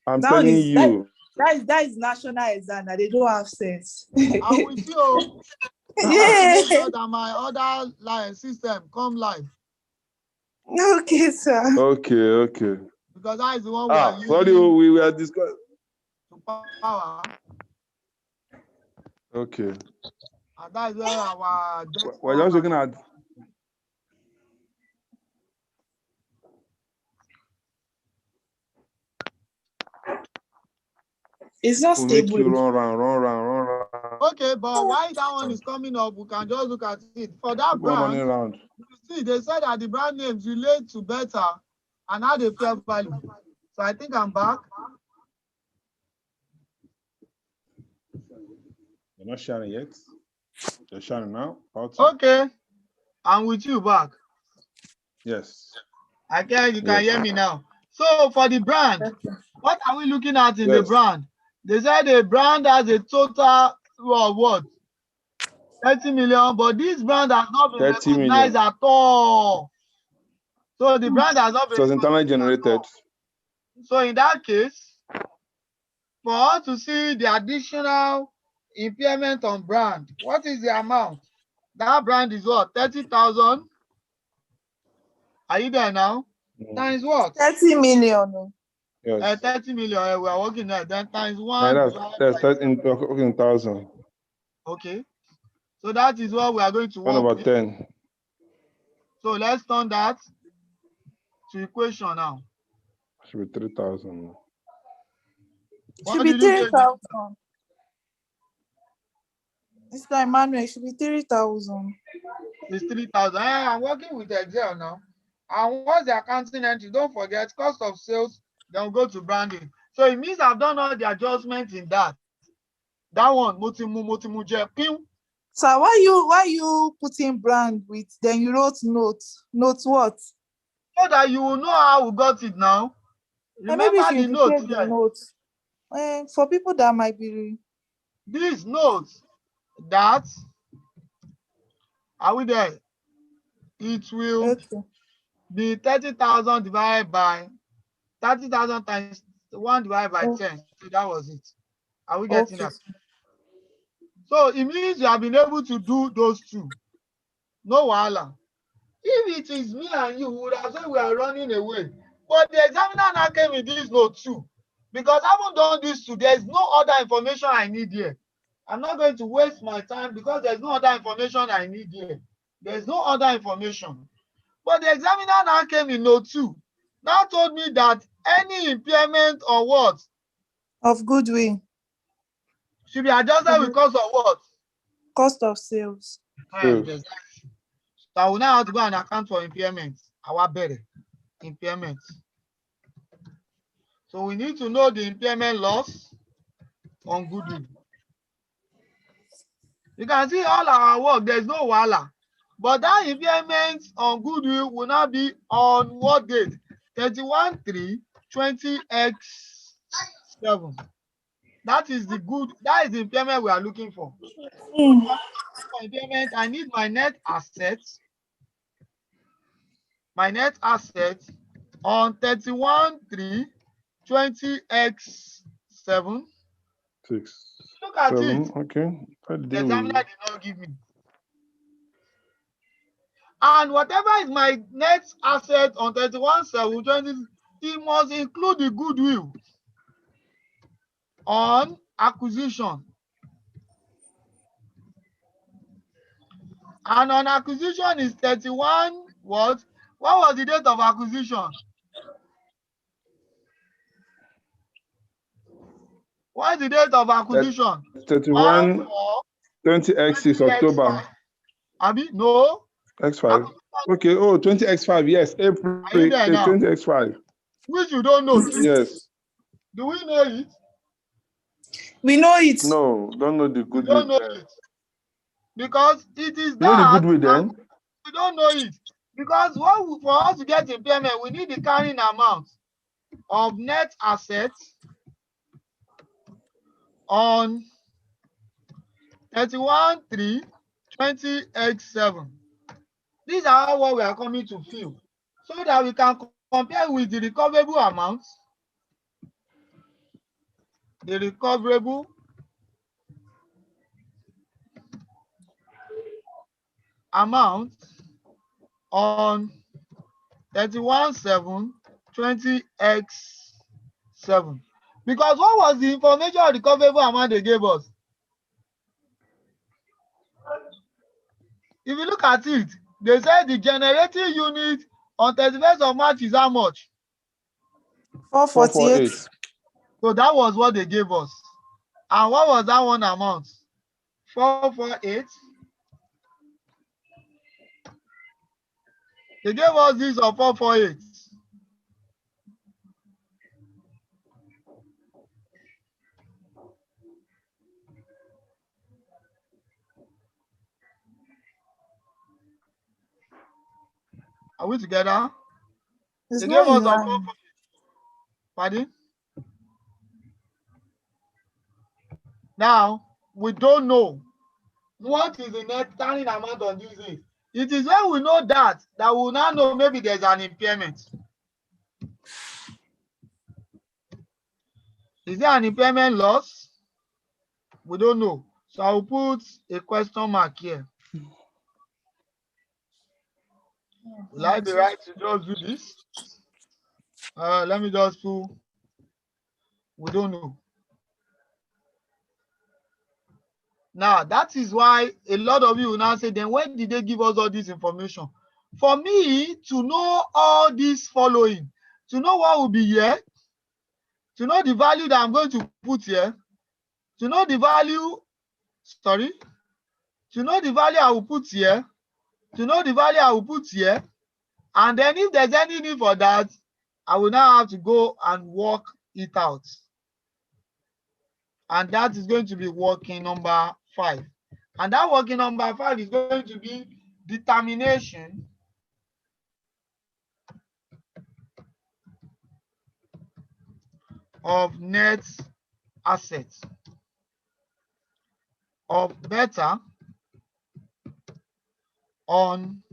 [SPEAKER 3] I'm telling you.
[SPEAKER 2] That is national exam that they don't have sense.
[SPEAKER 1] I will see you.
[SPEAKER 2] Yeah.
[SPEAKER 1] That my other line system come live.
[SPEAKER 2] Okay, sir.
[SPEAKER 3] Okay.
[SPEAKER 1] Because that is the one we are using.
[SPEAKER 3] Sorry, we were discussing.
[SPEAKER 1] Power.
[SPEAKER 3] Okay.
[SPEAKER 1] And that's where our debt
[SPEAKER 3] We're just looking at
[SPEAKER 2] It's not
[SPEAKER 3] to make
[SPEAKER 2] stable.
[SPEAKER 3] you run around.
[SPEAKER 1] Okay, but why that one is coming up, we can just look at it. For that
[SPEAKER 3] Keep on running
[SPEAKER 1] brand,
[SPEAKER 3] around.
[SPEAKER 1] you see, they said that the brand names relate to better and how they fair value. So I think I'm back.
[SPEAKER 3] You're not sharing yet. You're sharing now.
[SPEAKER 1] Okay, I'm with you back.
[SPEAKER 3] Yes.
[SPEAKER 1] I can, you can hear me now. So for the brand, what are we looking at in the brand? They said the brand has a total of what? 30 million, but this brand has not been
[SPEAKER 3] 30
[SPEAKER 1] recognized
[SPEAKER 3] million.
[SPEAKER 1] at all. So the brand has not been
[SPEAKER 3] It was internally generated.
[SPEAKER 1] So in that case, for us to see the additional impairment on brand, what is the amount? That brand is what? 30,000. Are you there now? Times what?
[SPEAKER 2] 30 million.
[SPEAKER 3] Yes.
[SPEAKER 1] 30 million. We are working there. Then times 1.
[SPEAKER 3] That's 13,000.
[SPEAKER 1] Okay. So that is what we are going to work
[SPEAKER 3] 1 over
[SPEAKER 1] with.
[SPEAKER 3] 10.
[SPEAKER 1] So let's turn that to equation now.
[SPEAKER 3] Should be 3,000.
[SPEAKER 2] Should be 3,000. Mr. Emmanuel, it should be 3,000.
[SPEAKER 1] It's 3,000. I'm working with Excel now. And once the accounting entry, don't forget cost of sales, then we'll go to branding. So it means I've done all the adjustments in that. That one, motimu jepim.
[SPEAKER 2] So why you putting brand with, then you wrote note? Note what?
[SPEAKER 1] So that you will know how we got it now. Remember the notes here.
[SPEAKER 2] Notes. For people that might be.
[SPEAKER 1] These notes, that, are we there? It will be 30,000 divided by 30,000 times 1 divided by 10. So that was it. Are we getting that? So it means you have been able to do those two. No wahala. If it is me and you, we would have said we are running away. But the examiner now came with this note too. Because I haven't done this too. There's no other information I need here. I'm not going to waste my time because there's no other information I need here. There's no other information. But the examiner now came in note 2. Now told me that any impairment or what?
[SPEAKER 2] Of goodwill.
[SPEAKER 1] Should be adjusted with cost of what?
[SPEAKER 2] Cost of sales.
[SPEAKER 1] Exactly. So I will now have to go and account for impairment. Our better impairment. So we need to know the impairment loss on goodwill. You can see all our work, there's no wahala. But that impairment on goodwill will now be on what date? 31/3/20x7. That is the impairment we are looking for. For impairment, I need my net assets. My net assets on 31/3/20x7.
[SPEAKER 3] 6.
[SPEAKER 1] Look at
[SPEAKER 3] 7.
[SPEAKER 1] it.
[SPEAKER 3] Okay.
[SPEAKER 1] The examiner did not give me. And whatever is my net asset on 31/7/20, it must include the goodwill on acquisition. And on acquisition is 31 what? What was the date of acquisition? What is the date of acquisition?
[SPEAKER 3] 31 20x is October.
[SPEAKER 1] Abi? No.
[SPEAKER 3] X5. Okay. Oh, 20x5. Yes. April 20x5.
[SPEAKER 1] Which you don't know.
[SPEAKER 3] Yes.
[SPEAKER 1] Do we know it?
[SPEAKER 2] We know it.
[SPEAKER 3] No, don't know the goodwill.
[SPEAKER 1] We don't know it. Because it is
[SPEAKER 3] that. You know the goodwill then?
[SPEAKER 1] We don't know it. Because for us to get impairment, we need the carrying amount of net assets on 31/3/20x7. These are what we are coming to fill, so that we can compare with the recoverable amounts. The recoverable amount on 31/7/20x7. Because what was the information of recoverable amount they gave us? If you look at it, they said the generating unit on 31st of March is how much?
[SPEAKER 2] 448.
[SPEAKER 1] So that was what they gave us. And what was that one amount? 448. They gave us this of 448. Are we together?
[SPEAKER 2] It's
[SPEAKER 1] They
[SPEAKER 2] not
[SPEAKER 1] gave us
[SPEAKER 2] in
[SPEAKER 1] a
[SPEAKER 2] line.
[SPEAKER 1] pardon? Now, we don't know what is the net standing amount on this thing. It is when we know that we will now know maybe there's an impairment. Is there an impairment loss? We don't know. So I will put a question mark here. Will I be right to just do this? Let me just put, we don't know. Now, that is why a lot of you will now say, then when did they give us all this information? For me to know all this following, to know what will be here, to know the value that I'm going to put here, to know the value, to know the value I will put here, to know the value I will put here, and then if there's any need for that, I will now have to go and work it out. And that is going to be working number 5. And that working number 5 is going to be determination of net assets of beta on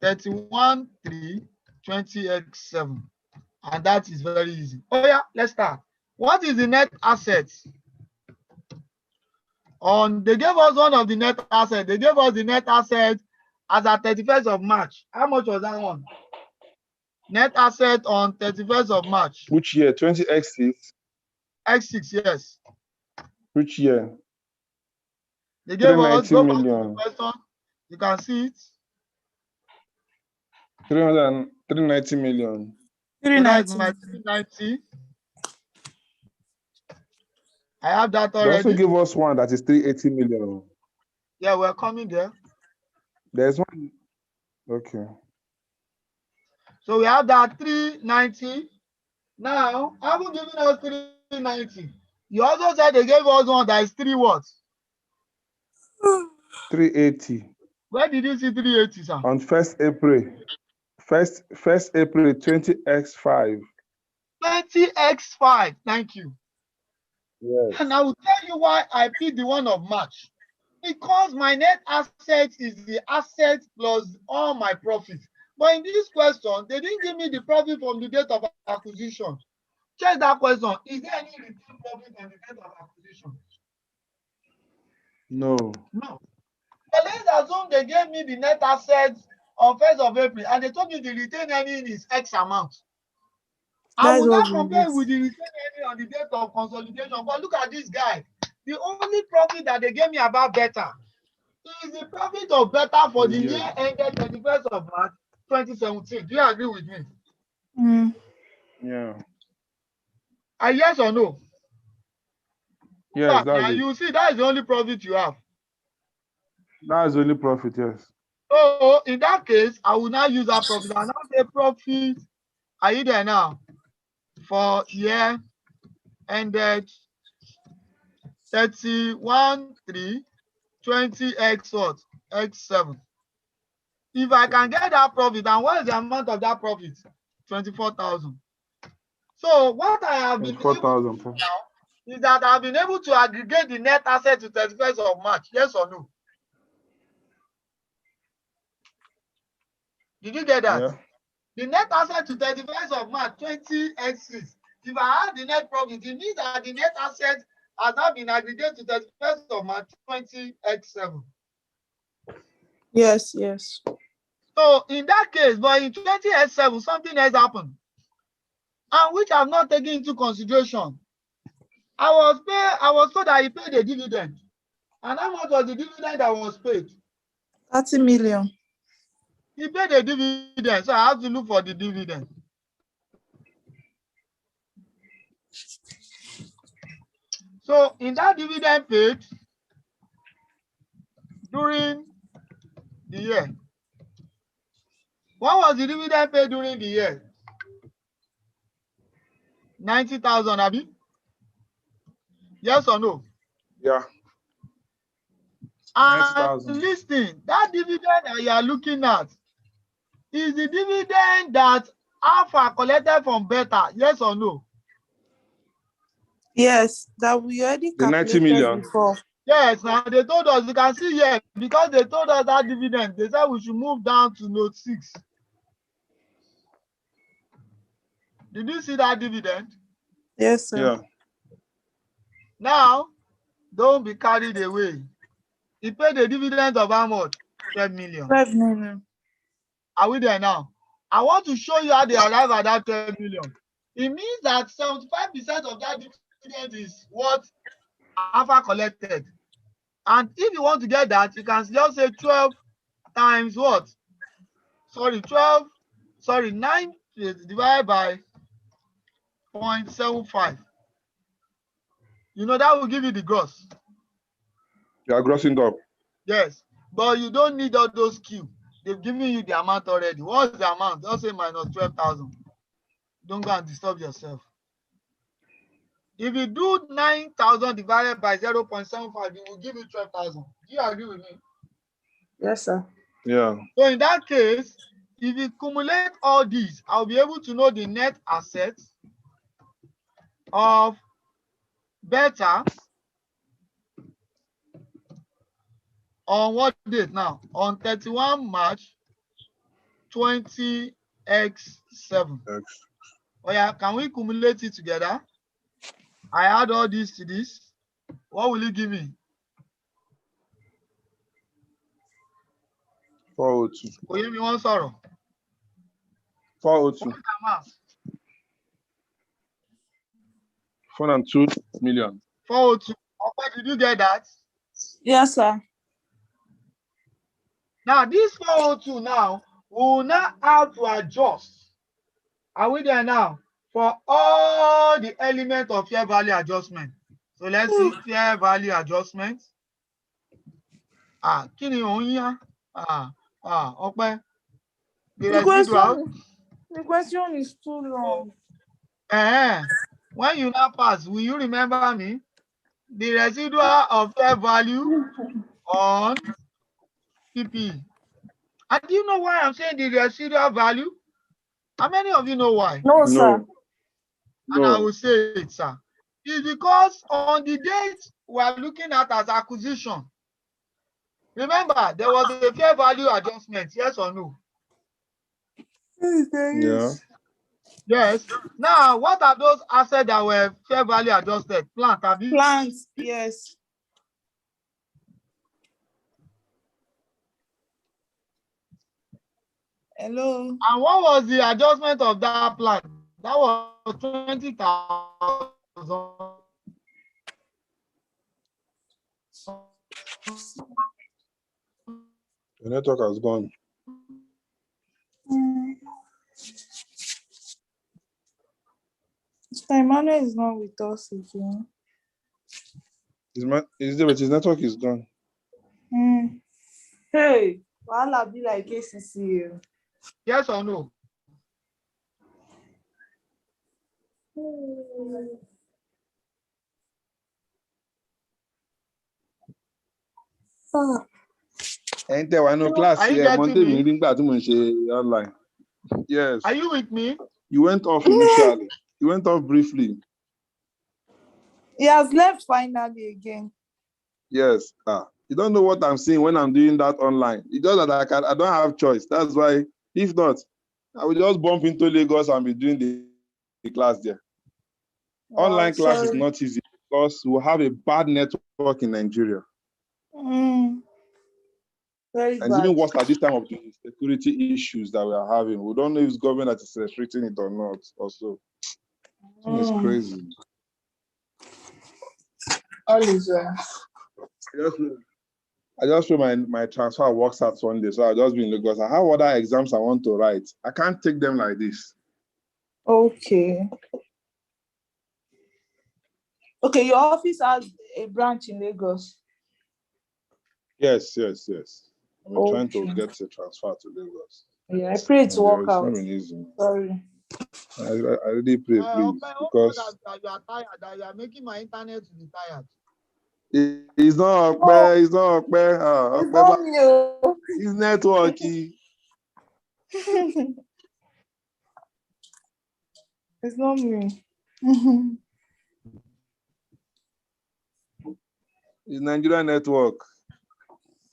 [SPEAKER 1] 31/3/20x7. And that is very easy. Oh yeah, let's start. What is the net assets? They gave us one of the net assets. They gave us the net asset as at 31st of March. How much was that one? Net asset on 31st of March.
[SPEAKER 3] Which year? 20x6?
[SPEAKER 1] X6, yes.
[SPEAKER 3] Which year?
[SPEAKER 1] They gave us,
[SPEAKER 3] 390
[SPEAKER 1] go back to the
[SPEAKER 3] million.
[SPEAKER 1] question. You can see it.
[SPEAKER 3] 390 million.
[SPEAKER 2] 390.
[SPEAKER 1] 390. I have that
[SPEAKER 3] They
[SPEAKER 1] already.
[SPEAKER 3] also give us one that is 380 million.
[SPEAKER 1] Yeah, we're coming there.
[SPEAKER 3] There's one. Okay.
[SPEAKER 1] So we have that 390. Now, I haven't given us 390. You also said they gave us one that is 3 what?
[SPEAKER 3] 380.
[SPEAKER 1] Where did you see 380, sir?
[SPEAKER 3] On 1st April. 1st April 20x5.
[SPEAKER 1] 20x5. Thank you.
[SPEAKER 3] Yes.
[SPEAKER 1] And I will tell you why I picked the one of March. Because my net asset is the asset plus all my profits. But in this question, they didn't give me the profit from the date of acquisition. Check that question. Is there any return profit on the date of acquisition?
[SPEAKER 3] No.
[SPEAKER 1] No. But let's assume they gave me the net assets on 1st of April and they told me the retained earning is X amount. I will not compare with the retained earning on the date of consolidation. But look at this guy. The only profit that they gave me about beta is the profit of beta for the year ended 31st of March 2017. Do you agree with me?
[SPEAKER 3] Yeah.
[SPEAKER 1] Yes or no?
[SPEAKER 3] Yes, that's
[SPEAKER 1] now
[SPEAKER 3] it.
[SPEAKER 1] you see that is the only profit you have.
[SPEAKER 3] That's the only profit, yes.
[SPEAKER 1] So in that case, I will now use that profit. And now the profit, are you there now? For year ended 31/3/20x what? X7. If I can get that profit, and what is the amount of that profit? 24,000. So what I have been able to do now is that I've been able to aggregate the net asset to 31st of March. Yes or no? Did you get that?
[SPEAKER 3] Yeah.
[SPEAKER 1] The net asset to 31st of March 20x6. If I have the net profit, it means that the net asset has now been aggregated to 31st of March 20x7.
[SPEAKER 2] Yes, yes.
[SPEAKER 1] So in that case, but in 20x7, something else happened, and which I've not taken into consideration. I was told that he paid a dividend. And how much was the dividend that was paid?
[SPEAKER 2] 30 million.
[SPEAKER 1] He paid a dividend, so I have to look for the dividend. So in that dividend paid during the year, what was the dividend paid during the year? 90,000, Abi? Yes or no?
[SPEAKER 3] Yeah.
[SPEAKER 1] And
[SPEAKER 3] 90,000.
[SPEAKER 1] listen, that dividend that you are looking at is the dividend that Alpha collected from Beta. Yes or no?
[SPEAKER 2] Yes, that we already
[SPEAKER 3] The 90
[SPEAKER 2] calculated
[SPEAKER 3] million.
[SPEAKER 2] before.
[SPEAKER 1] Yes, now they told us, you can see here, because they told us that dividend, they said we should move down to note 6. Did you see that dividend?
[SPEAKER 2] Yes, sir.
[SPEAKER 3] Yeah.
[SPEAKER 1] Now, don't be carried away. He paid a dividend of how much? 12 million.
[SPEAKER 2] 12 million.
[SPEAKER 1] Are we there now? I want to show you how they arrive at that 12 million. It means that 75% of that dividend is what Alpha collected. And if you want to get that, you can just say 12 times what? 9 divided by 0.75. You know, that will give you the gross.
[SPEAKER 3] You are grossing up.
[SPEAKER 1] Yes, but you don't need all those Q. They've given you the amount already. What's the amount? Just say minus 12,000. Don't go and disturb yourself. If you do 9,000 divided by 0.75, it will give you 12,000. Do you agree with me?
[SPEAKER 2] Yes, sir.
[SPEAKER 3] Yeah.
[SPEAKER 1] So in that case, if you accumulate all these, I'll be able to know the net assets of Beta on what date now? On 31 March 20x7.
[SPEAKER 3] X.
[SPEAKER 1] Oh yeah, can we accumulate it together? I add all this to this. What will it give me?
[SPEAKER 3] 402.
[SPEAKER 1] Oye mi won sọ̀rọ̀.
[SPEAKER 3] 402.
[SPEAKER 1] What amount?
[SPEAKER 3] 402 million.
[SPEAKER 1] 402. Okay, did you get that?
[SPEAKER 2] Yes, sir.
[SPEAKER 1] Now this 402 now will now have to adjust. Are we there now? For all the elements of fair value adjustment. So let's see fair value adjustment. Kí ni òun yá? Ọpẹ́.
[SPEAKER 2] The question is too long.
[SPEAKER 1] When you now pass, will you remember me? The residual of fair value on PP. And do you know why I'm saying the residual value? How many of you know why?
[SPEAKER 2] No, sir.
[SPEAKER 1] And I
[SPEAKER 3] No.
[SPEAKER 1] will say it, sir. It's because on the date we are looking at as acquisition, remember, there was a fair value adjustment, yes or no?
[SPEAKER 3] Yeah.
[SPEAKER 1] Yes. Now, what are those assets that were fair value adjusted? Plant, have you?
[SPEAKER 2] Plants, yes. Hello.
[SPEAKER 1] And what was the adjustment of that plant? That was 20,000.
[SPEAKER 3] The network has gone.
[SPEAKER 2] Emmanuel is not with us again.
[SPEAKER 3] His network is gone.
[SPEAKER 2] Hey, I'll be like KCC.
[SPEAKER 1] Yes or no?
[SPEAKER 3] Ain't there no class
[SPEAKER 1] Are you
[SPEAKER 3] here?
[SPEAKER 1] getting
[SPEAKER 3] Monday
[SPEAKER 1] me?
[SPEAKER 3] meeting online. Yes.
[SPEAKER 1] Are you with me?
[SPEAKER 3] You went off initially. You went off briefly.
[SPEAKER 2] He has left finally again.
[SPEAKER 3] Yes. You don't know what I'm seeing when I'm doing that online. It's just that I don't have choice. That's why, if not, I will just bump into Lagos and be doing the class there. Online class is not easy because we have a bad network in Nigeria.
[SPEAKER 2] Very
[SPEAKER 3] and
[SPEAKER 2] bad.
[SPEAKER 3] even worse at this time of the security issues that we are having. We don't know if it's government that is restricting it or not. Also, it's crazy.
[SPEAKER 2] All is well.
[SPEAKER 3] Yes, I just feel my transfer works out Sunday, so I'll just be in Lagos. I have other exams I want to write. I can't take them like this.
[SPEAKER 2] Okay. Okay, your office has a branch in Lagos.
[SPEAKER 3] Yes. I'm trying to
[SPEAKER 2] Okay.
[SPEAKER 3] get a transfer to Lagos.
[SPEAKER 2] Yeah, I pray to work
[SPEAKER 3] It's
[SPEAKER 2] out.
[SPEAKER 3] not been easy.
[SPEAKER 2] Sorry.
[SPEAKER 3] I really pray, please, because
[SPEAKER 1] that you are tired, that you are making my internet to be tired.
[SPEAKER 3] it's not
[SPEAKER 2] No.
[SPEAKER 3] Okpe, it's not Okpe.
[SPEAKER 2] It's not me. Oh.
[SPEAKER 3] It's networky.
[SPEAKER 2] It's not me.
[SPEAKER 3] It's Nigerian network.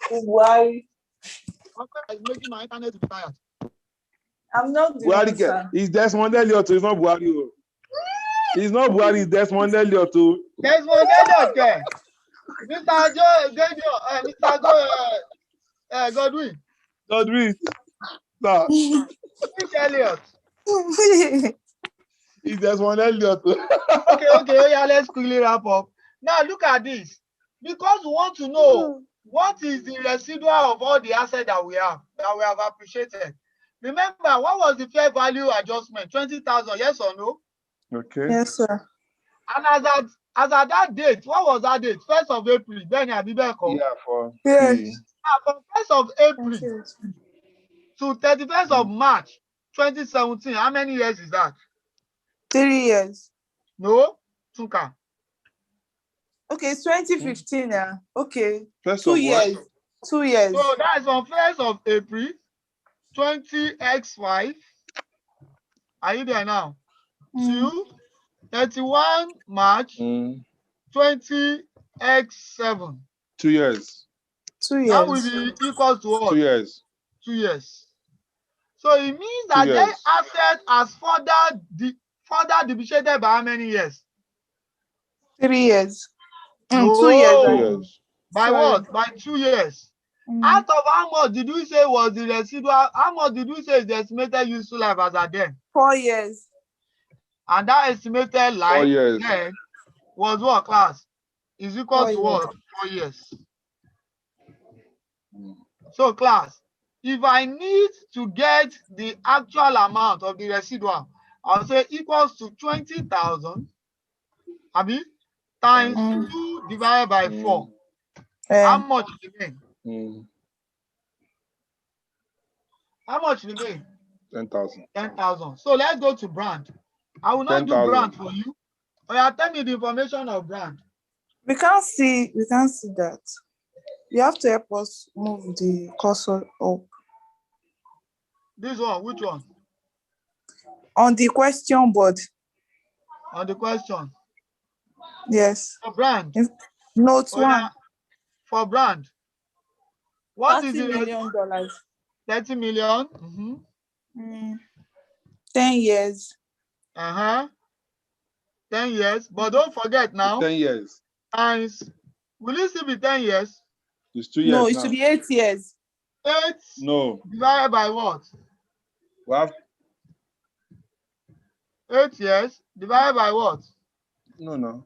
[SPEAKER 2] Why?
[SPEAKER 1] Okay, it's making my internet to be tired.
[SPEAKER 2] I'm not the
[SPEAKER 3] Buhari,
[SPEAKER 2] one, sir.
[SPEAKER 3] it's Desmond Elliot, it's not Buhari. It's not Buhari, it's Desmond Elliot.
[SPEAKER 1] Desmond Elliot there. Mr. Godwin.
[SPEAKER 3] Godwin. Sir.
[SPEAKER 1] Which Elliot?
[SPEAKER 3] It's Desmond Elliot.
[SPEAKER 1] Okay, oh yeah, let's quickly wrap up. Now look at this. Because we want to know what is the residual of all the assets that we have appreciated. Remember, what was the fair value adjustment? 20,000, yes or no?
[SPEAKER 3] Okay.
[SPEAKER 2] Yes, sir.
[SPEAKER 1] And as at that date, what was that date? 1st of April. Then Abibeko.
[SPEAKER 3] Yeah, for
[SPEAKER 2] Yes.
[SPEAKER 1] From 1st of April to 31st of March 2017, how many years is that?
[SPEAKER 2] 3 years.
[SPEAKER 1] No, Tunka.
[SPEAKER 2] Okay, it's 2015. Yeah. Okay.
[SPEAKER 3] First
[SPEAKER 2] 2
[SPEAKER 3] of
[SPEAKER 2] years.
[SPEAKER 3] what?
[SPEAKER 2] 2 years.
[SPEAKER 1] So that is from 1st of April 20x5. Are you there now? To 31 March 20x7.
[SPEAKER 3] 2 years.
[SPEAKER 2] 2 years.
[SPEAKER 1] That will be equal to what?
[SPEAKER 3] 2 years.
[SPEAKER 1] 2 years. So it means that their asset has further depreciated by how many years?
[SPEAKER 2] 3 years.
[SPEAKER 1] No.
[SPEAKER 2] 2 years.
[SPEAKER 3] 2 years.
[SPEAKER 1] By what? By 2 years. Out of how much did we say was the residual? How much did we say is the estimated useful life as at then?
[SPEAKER 2] 4 years.
[SPEAKER 1] And that estimated life then was what, class? Is equal to what? 4 years. So class, if I need to get the actual amount of the residual, I'll say equals to 20,000 times 2 divided by 4. How much remain? How much remain?
[SPEAKER 3] 10,000.
[SPEAKER 1] 10,000. So let's go to brand. I will not 10, do brand for you. Oh, yeah, tell me the information of brand.
[SPEAKER 2] We can't see that. You have to help us move the cursor up.
[SPEAKER 1] This one, which one?
[SPEAKER 2] On the question board.
[SPEAKER 1] On the question.
[SPEAKER 2] Yes.
[SPEAKER 1] For brand.
[SPEAKER 2] Note 1.
[SPEAKER 1] Yeah. For brand. What is
[SPEAKER 2] $30 million?
[SPEAKER 1] 30 million.
[SPEAKER 2] 10 years.
[SPEAKER 1] 10 years. But don't forget now.
[SPEAKER 3] 10 years.
[SPEAKER 1] Times. Will it still be 10 years?
[SPEAKER 3] It's 2 years.
[SPEAKER 2] No, it should be 8 years.
[SPEAKER 1] 8.
[SPEAKER 3] No.
[SPEAKER 1] Divided by what?
[SPEAKER 3] Well,
[SPEAKER 1] 8 years. Divided by what?
[SPEAKER 3] No.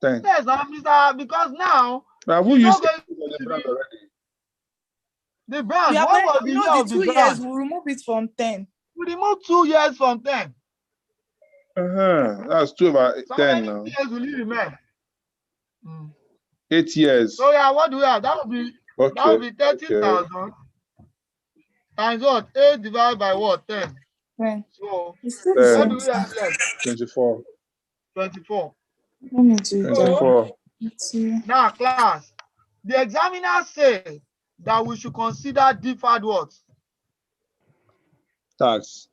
[SPEAKER 3] 10.
[SPEAKER 1] Yes, Mr. Because now.
[SPEAKER 3] Have we used the brand already?
[SPEAKER 1] The brand. What was the year of the
[SPEAKER 2] 2
[SPEAKER 1] brand?
[SPEAKER 2] years, we'll remove it from 10.
[SPEAKER 1] We remove 2 years from 10.
[SPEAKER 3] That's 2 over 10 now.
[SPEAKER 1] Years will you remain?
[SPEAKER 3] 8 years.
[SPEAKER 1] So yeah, what do we have? That would be 30,000 times what? 8 divided by what? 10.
[SPEAKER 2] 10.
[SPEAKER 1] So
[SPEAKER 2] what
[SPEAKER 1] do we have left?
[SPEAKER 3] 24.
[SPEAKER 1] 24.
[SPEAKER 2] Let me do
[SPEAKER 3] 24.
[SPEAKER 1] Now, class, the examiner said that we should consider deferred what?
[SPEAKER 3] Tax.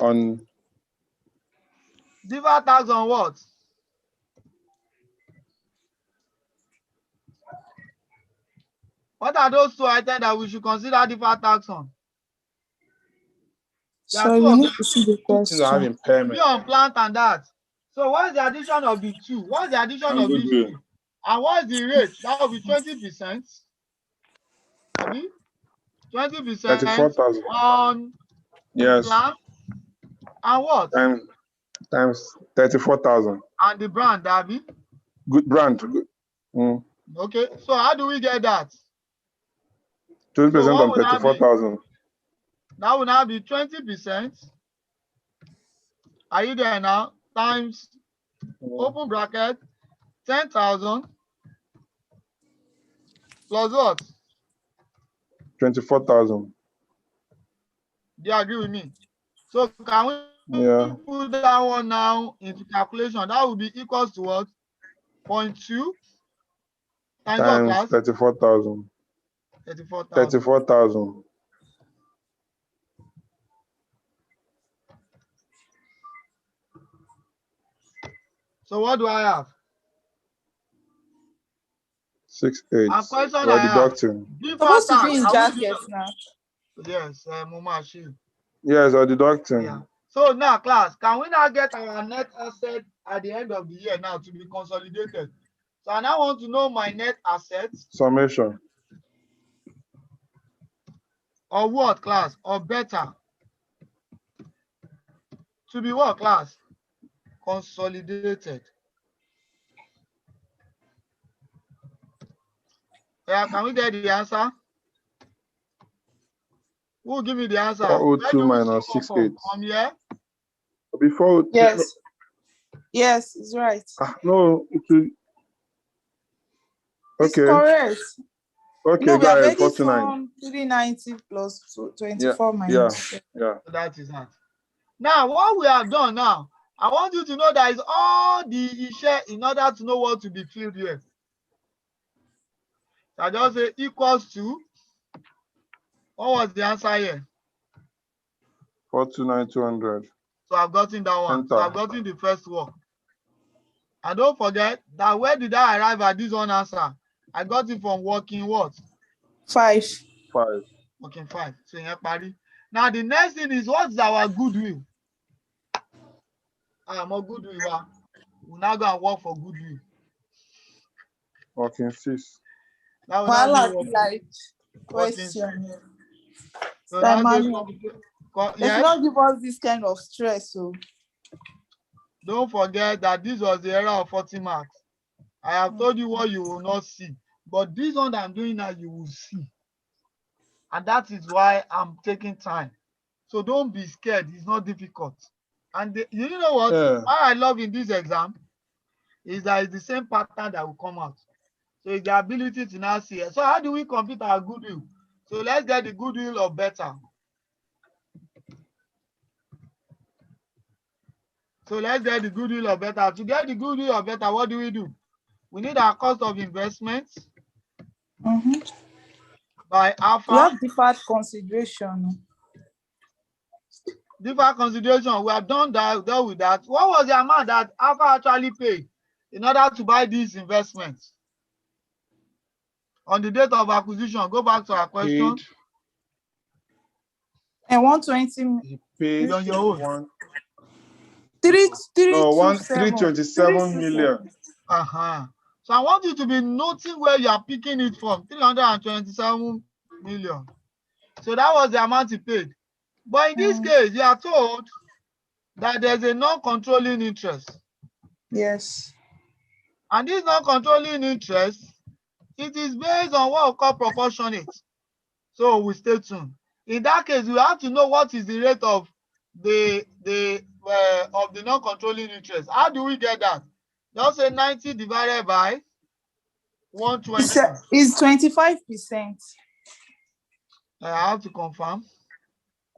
[SPEAKER 3] On
[SPEAKER 1] deferred tax on what? What are those 2 items that we should consider deferred tax on?
[SPEAKER 2] So we need to see the question.
[SPEAKER 3] on
[SPEAKER 1] plant and that. So what's the addition of the 2? What's the addition of these 2? And what's the rate? That will be 20%. 20%
[SPEAKER 3] 34,000
[SPEAKER 1] on plant. And what?
[SPEAKER 3] Times 34,000.
[SPEAKER 1] And the brand, Abby?
[SPEAKER 3] Good brand. Good.
[SPEAKER 1] Okay, so how do we get that?
[SPEAKER 3] 20%
[SPEAKER 1] what
[SPEAKER 3] on
[SPEAKER 1] will that be?
[SPEAKER 3] 34,000.
[SPEAKER 1] That will now be 20%. Are you there now? Times open bracket 10,000 plus what?
[SPEAKER 3] 24,000.
[SPEAKER 1] Do you agree with me? So can we put that one now into calculation? That will be equals to what? 0.2 times what, class?
[SPEAKER 3] 34,000.
[SPEAKER 1] 34,000.
[SPEAKER 3] 34,000.
[SPEAKER 1] So what do I have?
[SPEAKER 3] 6,800.
[SPEAKER 1] A question
[SPEAKER 3] We're
[SPEAKER 1] I
[SPEAKER 3] deducting.
[SPEAKER 2] Supposed to be in jackets now.
[SPEAKER 1] Yes, Mama Shield.
[SPEAKER 3] Yes, we're deducting.
[SPEAKER 1] Yeah. So now, class, can we now get our net asset at the end of the year now to be consolidated? So I now want to know my net assets.
[SPEAKER 3] Summation.
[SPEAKER 1] Or what, class? Or better? To be what, class? Consolidated. Yeah, can we get the answer? Who will give me the answer?
[SPEAKER 3] 402 minus 68.
[SPEAKER 1] From here?
[SPEAKER 3] Before.
[SPEAKER 2] Yes. Yes, it's right.
[SPEAKER 3] No, it's
[SPEAKER 2] It's correct.
[SPEAKER 3] Okay,
[SPEAKER 2] No, we
[SPEAKER 3] go
[SPEAKER 2] have
[SPEAKER 3] ahead.
[SPEAKER 2] already
[SPEAKER 3] 49.
[SPEAKER 2] from 390 plus 24 minus.
[SPEAKER 3] Yeah.
[SPEAKER 1] That is that. Now, what we have done now, I want you to know that is all the share in order to know what to be filled here. So I just say equals to, what was the answer here?
[SPEAKER 3] 429,200.
[SPEAKER 1] So I've gotten that one.
[SPEAKER 3] Enter.
[SPEAKER 1] So I've gotten the first one. And don't forget that where did I arrive at this one answer? I got it from working what?
[SPEAKER 2] 5.
[SPEAKER 1] Working 5. So in Paris. Now the next thing is, what's our goodwill? More goodwill. We'll now go and work for goodwill.
[SPEAKER 3] Working 6.
[SPEAKER 1] Now
[SPEAKER 2] Well,
[SPEAKER 1] working,
[SPEAKER 2] like question. So they should not give us this kind of stress. So
[SPEAKER 1] don't forget that this was the error of 40 marks. I have told you what you will not see, but this one that I'm doing now, you will see. And that is why I'm taking time. So don't be scared. It's not difficult. And you know what? What I love in this exam is that it's the same pattern that will come out. So it's the ability to now see it. So how do we compute our goodwill? So let's get the goodwill of better. So let's get the goodwill of better. To get the goodwill of better, what do? We need our cost of investment by alpha.
[SPEAKER 2] We have deferred consideration.
[SPEAKER 1] Deferred consideration, we have done that, dealt with that. What was the amount that alpha actually paid in order to buy these investments? On the date of acquisition, go back to our question.
[SPEAKER 2] And 120.
[SPEAKER 3] He paid
[SPEAKER 1] on your own.
[SPEAKER 3] 327 million.
[SPEAKER 1] So I want you to be noting where you are picking it from. 327 million. So that was the amount he paid. But in this case, you are told that there's a non-controlling interest.
[SPEAKER 2] Yes.
[SPEAKER 1] And this non-controlling interest, it is based on what we call proportionate. So we stay tuned. In that case, we have to know what is the rate of the non-controlling interest. How do we get that? Just say 90 divided by 120.
[SPEAKER 2] It's 25%.
[SPEAKER 1] I have to confirm.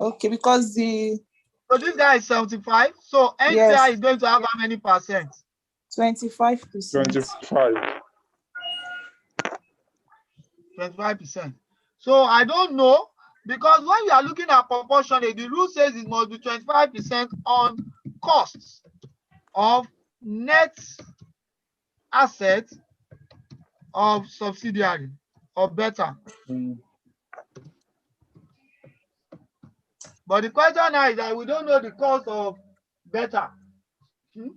[SPEAKER 2] Okay, because
[SPEAKER 1] so this guy is 75. So NCI is going to have how many percent?
[SPEAKER 2] 25%.
[SPEAKER 1] 25%. So I don't know, because when you are looking at proportionate, the rule says it must be 25% on costs of net assets of subsidiary or better. But the question now is that we don't know the cost of better. Do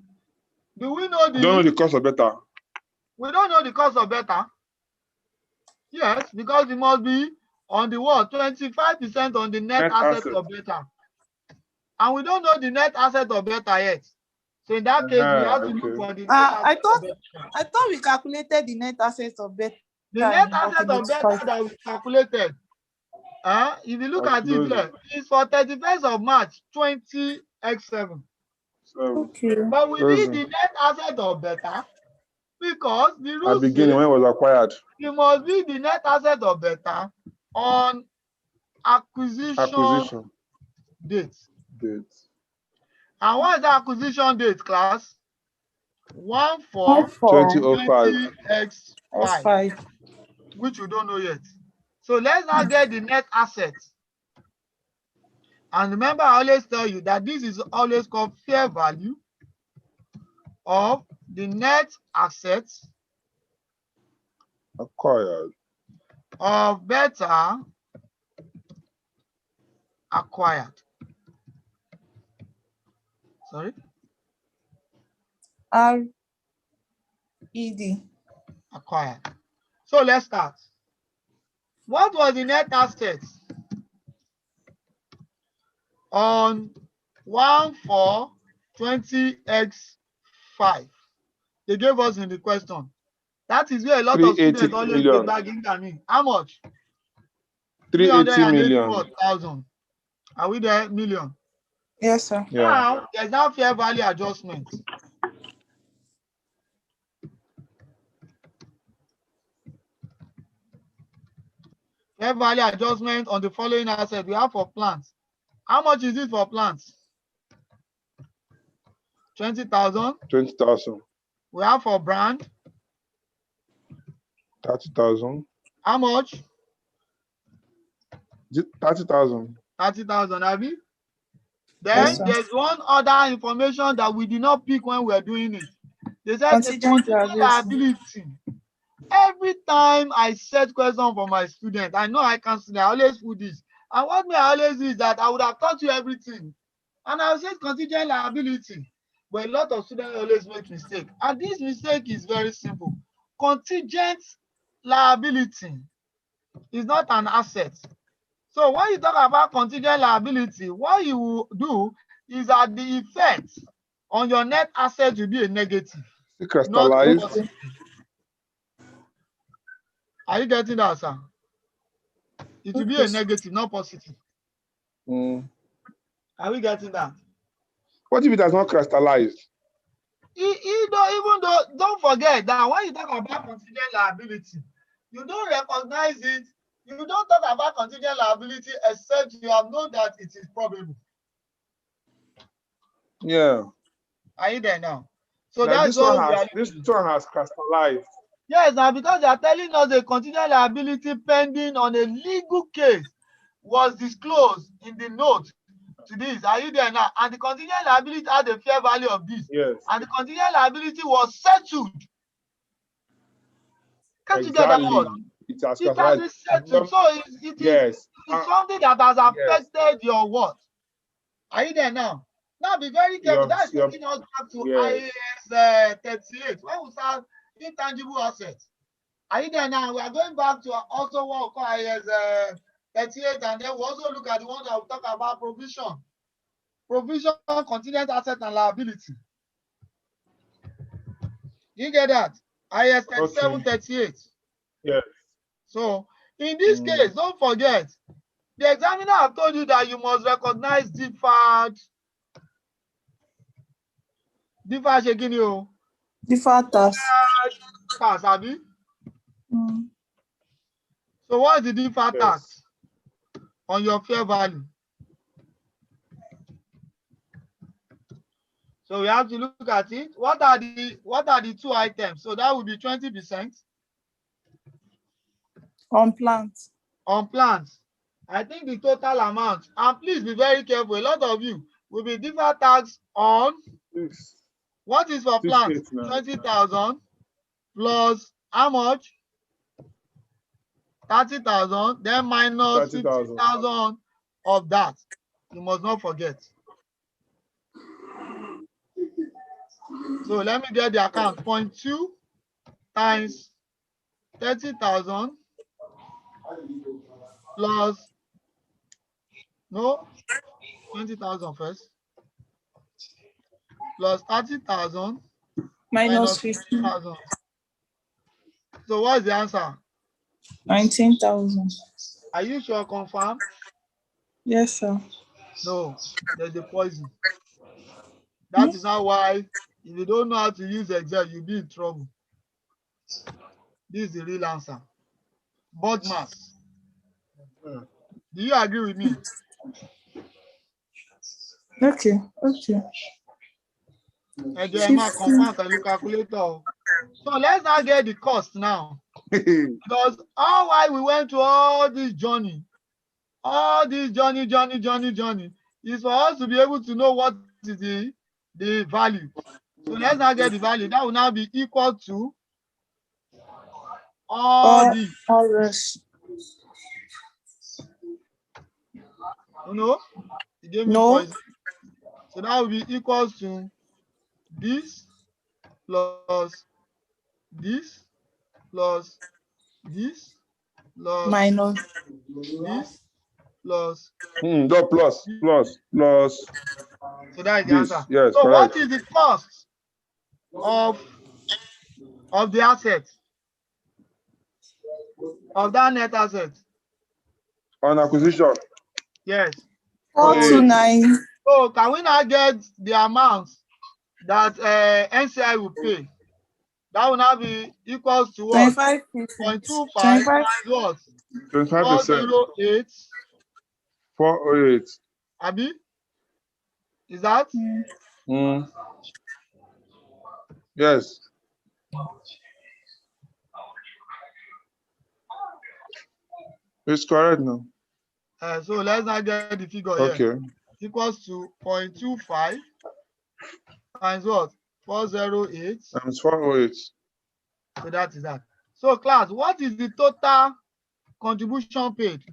[SPEAKER 1] we know the?
[SPEAKER 3] Don't know the cost of better.
[SPEAKER 1] We don't know the cost of better. Yes, because it must be on the what? 25% on the net asset of better. And we don't know the net asset of better yet. So in that case, we have to
[SPEAKER 3] Okay.
[SPEAKER 1] look for the net
[SPEAKER 2] I
[SPEAKER 1] asset of beta.
[SPEAKER 2] thought we calculated the net assets of beta.
[SPEAKER 1] The net
[SPEAKER 2] in
[SPEAKER 1] asset of beta
[SPEAKER 2] document 5.
[SPEAKER 1] that we calculated, if you look
[SPEAKER 3] I'll
[SPEAKER 1] at it
[SPEAKER 3] close
[SPEAKER 1] here, it's for 31st of March 20x7.
[SPEAKER 3] So,
[SPEAKER 2] Okay.
[SPEAKER 1] But we
[SPEAKER 3] closing.
[SPEAKER 1] need the net asset of beta because the
[SPEAKER 3] At
[SPEAKER 1] rule
[SPEAKER 3] beginning
[SPEAKER 1] says
[SPEAKER 3] when it was acquired.
[SPEAKER 1] it must be the net asset of beta on acquisition date. And what is the acquisition date, class?
[SPEAKER 3] 2005.
[SPEAKER 1] 1/4/20x5, which we don't know yet. So let's now get the net assets. And remember, I always tell you that this is always called fair value of the net assets
[SPEAKER 3] Acquired.
[SPEAKER 1] of beta acquired. Sorry?
[SPEAKER 2] RED.
[SPEAKER 1] Acquired. So let's start. What was the net assets on 1/4/20x5? They gave us in the question. That is where a lot of students always get bagging at me. How much?
[SPEAKER 3] 380 million.
[SPEAKER 1] 381,000. Are we there? Million.
[SPEAKER 2] Yes, sir.
[SPEAKER 3] Yeah.
[SPEAKER 1] Now, there's now fair value adjustment. Fair value adjustment on the following asset we have for plants. How much is it for plants? 20,000.
[SPEAKER 3] 20,000.
[SPEAKER 1] We have for brand.
[SPEAKER 3] 30,000.
[SPEAKER 1] How much?
[SPEAKER 3] 30,000.
[SPEAKER 1] 30,000, Abby. Then there's one other information that we did not pick when we were doing it. They said contingent liability. Every time I set question for my student, I know I can see, I always put this. And what I always do is that I would have taught you everything. And I will say contingent liability. But a lot of students always make mistake. And this mistake is very simple. Contingent liability is not an asset. So when you talk about contingent liability, what you will do is that the effect on your net asset will be a negative.
[SPEAKER 3] Crystallized.
[SPEAKER 1] Not positive. Are you getting that, sir? It will be a negative, not positive. Are we getting that?
[SPEAKER 3] What if it has not crystallized?
[SPEAKER 1] Even though, don't forget that when you talk about contingent liability, you don't recognize it. You don't talk about contingent liability except you have known that it is probable.
[SPEAKER 3] Yeah.
[SPEAKER 1] Are you there now? So
[SPEAKER 3] now
[SPEAKER 1] that's
[SPEAKER 3] this one has crystallized.
[SPEAKER 1] Yes, now because they are telling us a contingent liability pending on a legal case was disclosed in the note to this. Are you there now? And the contingent liability had the fair value of this.
[SPEAKER 3] Yes.
[SPEAKER 1] And the contingent liability was settled. Can't you get that word?
[SPEAKER 3] It has
[SPEAKER 1] been settled. So it is something that has affected your what? Are you there now? Now be very careful. That's taking us back to IAS 38. When we start intangible assets. Are you there now? We are going back to also what we call IAS 38, and then we also look at the one that we talk about provision. Provision, contingent asset and liability. You get that? IAS 37, 38.
[SPEAKER 3] Yes.
[SPEAKER 1] So in this case, don't forget, the examiner have told you that you must recognize deferred tax, Abi. So what is the deferred tax on your fair value? So we have to look at it. What are the two items? So that would be 20%
[SPEAKER 2] on plants.
[SPEAKER 1] On plants. I think the total amount, and please be very careful. A lot of you will be deferred tax on what is for plants? 20,000 plus how much? 30,000, then minus 50,000 of that. You must not forget. So let me get the account. 0.2 times 30,000 plus 20,000 first. plus 30,000
[SPEAKER 2] minus
[SPEAKER 1] minus
[SPEAKER 2] 15.
[SPEAKER 1] 50,000. So what's the answer?
[SPEAKER 2] 19,000.
[SPEAKER 1] Are you sure? Confirm?
[SPEAKER 2] Yes, sir.
[SPEAKER 1] No, there's a poison. That is not why, if you don't know how to use Excel, you'll be in trouble. This is the real answer. Board mass. Do you agree with me?
[SPEAKER 2] Okay.
[SPEAKER 1] Confirm the calculator. So let's now get the cost now. Because why we went to all this journey, is for us to be able to know what is the value. So let's now get the value. That will now be equal to all the.
[SPEAKER 2] This.
[SPEAKER 1] No, it gave me poison. So that will be equal to this plus this plus this plus
[SPEAKER 2] minus
[SPEAKER 1] this plus
[SPEAKER 3] plus.
[SPEAKER 1] So that is the
[SPEAKER 3] This,
[SPEAKER 1] answer.
[SPEAKER 3] yes,
[SPEAKER 1] So
[SPEAKER 3] correct.
[SPEAKER 1] what is the cost of the asset? Of that net asset?
[SPEAKER 3] On acquisition.
[SPEAKER 1] Yes.
[SPEAKER 2] 429.
[SPEAKER 1] So can we now get the amount that NCI will pay? That will now be equals to what? 0.25 times what?
[SPEAKER 3] 25%.
[SPEAKER 1] 408.
[SPEAKER 3] 408.
[SPEAKER 1] Abi? Is that?
[SPEAKER 3] Yes. It's correct now.
[SPEAKER 1] So let's now get the figure
[SPEAKER 3] Okay.
[SPEAKER 1] here. Equals to 0.25 times what? 408.
[SPEAKER 3] Times 408.
[SPEAKER 1] So that is that. So class, what is the total contribution paid?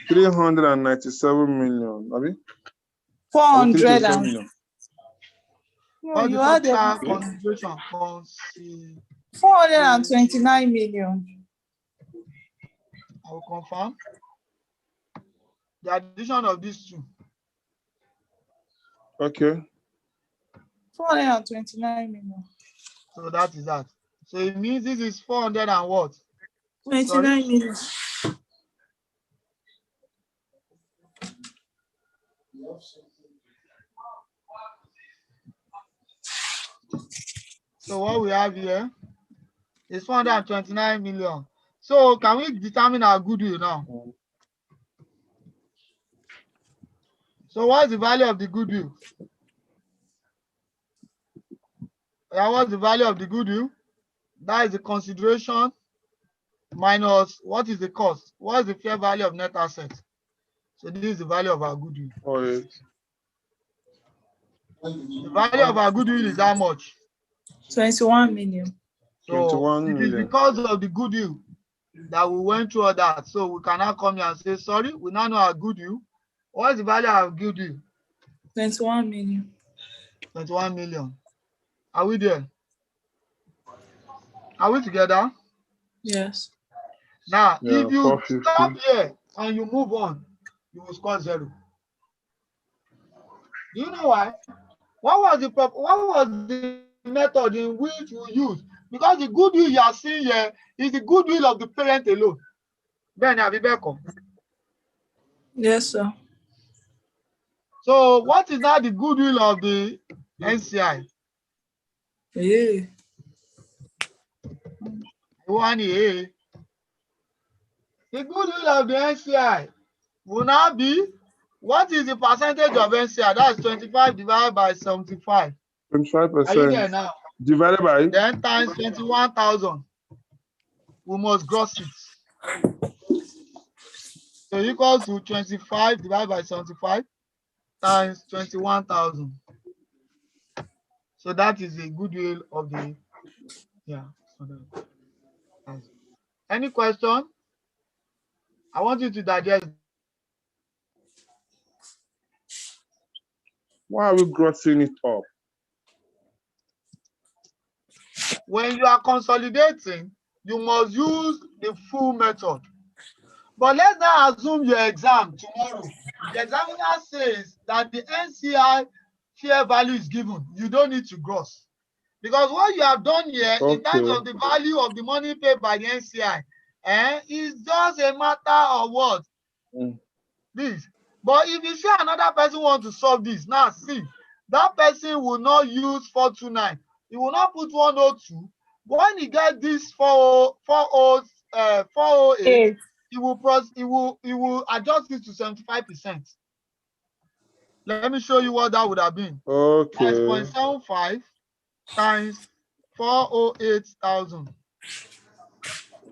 [SPEAKER 3] 397 million. Abi?
[SPEAKER 2] 400
[SPEAKER 3] million.
[SPEAKER 1] What the total contribution?
[SPEAKER 2] 429 million.
[SPEAKER 1] I will confirm. The addition of these two.
[SPEAKER 3] Okay.
[SPEAKER 2] 429 million.
[SPEAKER 1] So that is that. So it means this is 400 and what?
[SPEAKER 2] 29 million.
[SPEAKER 1] So what we have here is 429 million. So can we determine our goodwill now? So what's the value of the goodwill? What's the value of the goodwill? That is the consideration minus what is the cost? What is the fair value of net assets? So this is the value of our goodwill. The value of our goodwill is how much?
[SPEAKER 2] 21 million.
[SPEAKER 1] So
[SPEAKER 3] 21
[SPEAKER 1] it is
[SPEAKER 3] million.
[SPEAKER 1] because of the goodwill that we went through all that. So we cannot come here and say, sorry, we now know our goodwill. What is the value of our goodwill?
[SPEAKER 2] 21 million.
[SPEAKER 1] 21 million. Are we there? Are we together?
[SPEAKER 2] Yes.
[SPEAKER 1] Now, if you stop here and you move on, you will score 0. Do you know why? What was the method in which we use? Because the goodwill you are seeing here is the goodwill of the parent alone. Ben Abibeko.
[SPEAKER 2] Yes, sir.
[SPEAKER 1] So what is now the goodwill of the NCI?
[SPEAKER 2] Yeah.
[SPEAKER 1] The goodwill of the NCI will now be, what is the percentage of NCI? That's 25 divided by 75.
[SPEAKER 3] 25%.
[SPEAKER 1] Are you there now?
[SPEAKER 3] Divided by?
[SPEAKER 1] Then times 21,000. We must gross it. So equals to 25 divided by 75 times 21,000. So that is the goodwill of the, yeah. Any question? I want you to digest.
[SPEAKER 3] Why are we grossing it up?
[SPEAKER 1] When you are consolidating, you must use the full method. But let's now assume your exam tomorrow The examiner says that the NCI fair value is given. You don't need to gross. Because what you have done here in terms of the value of the money paid by the NCI is just a matter of what? This. But if you see another person want to solve this, now see, that person will not use 429. He will not put 102. When he gets this 408, he will adjust it to 75%. Let me show you what that would have been.
[SPEAKER 3] Okay.
[SPEAKER 1] That's 0.75 times 408,000.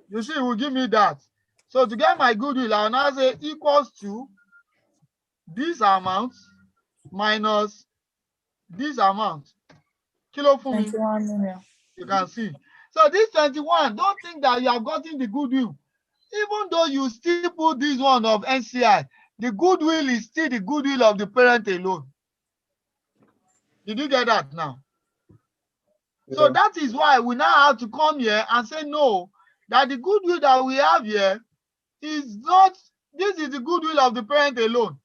[SPEAKER 1] You see, it will give me that. So to get my goodwill, I'll now say equals to this amount minus this amount. Kilo for me.
[SPEAKER 2] 21 million.
[SPEAKER 1] You can see. So this 21, don't think that you have gotten the goodwill. Even though you still put this one of NCI, the goodwill is still the goodwill of the parent alone. Did you get that now? Yeah. So that is why we now have to come here and say no, that the goodwill that we have here is not, this is the goodwill of the parent alone.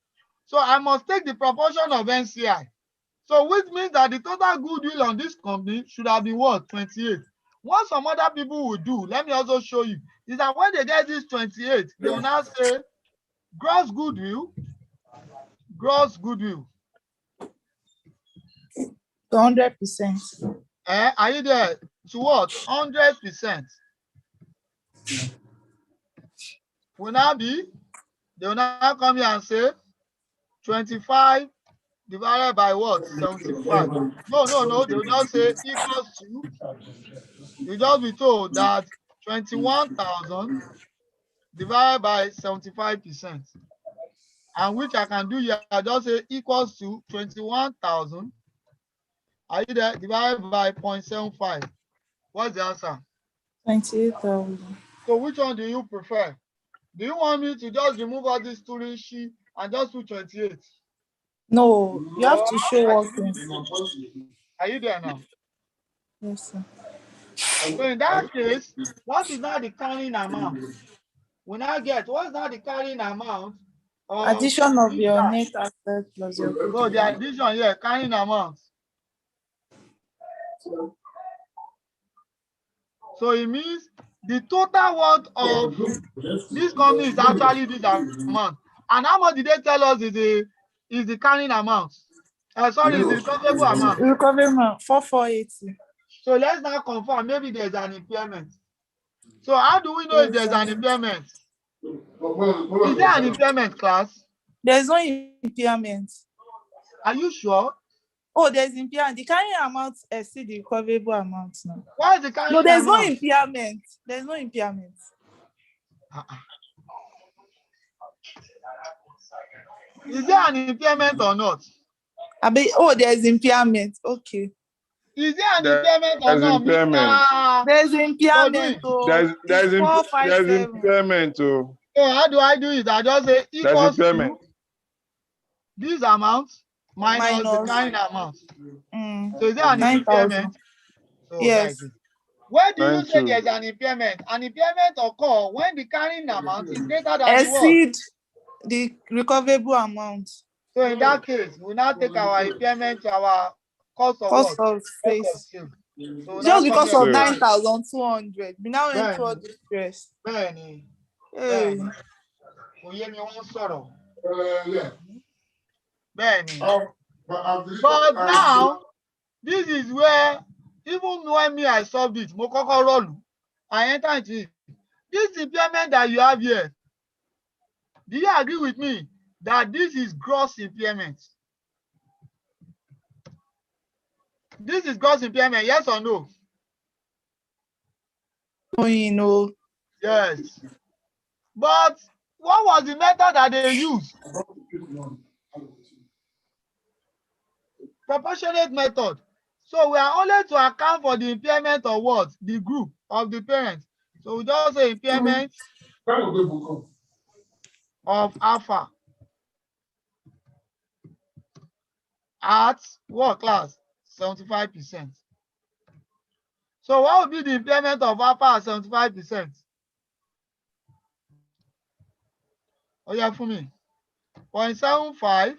[SPEAKER 1] So I must take the proportion of NCI. So which means that the total goodwill on this company should have been what? 28. What some other people will do, let me also show you, is that when they get this 28, they will now say gross goodwill.
[SPEAKER 2] 100%.
[SPEAKER 1] Are you there? To what? 100%. Will now be, they will now come here and say 25 divided by what? 75. No. They will just say equals to, you just be told that 21,000 divided by 75%. And which I can do here, I just say equals to 21,000. Are you there? Divided by 0.75. What's the answer?
[SPEAKER 2] 28,000.
[SPEAKER 1] So which one do you prefer? Do you want me to just remove all these two sheet and just do 28?
[SPEAKER 2] No, you have to show working.
[SPEAKER 1] Are you there now?
[SPEAKER 2] Yes, sir.
[SPEAKER 1] So in that case, what is now the carrying amount? We now get, what's now the carrying amount?
[SPEAKER 2] Addition of your net asset plus your goodwill.
[SPEAKER 1] So the addition here, carrying amount. So it means the total worth of this company is actually this amount. And how much did they tell us is the carrying amount? Sorry, is the recoverable amount.
[SPEAKER 2] Recovery amount 4480.
[SPEAKER 1] So let's now confirm, maybe there's an impairment. So how do we know if there's an impairment? Is there an impairment, class?
[SPEAKER 2] There's no impairment.
[SPEAKER 1] Are you sure?
[SPEAKER 2] Oh, there's impairment. The carrying amount exceeds the recoverable amount now.
[SPEAKER 1] Why is the carrying amount?
[SPEAKER 2] No, there's no impairment. There's no impairment.
[SPEAKER 1] Is there an impairment or not?
[SPEAKER 2] There's impairment. Okay.
[SPEAKER 1] Is there an impairment or not?
[SPEAKER 2] There's impairment.
[SPEAKER 3] There's impairment.
[SPEAKER 1] So how do I do it? I just say equals to this amount minus the carrying amount. So is there an impairment? So
[SPEAKER 2] yes.
[SPEAKER 1] Where do you say there's an impairment? An impairment occurs when the carrying amount is greater than
[SPEAKER 2] exceed the recoverable amount.
[SPEAKER 1] So in that case, we now take our impairment to our cost of
[SPEAKER 2] sales.
[SPEAKER 1] So
[SPEAKER 2] just because of 9,200. We now enter the stress.
[SPEAKER 1] Benny. But now, this is where, even when me I solved it, I enter into it. This impairment that you have here, do you agree with me that this is gross impairment? This is gross impairment, yes or no?
[SPEAKER 2] Oh, you know.
[SPEAKER 1] Yes. But what was the method that they used? Proportionate method. So we are only to account for the impairment of what? The group of the parents. So we just say impairment of alpha at what class? 75%. So what would be the impairment of alpha at 75%? Oh yeah, for me. 0.75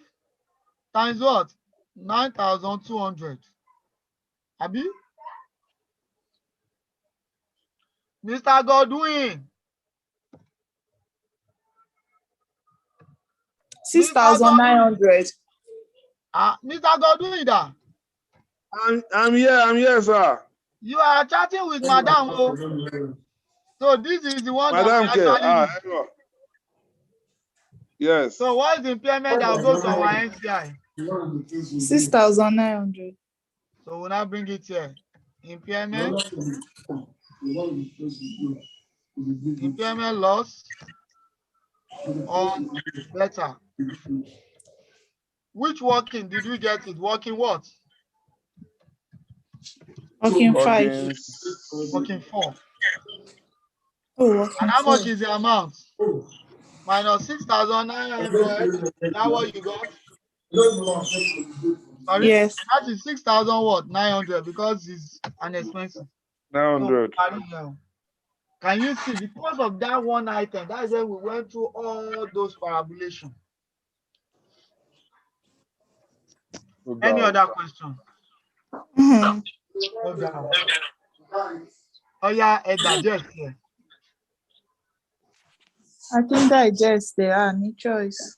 [SPEAKER 1] times what? 9,200. Abi? Mr. Godwin.
[SPEAKER 2] 6,900.
[SPEAKER 1] Mr. Godwin,
[SPEAKER 3] I'm here, sir.
[SPEAKER 1] you are chatting with Madam. So this is the one that
[SPEAKER 3] Madam
[SPEAKER 1] we actually
[SPEAKER 3] hello. Yes.
[SPEAKER 1] So what is the impairment that will go to our NCI?
[SPEAKER 2] 6,900.
[SPEAKER 1] So we'll now bring it here. Impairment loss on better. Which working did we get it? Working what?
[SPEAKER 2] Working 5.
[SPEAKER 1] Working 4.
[SPEAKER 2] Oh, working
[SPEAKER 1] And how
[SPEAKER 2] 4.
[SPEAKER 1] much is the amount? Minus 6,900. Is that what you got? Sorry?
[SPEAKER 2] Yes.
[SPEAKER 1] That is 6,000 what? 900 because it's an expensive.
[SPEAKER 3] 900.
[SPEAKER 1] So, can you see, because of that one item, that's why we went through all those parabolation. Any other question? Okay. Oh yeah, digest here.
[SPEAKER 2] I think digest there are no choice.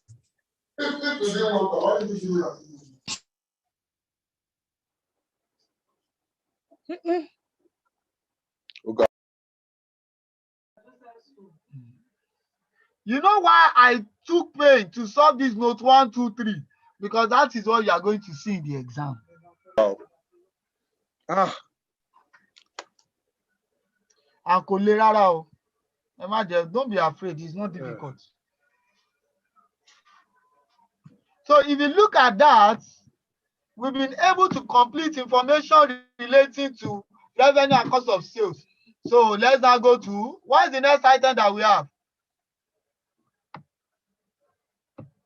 [SPEAKER 3] Okay.
[SPEAKER 1] You know why I took pain to solve this note 1, 2, 3? Because that is what you are going to see in the exam.
[SPEAKER 3] Ah.
[SPEAKER 1] Don't be afraid, it's not difficult. So if you look at that, we've been able to complete information relating to revenue and cost of sales. So let's now go to, what is the next item that we have?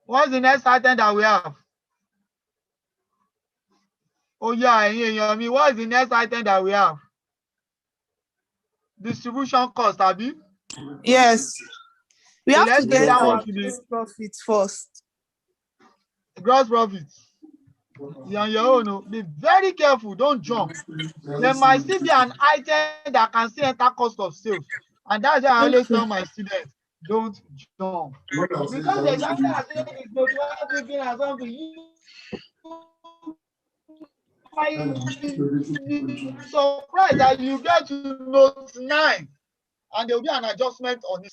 [SPEAKER 1] What is the next item that we have? Oh yeah, what is the next item that we have? Distribution cost, Abi?
[SPEAKER 2] Yes. We have to get our
[SPEAKER 1] to the
[SPEAKER 2] profit first.
[SPEAKER 1] Gross profit. You're on your own. Be very careful, don't jump. There might still be an item that can still enter cost of sales. And that's why I always tell my students, don't jump. Because the examiner has said it's not thinking as something. You might be surprised that you get to note 9 and there will be an adjustment on this.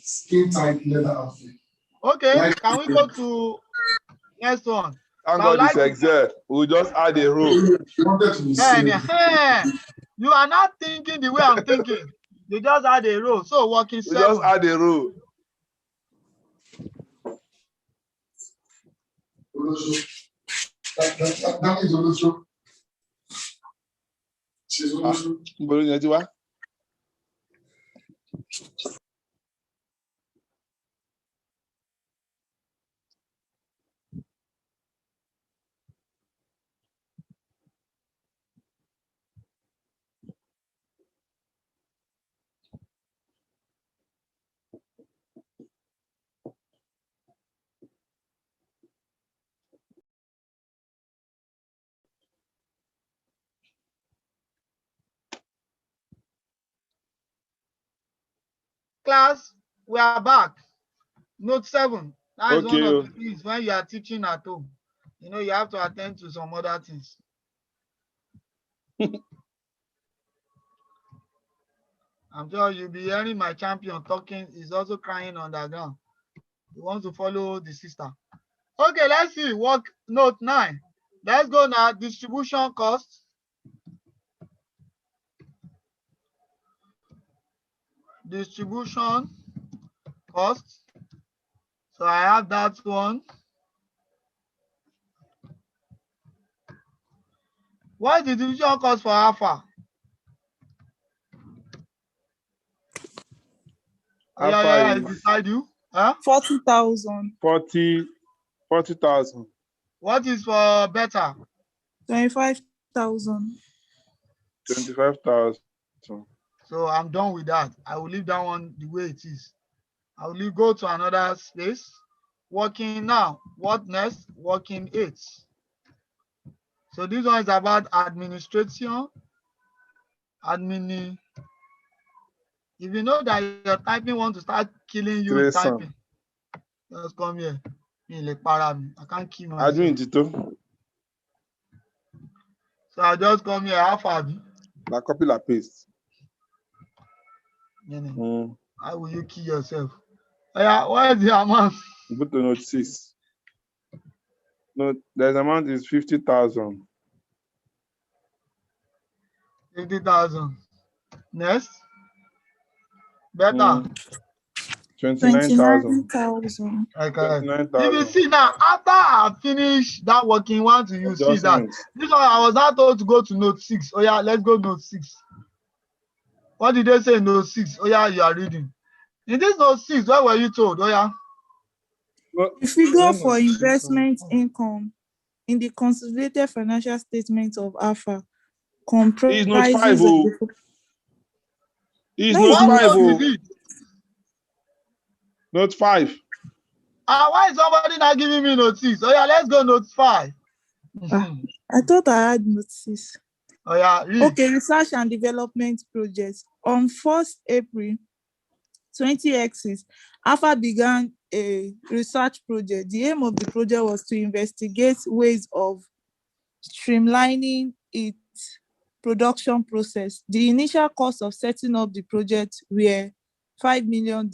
[SPEAKER 1] Skin tight leather outfit. Okay, can we go to next one?
[SPEAKER 3] Thank God this Excel. We'll just add a row.
[SPEAKER 1] You are not thinking the way I'm thinking. You just add a row. So working 7.
[SPEAKER 3] We just add a row.
[SPEAKER 1] That is also. She's also. Class, we are back. Note 7. That is one of the things when you are teaching at home. You know, you have to attend to some other things. I'm sure you'll be hearing my champion talking. He's also crying on the ground. He wants to follow the sister. Okay, let's see. Work note 9. Let's go now. Distribution costs. Distribution costs. So I have that one. What is the distribution cost for Alpha?
[SPEAKER 3] Alpha
[SPEAKER 1] is beside you. Huh?
[SPEAKER 2] 40,000.
[SPEAKER 3] 40,000.
[SPEAKER 1] What is for Beta?
[SPEAKER 2] 25,000.
[SPEAKER 3] 25,000.
[SPEAKER 1] So I'm done with that. I will leave that one the way it is. I will go to another space. Working now. What next? Working 8. So this one is about administration. If you know that your typing want to start killing you typing, just come here. I can't kill myself.
[SPEAKER 3] Admin Tito.
[SPEAKER 1] So I just come here, how far?
[SPEAKER 3] La copy, la paste.
[SPEAKER 1] How will you kill yourself? Yeah, what is the amount?
[SPEAKER 3] Put to note 6. No, the amount is 50,000.
[SPEAKER 1] 50,000. Next. Better.
[SPEAKER 3] 29,000.
[SPEAKER 2] 29,000.
[SPEAKER 1] Okay.
[SPEAKER 3] 29,000.
[SPEAKER 1] If you see now, after I finish that working one, you see that. This one I was not told to go to note 6. Oh yeah, let's go note 6. What did they say in note 6? Oh yeah, you are reading. In this note 6, where were you told? Oh yeah.
[SPEAKER 2] The figure for investment income in the consolidated financial statement of Alpha comprises
[SPEAKER 3] It's note 5. It's
[SPEAKER 2] No,
[SPEAKER 3] note
[SPEAKER 2] it's
[SPEAKER 3] 5.
[SPEAKER 1] What is it?
[SPEAKER 3] Note 5.
[SPEAKER 1] Why is somebody not giving me note 6? Oh yeah, let's go note 5.
[SPEAKER 2] I thought I had notice.
[SPEAKER 1] Oh yeah, read.
[SPEAKER 2] Okay, research and development projects. On 1st April 20X, Alpha began a research project. The aim of the project was to investigate ways of streamlining its production process. The initial cost of setting up the project were $5 million.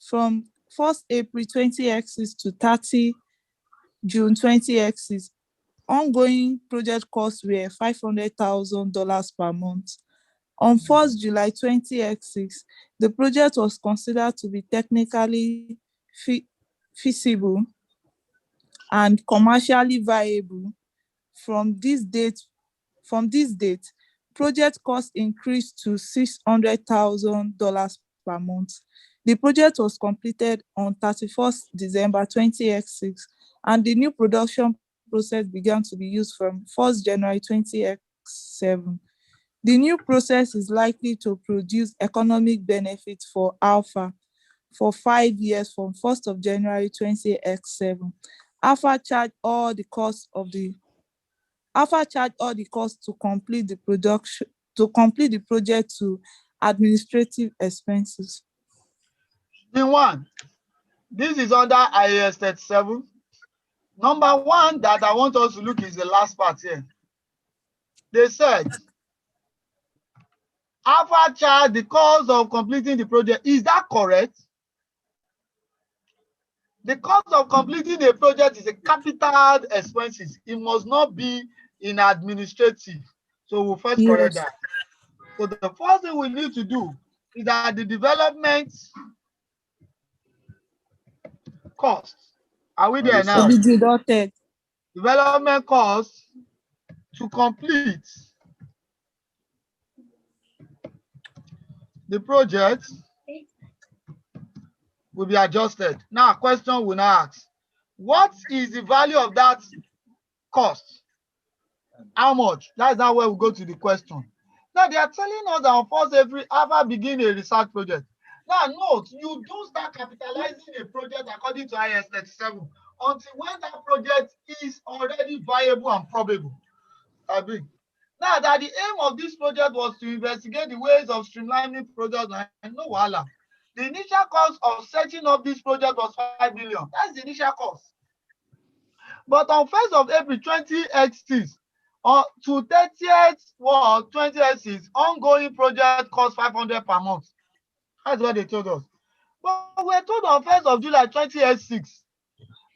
[SPEAKER 2] From 1st April 20X to 30 June 20X, ongoing project costs were $500,000 per month. On 1st July 20X, the project was considered to be technically feasible and commercially viable. From this date, project cost increased to $600,000 per month. The project was completed on 31st December 20X, and the new production process began to be used from 1st January 20X7. The new process is likely to produce economic benefits for Alpha for 5 years from 1st of January 20X7. Alpha charged all the costs to complete the project to administrative expenses.
[SPEAKER 1] In one, this is under IAS 37. Number 1 that I want us to look is the last part here. They said, Alpha charge the cost of completing the project. Is that correct? The cost of completing a project is a capital expenses. It must not be in administrative. So we'll first correct that. So the first thing we need to do is that the development cost. Are we there now? Development cost to complete the project will be adjusted. Now, question we now ask, what is the value of that cost? How much? That's not where we go to the question. Now, they are telling us that on 1st April, Alpha begin a research project. Now, note, you don't start capitalizing a project according to IAS 37 until when that project is already viable and probable. Agree. Now, that the aim of this project was to investigate the ways of streamlining projects and no wala. The initial cost of setting up this project was $5 million. That's the initial cost. But on 1st of April 20X6 to 30th 20X6, ongoing project cost $500 per month. That's what they told us. But we're told on 1st of July 20X6,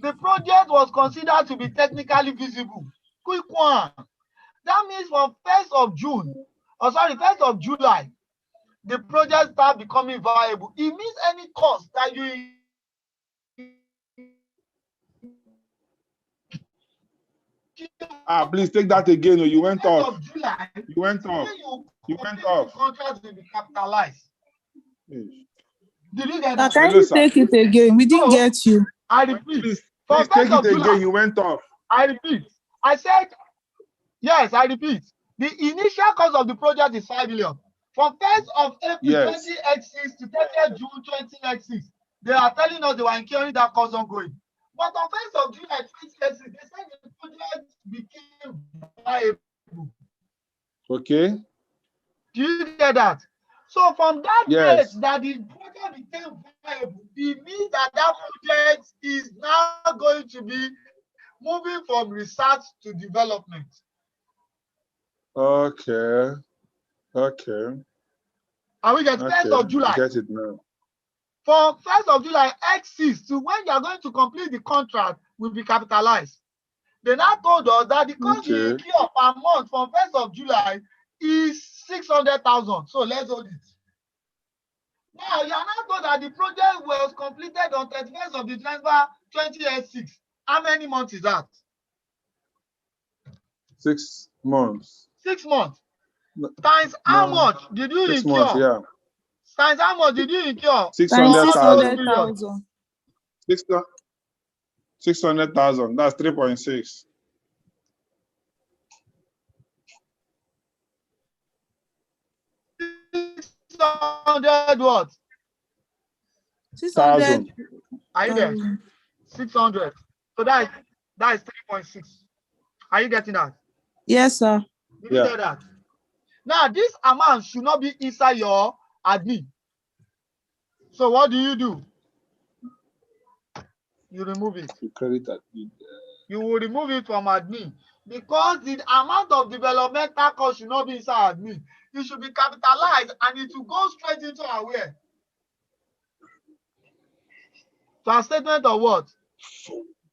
[SPEAKER 1] the project was considered to be technically feasible. Quick one. That means from 1st of July, the project start becoming viable. It means any cost that you
[SPEAKER 3] please take that again. You went off.
[SPEAKER 1] July,
[SPEAKER 3] you went off. You went off.
[SPEAKER 1] Contract will be capitalized. Did you get
[SPEAKER 2] that? Can you take it again? We didn't get you.
[SPEAKER 1] I repeat.
[SPEAKER 3] Please take it again. You went off.
[SPEAKER 1] I repeat. I said, yes, I repeat. The initial cost of the project is $5 million. From 1st of April 20X6 to 30th June 20X6, they are telling us they were incurring that cost ongoing. But on 1st of July 2020, they said the project became viable.
[SPEAKER 3] Okay.
[SPEAKER 1] Do you get that? So from that
[SPEAKER 3] Yes.
[SPEAKER 1] date that the project became viable, it means that that project is now going to be moving from research to development.
[SPEAKER 3] Okay. Okay.
[SPEAKER 1] Are we getting 1st of July?
[SPEAKER 3] Get it now.
[SPEAKER 1] From 1st of July, X6 to when you are going to complete the contract will be capitalized. They now told us that because the income per month from 1st of July is 600,000. So let's hold it. Now you are now told that the project was completed on 31st of December 2006. How many months is that?
[SPEAKER 3] 6 months.
[SPEAKER 1] 6 months. Times how much did you
[SPEAKER 3] 6
[SPEAKER 1] incur?
[SPEAKER 3] months, yeah.
[SPEAKER 1] Times how much did you incur?
[SPEAKER 3] 600,000. 600,000. That's 3.6.
[SPEAKER 1] 600 what?
[SPEAKER 2] 600.
[SPEAKER 1] Are you there? 600. So that is 3.6. Are you getting that?
[SPEAKER 2] Yes, sir.
[SPEAKER 1] Did you get that? Now this amount should not be inside your admin. So what do? You remove it.
[SPEAKER 3] You credit admin.
[SPEAKER 1] You will remove it from admin because the amount of developmental cost should not be inside admin. It should be capitalized and it will go straight into our where? To a statement of what?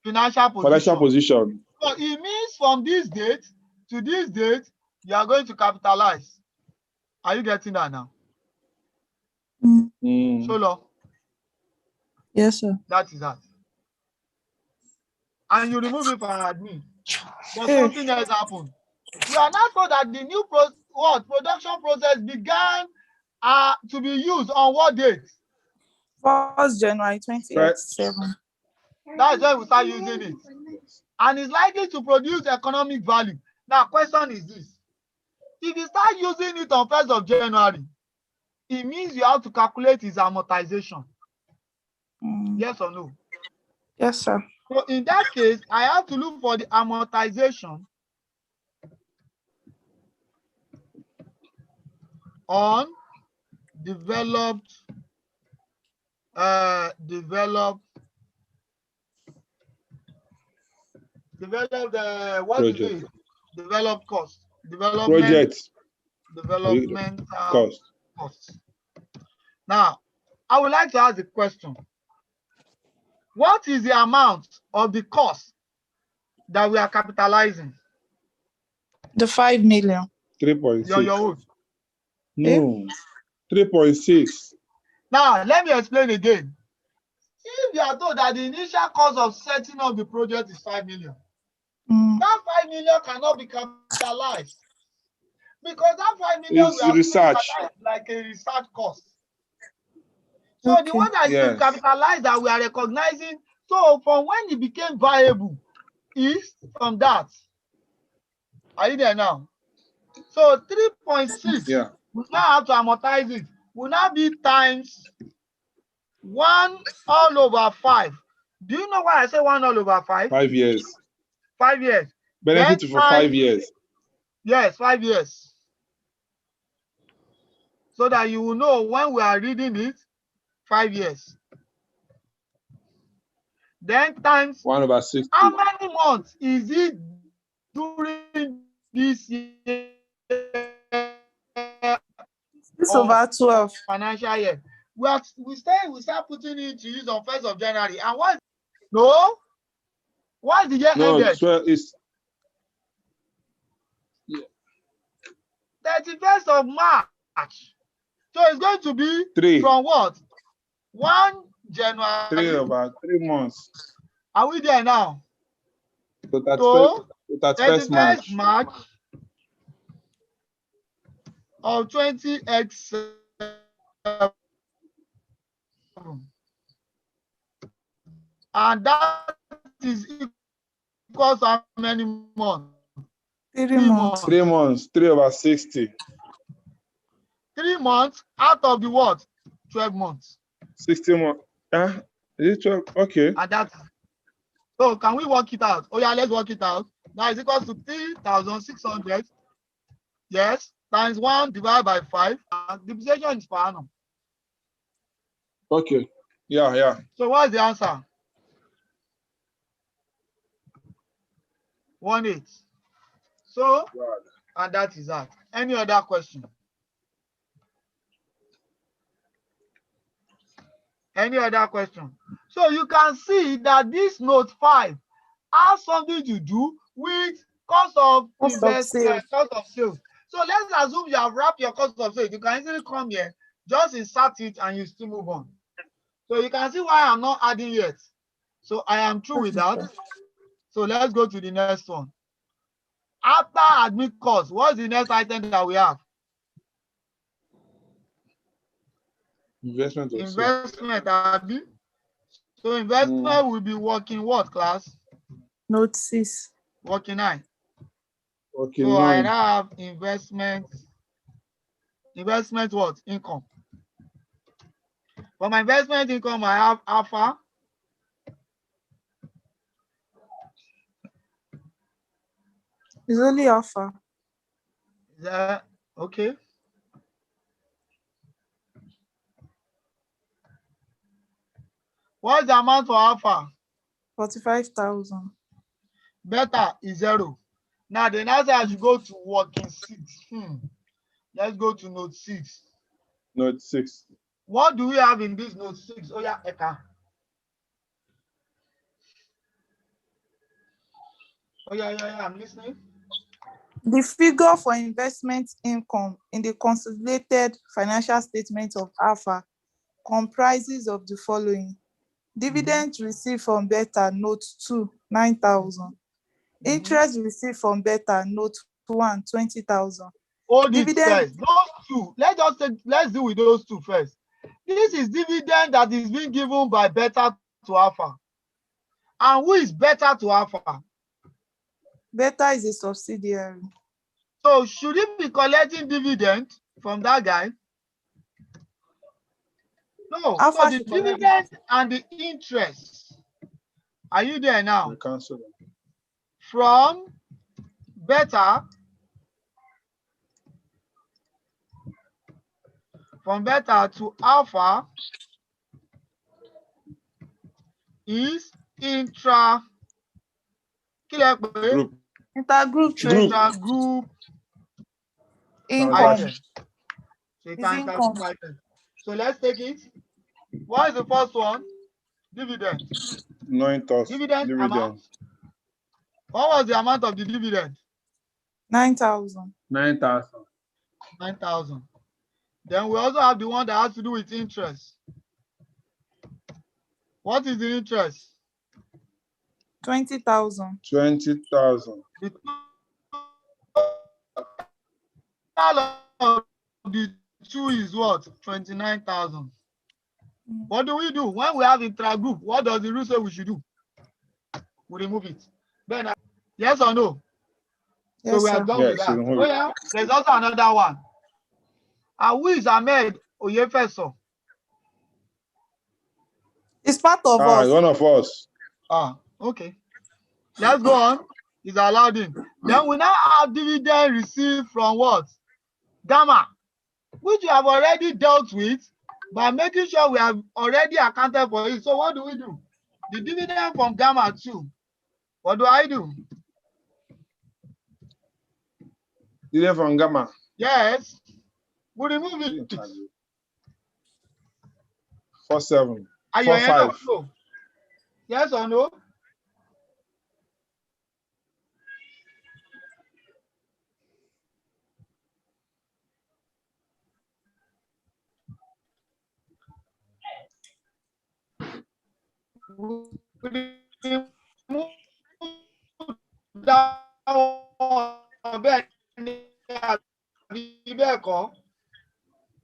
[SPEAKER 1] Financial position.
[SPEAKER 3] Financial position.
[SPEAKER 1] So it means from this date to this date, you are going to capitalize. Are you getting that now? Solo.
[SPEAKER 2] Yes, sir.
[SPEAKER 1] That is that. And you remove it from admin. But something else happened. We are now told that the new production process began to be used on what date?
[SPEAKER 2] 1st January 2087.
[SPEAKER 1] That's when we start using it. And it's likely to produce economic value. Now, question is this. If you start using it on 1st of January, it means you have to calculate its amortization. Yes or no?
[SPEAKER 2] Yes, sir.
[SPEAKER 1] So in that case, I have to look for the amortization on developed what
[SPEAKER 3] project.
[SPEAKER 1] is it? Developed cost. Developmental cost. Now, I would like to ask the question. What is the amount of the cost that we are capitalizing?
[SPEAKER 2] The 5 million.
[SPEAKER 3] 3.6.
[SPEAKER 1] Your own.
[SPEAKER 3] No. 3.6.
[SPEAKER 1] Now, let me explain again. If you are told that the initial cost of setting up the project is 5 million, that 5 million cannot be capitalized because that 5 million
[SPEAKER 3] It's research.
[SPEAKER 1] Like a research cost. So the one that is capitalized that we are recognizing, so from when it became viable is from that. Are you there now? So 3.6, we now have to amortize it. Will now be times 1 all over 5. Do you know why I say 1 all over 5?
[SPEAKER 3] 5 years.
[SPEAKER 1] 5 years.
[SPEAKER 3] Benefit for 5 years.
[SPEAKER 1] Yes, 5 years. So that you will know when we are reading it, 5 years. Then times
[SPEAKER 3] 1 over 60.
[SPEAKER 1] How many months is it during this year?
[SPEAKER 2] It's over 12
[SPEAKER 1] financial year. We start putting it to use on 1st of January. And what? No. What's the year ended?
[SPEAKER 3] 12 is
[SPEAKER 1] 31st of March. So it's going to be
[SPEAKER 3] 3
[SPEAKER 1] from what? 1 January.
[SPEAKER 3] 3 over 3 months.
[SPEAKER 1] Are we there now?
[SPEAKER 3] So that's 1st
[SPEAKER 1] March of 20x7. And that is equals how many months?
[SPEAKER 2] 3 months.
[SPEAKER 3] 3 months. 3 over 60.
[SPEAKER 1] 3 months out of the what? 12 months.
[SPEAKER 3] 60 months. Is it 12? Okay.
[SPEAKER 1] And So can we work it out? Oh yeah, let's work it out. Now is equals to 3,600. Yes, times 1 divided by 5. Depreciation is per annum.
[SPEAKER 3] Okay. Yeah.
[SPEAKER 1] So what is the answer? 1/8. So, and that is that. Any other question? Any other question? So you can see that this note 5 has something to do with cost of
[SPEAKER 2] Cost of sales.
[SPEAKER 1] cost of sales. So let's assume you have wrapped your cost of sales. You can easily come here, just insert it, and you still move on. So you can see why I'm not adding yet. So I am through with that. So let's go to the next one. After admin cost, what's the next item that we have?
[SPEAKER 3] Investment.
[SPEAKER 1] Abi. So investment will be working what, class?
[SPEAKER 2] Note 6.
[SPEAKER 1] Working 9.
[SPEAKER 3] Okay,
[SPEAKER 1] So I
[SPEAKER 3] 9.
[SPEAKER 1] now have investment what? Income. For my investment income, I have alpha.
[SPEAKER 2] It's only alpha.
[SPEAKER 1] Okay. What's the amount for alpha?
[SPEAKER 2] 45,000.
[SPEAKER 1] Beta is 0. Now the next I should go to working 6. Let's go to note 6.
[SPEAKER 3] Note 6.
[SPEAKER 1] What do we have in this note 6? Oh yeah, Eka. Oh yeah, I'm listening.
[SPEAKER 2] The figure for investment income in the consolidated financial statement of Alpha comprises of the following: dividends received from Beta, note 2, 9,000. Interest received from Beta, note 1, 20,000.
[SPEAKER 1] Hold it first. Those two. Let's deal with those two first. This is dividend that is being given by Beta to Alpha. And who is Beta to Alpha?
[SPEAKER 2] Beta is a subsidiary.
[SPEAKER 1] So should he be collecting dividend from that guy? No.
[SPEAKER 2] Alpha
[SPEAKER 1] So the dividend and the interest. Are you there now?
[SPEAKER 3] We cancel them.
[SPEAKER 1] From Beta. From Beta to Alpha is intra
[SPEAKER 3] Group.
[SPEAKER 2] Intergroup trade.
[SPEAKER 1] Intergroup
[SPEAKER 2] Income.
[SPEAKER 1] item. So you can intergroup item. So let's take it. What is the first one? Dividend.
[SPEAKER 3] 9,000.
[SPEAKER 1] Dividend amount. What was the amount of the dividend?
[SPEAKER 2] 9,000.
[SPEAKER 3] 9,000.
[SPEAKER 1] 9,000. Then we also have the one that has to do with interest. What is the interest?
[SPEAKER 2] 20,000.
[SPEAKER 3] 20,000.
[SPEAKER 1] The total of the two is what? 29,000. What do we do when we have intra-group? What does the rule say we should do? We remove it. Then, yes or no?
[SPEAKER 2] Yes,
[SPEAKER 1] so we are
[SPEAKER 2] sir.
[SPEAKER 1] done with that. Oh yeah, there's also another one. And who is Ahmed Oyefeso?
[SPEAKER 2] It's part of us.
[SPEAKER 3] One of us.
[SPEAKER 1] Okay. Let's go on. It's allowed in. Then we now have dividend received from what? Gamma, which we have already dealt with by making sure we have already accounted for it. So what do we do? The dividend from Gamma too. What do I do?
[SPEAKER 3] Dividend from Gamma.
[SPEAKER 1] Yes. We remove it.
[SPEAKER 3] 47.
[SPEAKER 1] Are you
[SPEAKER 3] 45.
[SPEAKER 1] no? Yes or no?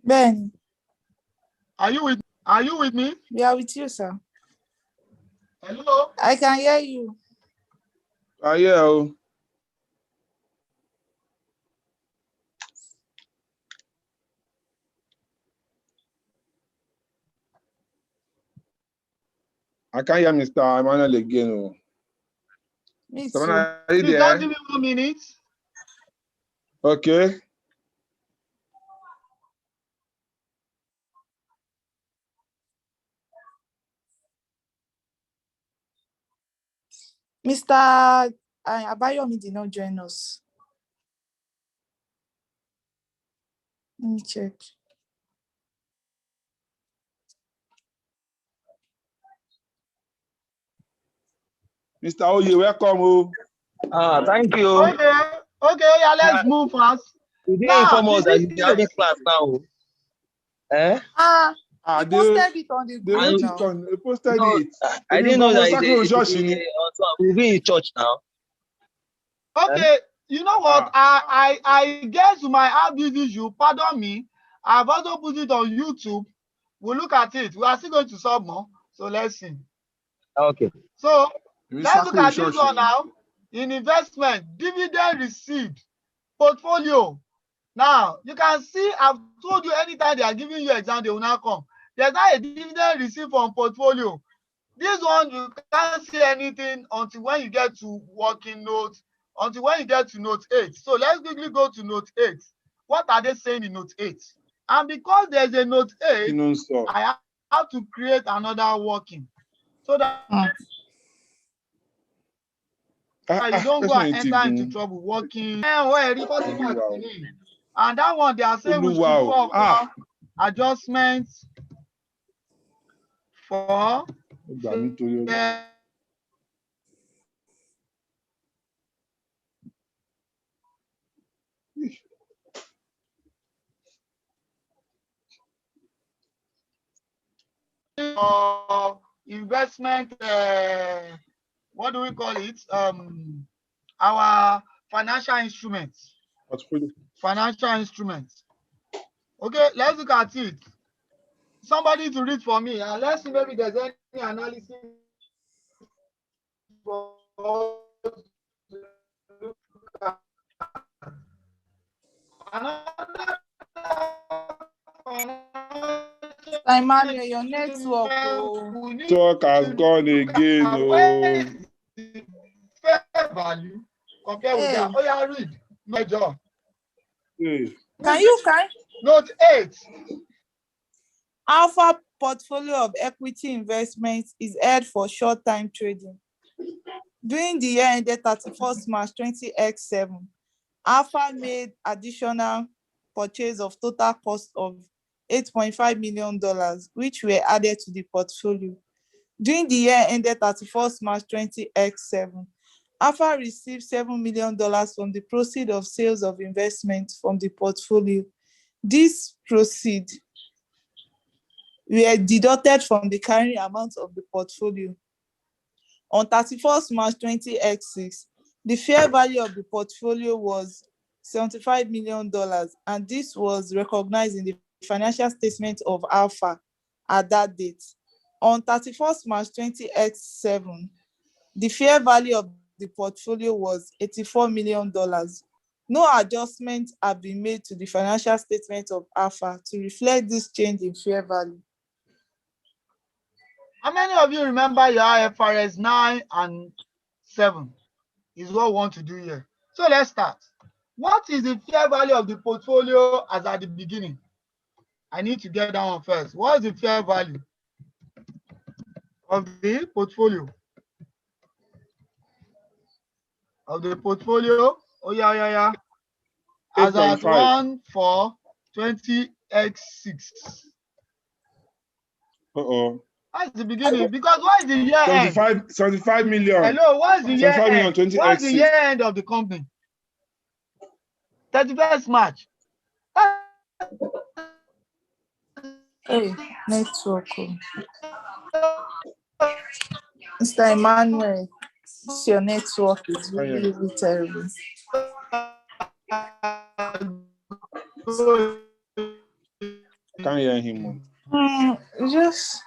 [SPEAKER 2] Ben.
[SPEAKER 1] Are you with me?
[SPEAKER 2] We are with you, sir.
[SPEAKER 1] Hello?
[SPEAKER 2] I can hear you.
[SPEAKER 3] Yeah. I can't hear Mr. Emmanuel again.
[SPEAKER 2] Me too.
[SPEAKER 3] Savannah, are you
[SPEAKER 1] Please just give
[SPEAKER 3] there?
[SPEAKER 1] me 1 minute.
[SPEAKER 3] Okay.
[SPEAKER 2] Mr. Abayomi did not join us. Let me check.
[SPEAKER 3] Mr. Oye, welcome.
[SPEAKER 4] Thank you.
[SPEAKER 1] Okay, yeah, let's move fast.
[SPEAKER 4] You didn't
[SPEAKER 1] Now,
[SPEAKER 4] inform us
[SPEAKER 1] the
[SPEAKER 4] that you're having
[SPEAKER 1] business.
[SPEAKER 4] class now. Eh?
[SPEAKER 2] He posted it on the
[SPEAKER 3] They
[SPEAKER 2] group
[SPEAKER 3] wrote
[SPEAKER 2] now.
[SPEAKER 3] it on, they posted
[SPEAKER 4] No,
[SPEAKER 3] it.
[SPEAKER 4] I didn't know that
[SPEAKER 3] We'll
[SPEAKER 4] we'll be in church now.
[SPEAKER 1] Okay, you know what? I guess you might have this issue. Pardon me. I've also put it on YouTube. We'll look at it. We are still going to solve more. So let's see.
[SPEAKER 4] Okay.
[SPEAKER 1] So let's look at this one now. In investment, dividend received, portfolio. Now, you can see, I've told you anytime they are giving you exam, they will now come. There's not a dividend received from portfolio. This one, you can't see anything until when you get to working notes, until when you get to note 8. So let's quickly go to note 8. What are they saying in note 8? And because there's a note 8, I have to create another working. So that you don't go and enter into trouble working. And that one, they are saying we should do adjustments for investment, what do we call it? Our financial instruments. Financial instruments. Okay, let's look at it. Somebody to read for me, and let's see maybe there's any analysis for
[SPEAKER 2] Emmanuel, your network.
[SPEAKER 3] Talk has gone again.
[SPEAKER 1] Fair value compared with that. Oh, yeah, read. My job.
[SPEAKER 2] Can you?
[SPEAKER 1] Note 8.
[SPEAKER 2] Alpha portfolio of equity investments is held for short-time trading. During the year ended 31st March 20x7, Alpha made additional purchase of total cost of $8.5 million, which were added to the portfolio. During the year ended 31st March 20x7, Alpha received $7 million from the proceeds of sales of investments from the portfolio. These proceeds were deducted from the carrying amount of the portfolio. On 31st March 20x6, the fair value of the portfolio was $75 million, and this was recognized in the financial statement of Alpha at that date. On 31st March 20x7, the fair value of the portfolio was $84 million. No adjustments have been made to the financial statement of Alpha to reflect this change in fair value.
[SPEAKER 1] How many of you remember your IFRS 9 and 7 is what we want to do here? So let's start. What is the fair value of the portfolio as at the beginning? I need to get that one first. What is the fair value of the portfolio? Of the portfolio? Oh, yeah. As at 1/4/20x6. That's the beginning. Because what is the year end?
[SPEAKER 3] 75 million.
[SPEAKER 1] Hello, what is the year end?
[SPEAKER 3] 20
[SPEAKER 1] What is the year end of the company? 31st March.
[SPEAKER 2] Hey, network. Mr. Emmanuel, your network is really, really terrible.
[SPEAKER 3] Can't hear him.
[SPEAKER 2] Just.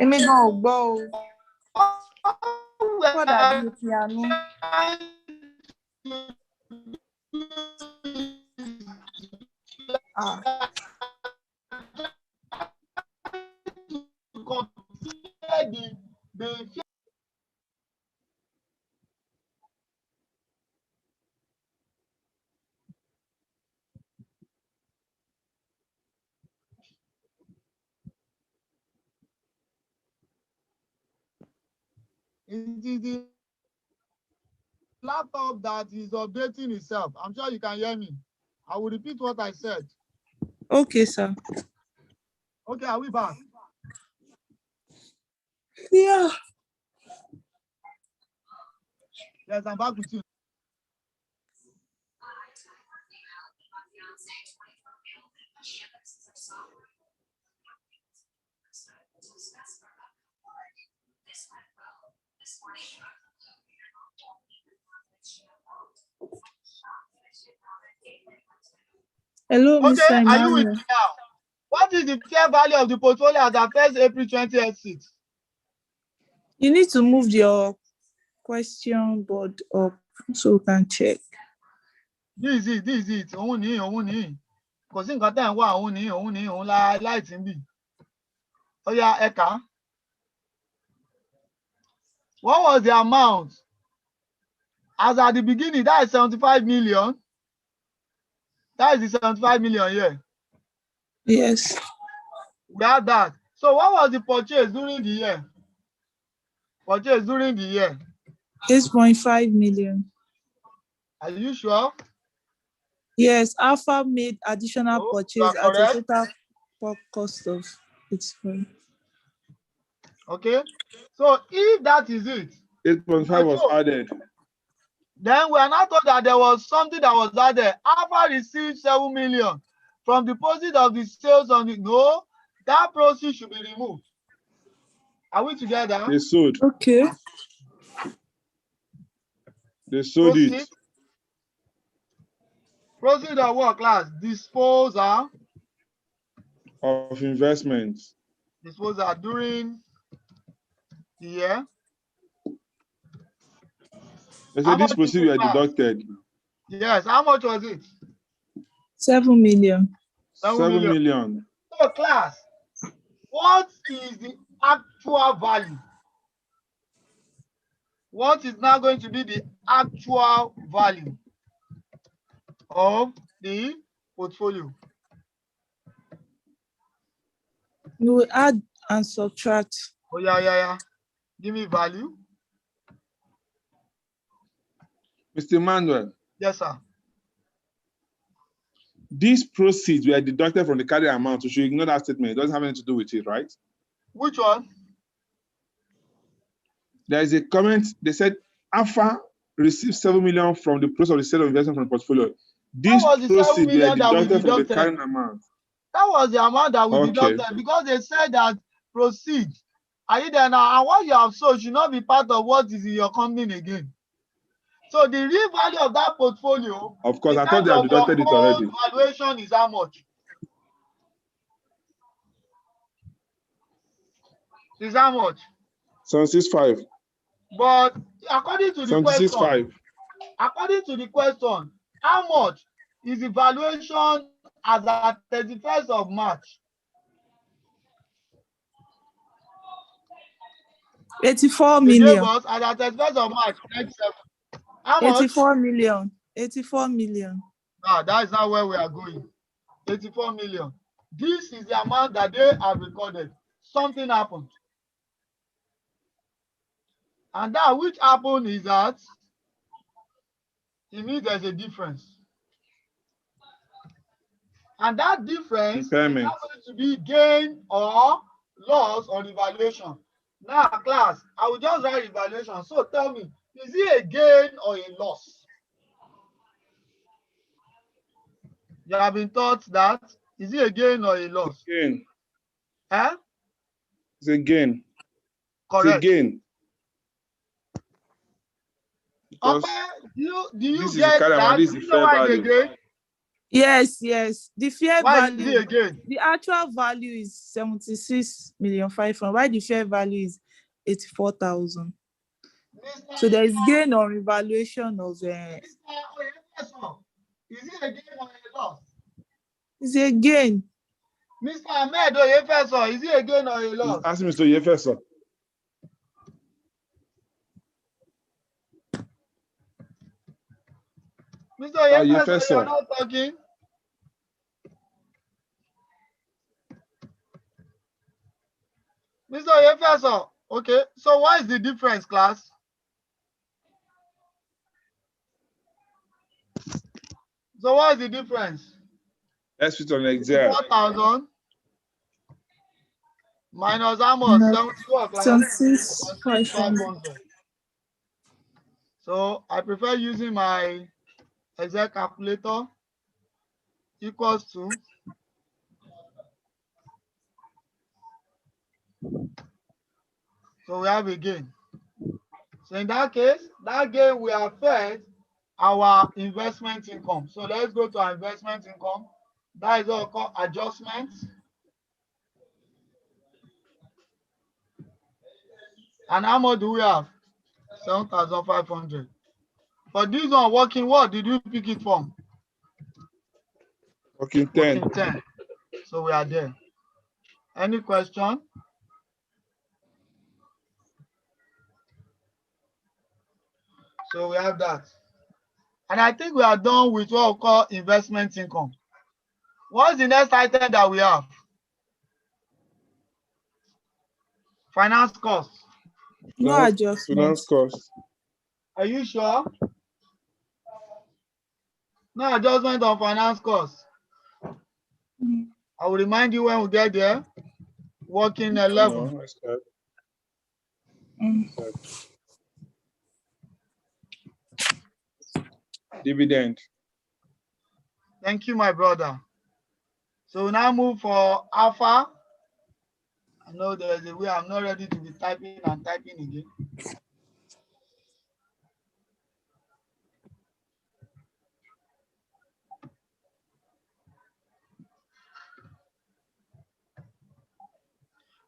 [SPEAKER 2] Èmi gan ò gbọ́ o. What are you piano? Ah.
[SPEAKER 1] To compare the it is the laptop that is updating itself. I'm sure you can hear me. I will repeat what I said.
[SPEAKER 2] Okay, sir.
[SPEAKER 1] Okay, are we back?
[SPEAKER 2] Yeah.
[SPEAKER 1] Yes, I'm back with you.
[SPEAKER 2] Hello,
[SPEAKER 1] Okay,
[SPEAKER 2] Mr.
[SPEAKER 1] are you with
[SPEAKER 2] Emmanuel.
[SPEAKER 1] me now? What is the fair value of the portfolio as at 1st April 2026?
[SPEAKER 2] You need to move your question board up so we can check.
[SPEAKER 1] This is it. Òun ni. Kò sí nǹkan tẹ́ ń wá, òun ni, òun la láìtì ń bì. Ó yá, ẹ kà á. What was the amount? As at the beginning, that is 75 million. That is the 75 million here.
[SPEAKER 2] Yes.
[SPEAKER 1] We have that. So what was the purchase during the year? Purchase during the year.
[SPEAKER 2] 8.5 million.
[SPEAKER 1] Are you sure?
[SPEAKER 2] Yes, Alpha made additional
[SPEAKER 1] Oh, you
[SPEAKER 2] purchase
[SPEAKER 1] are
[SPEAKER 2] at a
[SPEAKER 1] correct.
[SPEAKER 2] total cost of 8.5.
[SPEAKER 1] Okay. So if that is it,
[SPEAKER 3] 8.5 was added.
[SPEAKER 1] then we are not told that there was something that was added. Alpha received 7 million from deposit of the sales on the no, that proceed should be removed. Are we together?
[SPEAKER 3] They sold.
[SPEAKER 2] Okay.
[SPEAKER 3] They sold it.
[SPEAKER 1] Proceed of what class? Disposal.
[SPEAKER 3] Of investments.
[SPEAKER 1] Disposal during the year.
[SPEAKER 3] They said this proceeds were deducted.
[SPEAKER 1] Yes, how much was it?
[SPEAKER 2] 7 million.
[SPEAKER 3] 7 million.
[SPEAKER 1] So class, what is the actual value? What is now going to be the actual value of the portfolio?
[SPEAKER 2] You will add and subtract.
[SPEAKER 1] Oh, yeah. Give me value.
[SPEAKER 3] Mr. Emmanuel.
[SPEAKER 1] Yes, sir.
[SPEAKER 3] These proceeds were deducted from the carry amount, so you should ignore that statement. It doesn't have anything to do with it, right?
[SPEAKER 1] Which one?
[SPEAKER 3] There is a comment. They said Alpha received 7 million from the process of the sale of investment from the portfolio. These proceeds were deducted from the carrying amount.
[SPEAKER 1] That was the amount that we deducted because they said that proceed. Are you there now? And what you have sold should not be part of what is in your company again. So the real value of that portfolio,
[SPEAKER 3] of course, I thought they have deducted it already.
[SPEAKER 1] Valuation is how much? Is how much?
[SPEAKER 3] 765.
[SPEAKER 1] But according to the question,
[SPEAKER 3] 765.
[SPEAKER 1] According to the question, how much is the valuation as at 31st of March?
[SPEAKER 2] 84 million.
[SPEAKER 1] As at 31st of March, 97. How much?
[SPEAKER 2] 84 million. 84 million.
[SPEAKER 1] No, that is not where we are going. 84 million. This is the amount that they have recorded. Something happened. And that which happened is that it means there's a difference. And that difference is not going to be gain or loss on evaluation. Now, class, I will just write evaluation. So tell me, is it a gain or a loss? You have been taught that. Is it a gain or a loss?
[SPEAKER 3] Gain.
[SPEAKER 1] Eh?
[SPEAKER 3] It's a gain.
[SPEAKER 1] Correct.
[SPEAKER 3] It's a gain.
[SPEAKER 1] Okay, do you
[SPEAKER 3] this
[SPEAKER 1] get
[SPEAKER 3] is
[SPEAKER 1] that?
[SPEAKER 3] this is the fair value.
[SPEAKER 2] Yes. The fair value.
[SPEAKER 1] Is it again?
[SPEAKER 2] The actual value is 76 million 500. Why the fair value is 84,000? So there is gain on revaluation of.
[SPEAKER 1] Is it a gain or a loss?
[SPEAKER 2] It's a gain.
[SPEAKER 1] Mr. Ahmed Oyefeso, is it a gain or a loss?
[SPEAKER 3] Ask Mr. Yefeso.
[SPEAKER 1] Mr. Oyefeso,
[SPEAKER 3] Oyefeso.
[SPEAKER 1] you're not talking. Mr. Oyefeso, okay. So what is the difference, class? So what is the difference?
[SPEAKER 3] Let's put on Excel.
[SPEAKER 1] 4,000 minus how much? 74 class.
[SPEAKER 2] 76,500.
[SPEAKER 1] So I prefer using my Excel calculator equals to so we have a gain. So in that case, that gain will affect our investment income. So let's go to our investment income. That is what we call adjustments. And how much do we have? 7,500. For this one, working what did you pick it from?
[SPEAKER 3] Working 10.
[SPEAKER 1] Working 10. So we are there. Any question? So we have that. And I think we are done with what we call investment income. What's the next item that we have? Finance costs.
[SPEAKER 2] No adjustment.
[SPEAKER 3] Finance cost.
[SPEAKER 1] Are you sure? No adjustment on finance costs.
[SPEAKER 2] Mm.
[SPEAKER 1] I will remind you when we get there. Working 11.
[SPEAKER 3] No, that's good.
[SPEAKER 2] Mm.
[SPEAKER 3] Dividend.
[SPEAKER 1] Thank you, my brother. So we now move for alpha. I know there's a way I'm not ready to be typing and typing again.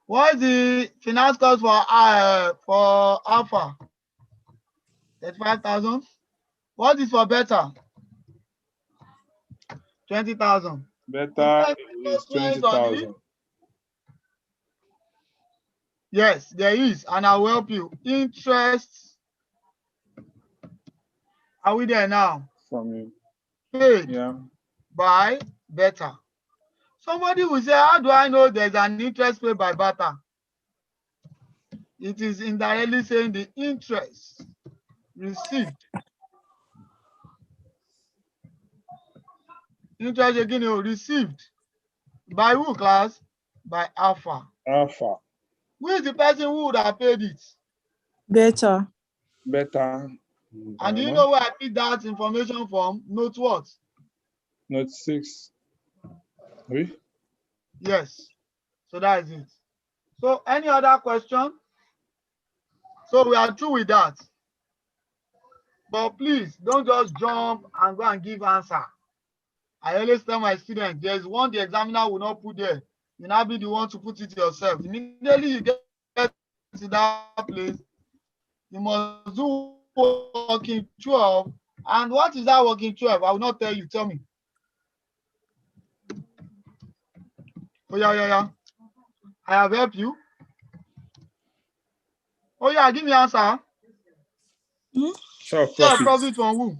[SPEAKER 1] What is the finance cost for alpha? 35,000. What is for beta? 20,000.
[SPEAKER 3] Beta is 20,000.
[SPEAKER 1] Yes, there is, and I will help you. Interest. Are we there now?
[SPEAKER 3] From you.
[SPEAKER 1] Paid
[SPEAKER 3] Yeah.
[SPEAKER 1] by beta. Somebody will say, how do I know there's an interest paid by beta? It is indirectly saying the interest received. Interest again received by who, class? By alpha.
[SPEAKER 3] Alpha.
[SPEAKER 1] Who is the person who would have paid it?
[SPEAKER 2] Beta.
[SPEAKER 3] Beta.
[SPEAKER 1] And do you know where I picked that information from? Note what?
[SPEAKER 3] Note 6. Oui?
[SPEAKER 1] Yes. So that is it. So any other question? So we are through with that. But please don't just jump and go and give answer. I always tell my students, there's one the examiner will not put there. You now be the one to put it yourself. Immediately you get to that place, you must do working 12. And what is that working 12? I will not tell you. Tell me. Oh, yeah. I have helped you. Oh, yeah, give me answer.
[SPEAKER 3] Sure,
[SPEAKER 1] Share
[SPEAKER 3] profit.
[SPEAKER 1] profit from who?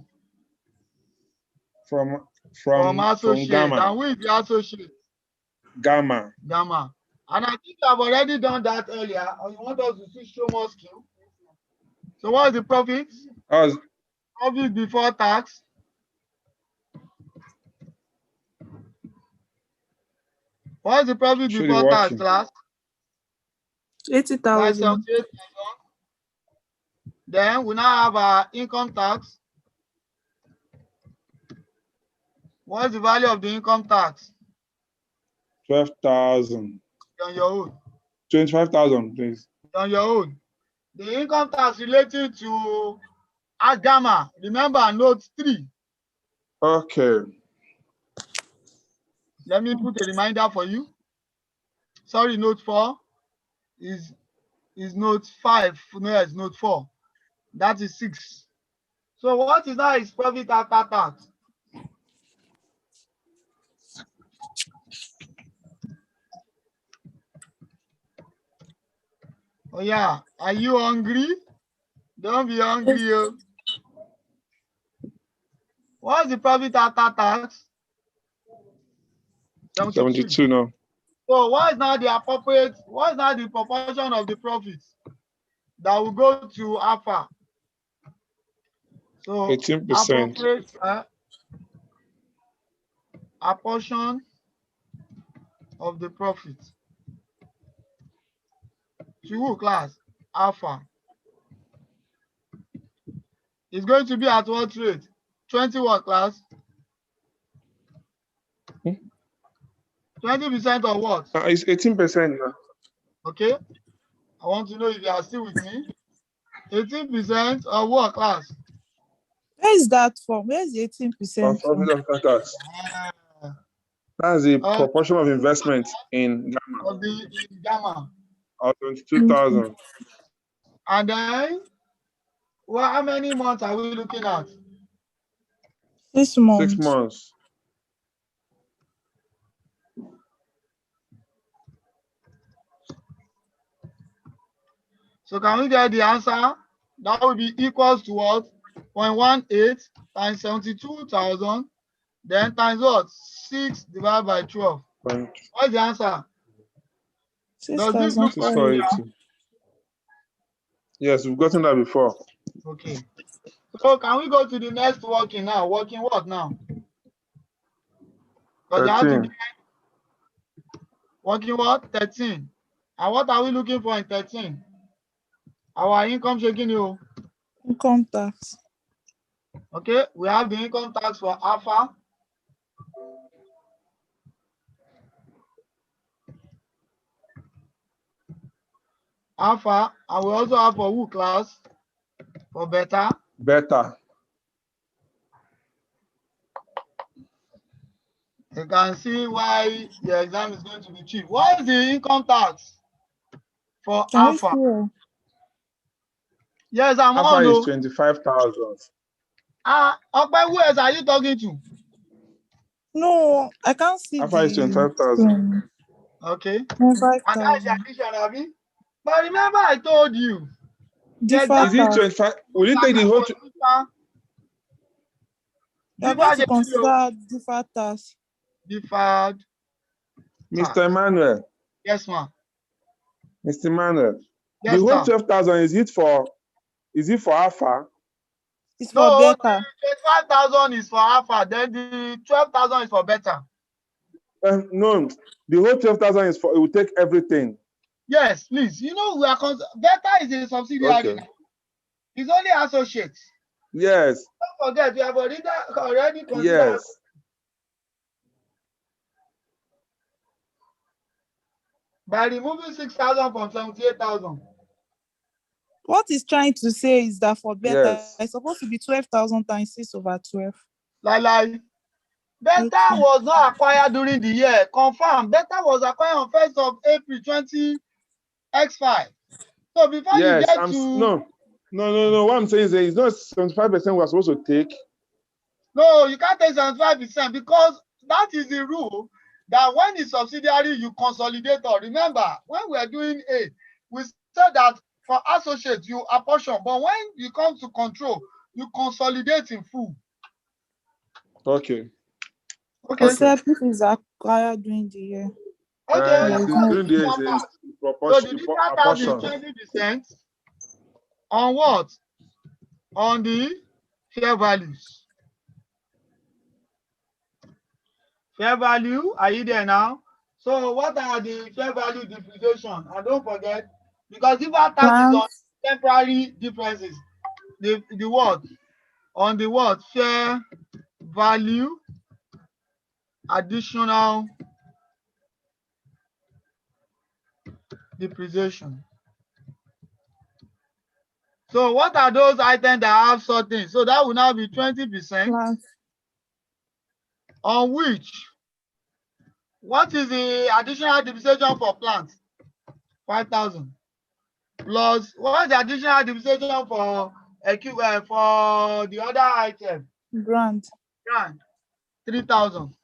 [SPEAKER 3] From
[SPEAKER 1] associate.
[SPEAKER 3] Gamma.
[SPEAKER 1] And who is the associate?
[SPEAKER 3] Gamma.
[SPEAKER 1] Gamma. And I think I've already done that earlier. Or you want us to see show more skill? So what is the profit? Profit before tax. What is the profit before tax, class?
[SPEAKER 2] 80,000.
[SPEAKER 1] 78,000. Then we now have our income tax. What is the value of the income tax?
[SPEAKER 3] 12,000.
[SPEAKER 1] On your own.
[SPEAKER 3] 25,000, please.
[SPEAKER 1] On your own. The income tax related to Gamma. Remember note 3.
[SPEAKER 3] Okay.
[SPEAKER 1] Let me put a reminder for you. Sorry, note 4 is note 5. No, it's note 4. That is 6. So what is that? Is profit after tax? Oh yeah, are you hungry? Don't be hungry. Oh. What's the profit after tax? 72.
[SPEAKER 3] 72 now.
[SPEAKER 1] So what is now the appropriate, what is now the proportion of the profits that will go to alpha? So
[SPEAKER 3] 18%.
[SPEAKER 1] appropriate a portion of the profit to who class? Alpha. It's going to be at what rate? 20 what class? 20% of what?
[SPEAKER 3] It's 18% now.
[SPEAKER 1] Okay. I want to know if you are still with me. 18% of what class?
[SPEAKER 2] Where is that from? Where is the 18%
[SPEAKER 3] Of
[SPEAKER 2] from?
[SPEAKER 3] profit after tax. That's the proportion of investment in Gamma
[SPEAKER 1] Of the in Gamma.
[SPEAKER 3] of 22,000.
[SPEAKER 1] And then, well, how many months are we looking at?
[SPEAKER 2] 6 months.
[SPEAKER 3] 6 months.
[SPEAKER 1] So can we get the answer? That will be equals to what? 0.18 times 72,000. Then times what? 6 divided by 12. What's the answer? Does this look familiar?
[SPEAKER 3] 6,480. Yes, we've gotten that before.
[SPEAKER 1] Okay. So can we go to the next working now? Working what now? Because you have to
[SPEAKER 3] 13.
[SPEAKER 1] get working what? 13. And what are we looking for in 13? Our income shaking you.
[SPEAKER 2] Income tax.
[SPEAKER 1] Okay, we have the income tax for alpha. Alpha, and we also have for who class? For beta.
[SPEAKER 3] Beta.
[SPEAKER 1] You can see why the exam is going to be cheap. What is the income tax for alpha? Yes, I'm
[SPEAKER 3] Alpha
[SPEAKER 1] on.
[SPEAKER 3] is 25,000.
[SPEAKER 1] Okay, who else are you talking to?
[SPEAKER 2] No, I can't see.
[SPEAKER 3] Alpha is 25,000.
[SPEAKER 1] Okay.
[SPEAKER 2] 25,000.
[SPEAKER 1] And that's the addition, Abby. But remember, I told you.
[SPEAKER 3] Is it 25? Will you take the whole?
[SPEAKER 2] You're going to consider deferred tax.
[SPEAKER 1] Deferred.
[SPEAKER 3] Mr. Emmanuel.
[SPEAKER 1] Yes, ma'am.
[SPEAKER 3] Mr. Emmanuel.
[SPEAKER 1] Yes,
[SPEAKER 3] the whole
[SPEAKER 1] sir.
[SPEAKER 3] 12,000 is it for alpha?
[SPEAKER 2] It's for beta.
[SPEAKER 1] 25,000 is for alpha. Then the 12,000 is for beta.
[SPEAKER 3] No, the whole 12,000 is for. It will take everything.
[SPEAKER 1] Yes, please. You know we are beta is a subsidiary.
[SPEAKER 3] Okay.
[SPEAKER 1] It's only associates.
[SPEAKER 3] Yes.
[SPEAKER 1] Don't forget we have already considered.
[SPEAKER 3] Yes.
[SPEAKER 1] By removing 6,000 from 78,000.
[SPEAKER 2] What he's trying to say is that for beta,
[SPEAKER 3] yes,
[SPEAKER 2] it's supposed to be 12,000 times 6/12.
[SPEAKER 1] Like. Beta was not acquired during the year. Confirm. Beta was acquired on 1st of April 20X5. So before you get to
[SPEAKER 3] no. What I'm saying is it's not 75% we're supposed to take.
[SPEAKER 1] No, you can't take 75% because that is the rule that when it's subsidiary, you consolidate. Remember, when we are doing A, we said that for associates, you apportion. But when you come to control, you consolidate in full.
[SPEAKER 3] Okay.
[SPEAKER 2] Except if it's acquired during the year.
[SPEAKER 1] Okay.
[SPEAKER 3] During the year is
[SPEAKER 1] so the different tax is 20% on what? On the fair values. Fair value, are you there now? So what are the fair value depreciation? And don't forget, because if our tax is on temporary differences, the what? On the what? Fair value additional depreciation. So what are those items that have certain? So that will now be 20%. On which? What is the additional depreciation for plants? 5,000. Plus, what is the additional depreciation for equipment for the other item?
[SPEAKER 2] Grant.
[SPEAKER 1] 3,000.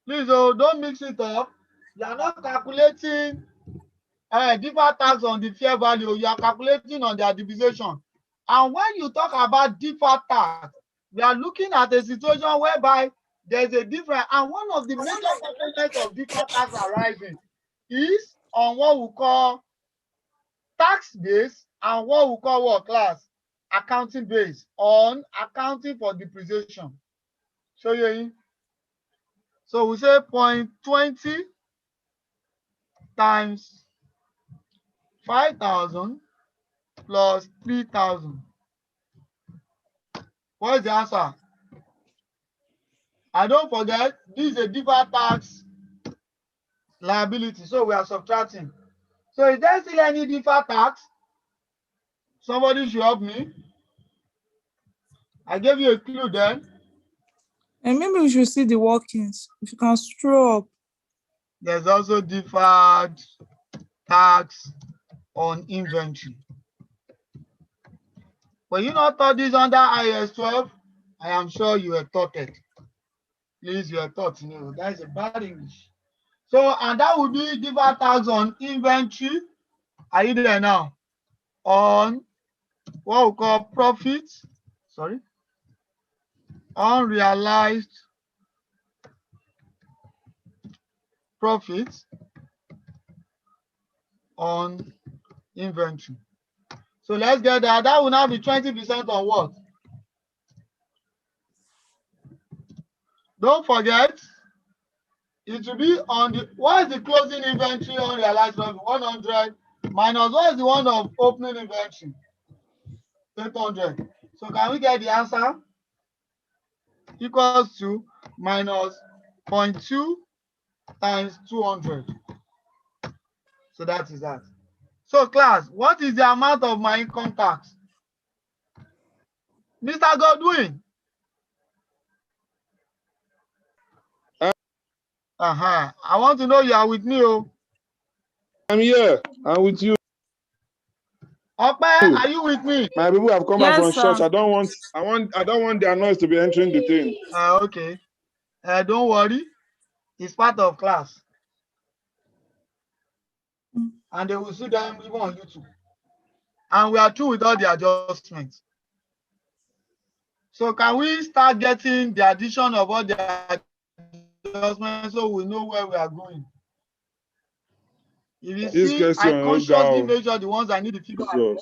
[SPEAKER 1] Please, don't mix it up. You are not calculating deferred tax on the fair value, you are calculating on their division. And when you talk about deferred tax, we are looking at a situation whereby there's a difference. And one of the major components of deferred tax arising is on what we call tax base and what we call what class? Accounting base on accounting for depreciation. Show you. So we say 0.20 times 5,000 plus 3,000. What is the answer? And don't forget, this is a deferred tax liability, so we are subtracting. So is there still any deferred tax? Somebody should help me. I gave you a clue then.
[SPEAKER 2] And maybe we should see the workings. If you can scroll up.
[SPEAKER 1] There's also deferred tax on inventory. But you not taught this under IS 12? I am sure you were taught it. Please, you are taught. No, that is a bad English. So, and that would be deferred tax on inventory. Are you there now? On what we call profit. Sorry. Unrealized profits on inventory. So let's get that. That will now be 20% on what? Don't forget, it will be on the, what is the closing inventory unrealized profit? 100 minus what is the one of opening inventory? 800. So can we get the answer? Equals to minus 0.2 times 200. So that is that. So class, what is the amount of my income tax? Mr. Godwin. I want to know you are with me. Oh.
[SPEAKER 3] I'm here. I'm with you.
[SPEAKER 1] Ope, are you with me?
[SPEAKER 3] My people have come
[SPEAKER 2] Yes,
[SPEAKER 3] back from
[SPEAKER 2] sir.
[SPEAKER 3] church. I don't want their noise to be entering the thing.
[SPEAKER 1] Okay. Don't worry. It's part of class. And they will see them even on YouTube. And we are through with all the adjustments. So can we start getting the addition of all the adjustments so we know where we are going? If you
[SPEAKER 3] This
[SPEAKER 1] see,
[SPEAKER 3] question,
[SPEAKER 1] I consciously make sure the ones I need to figure out.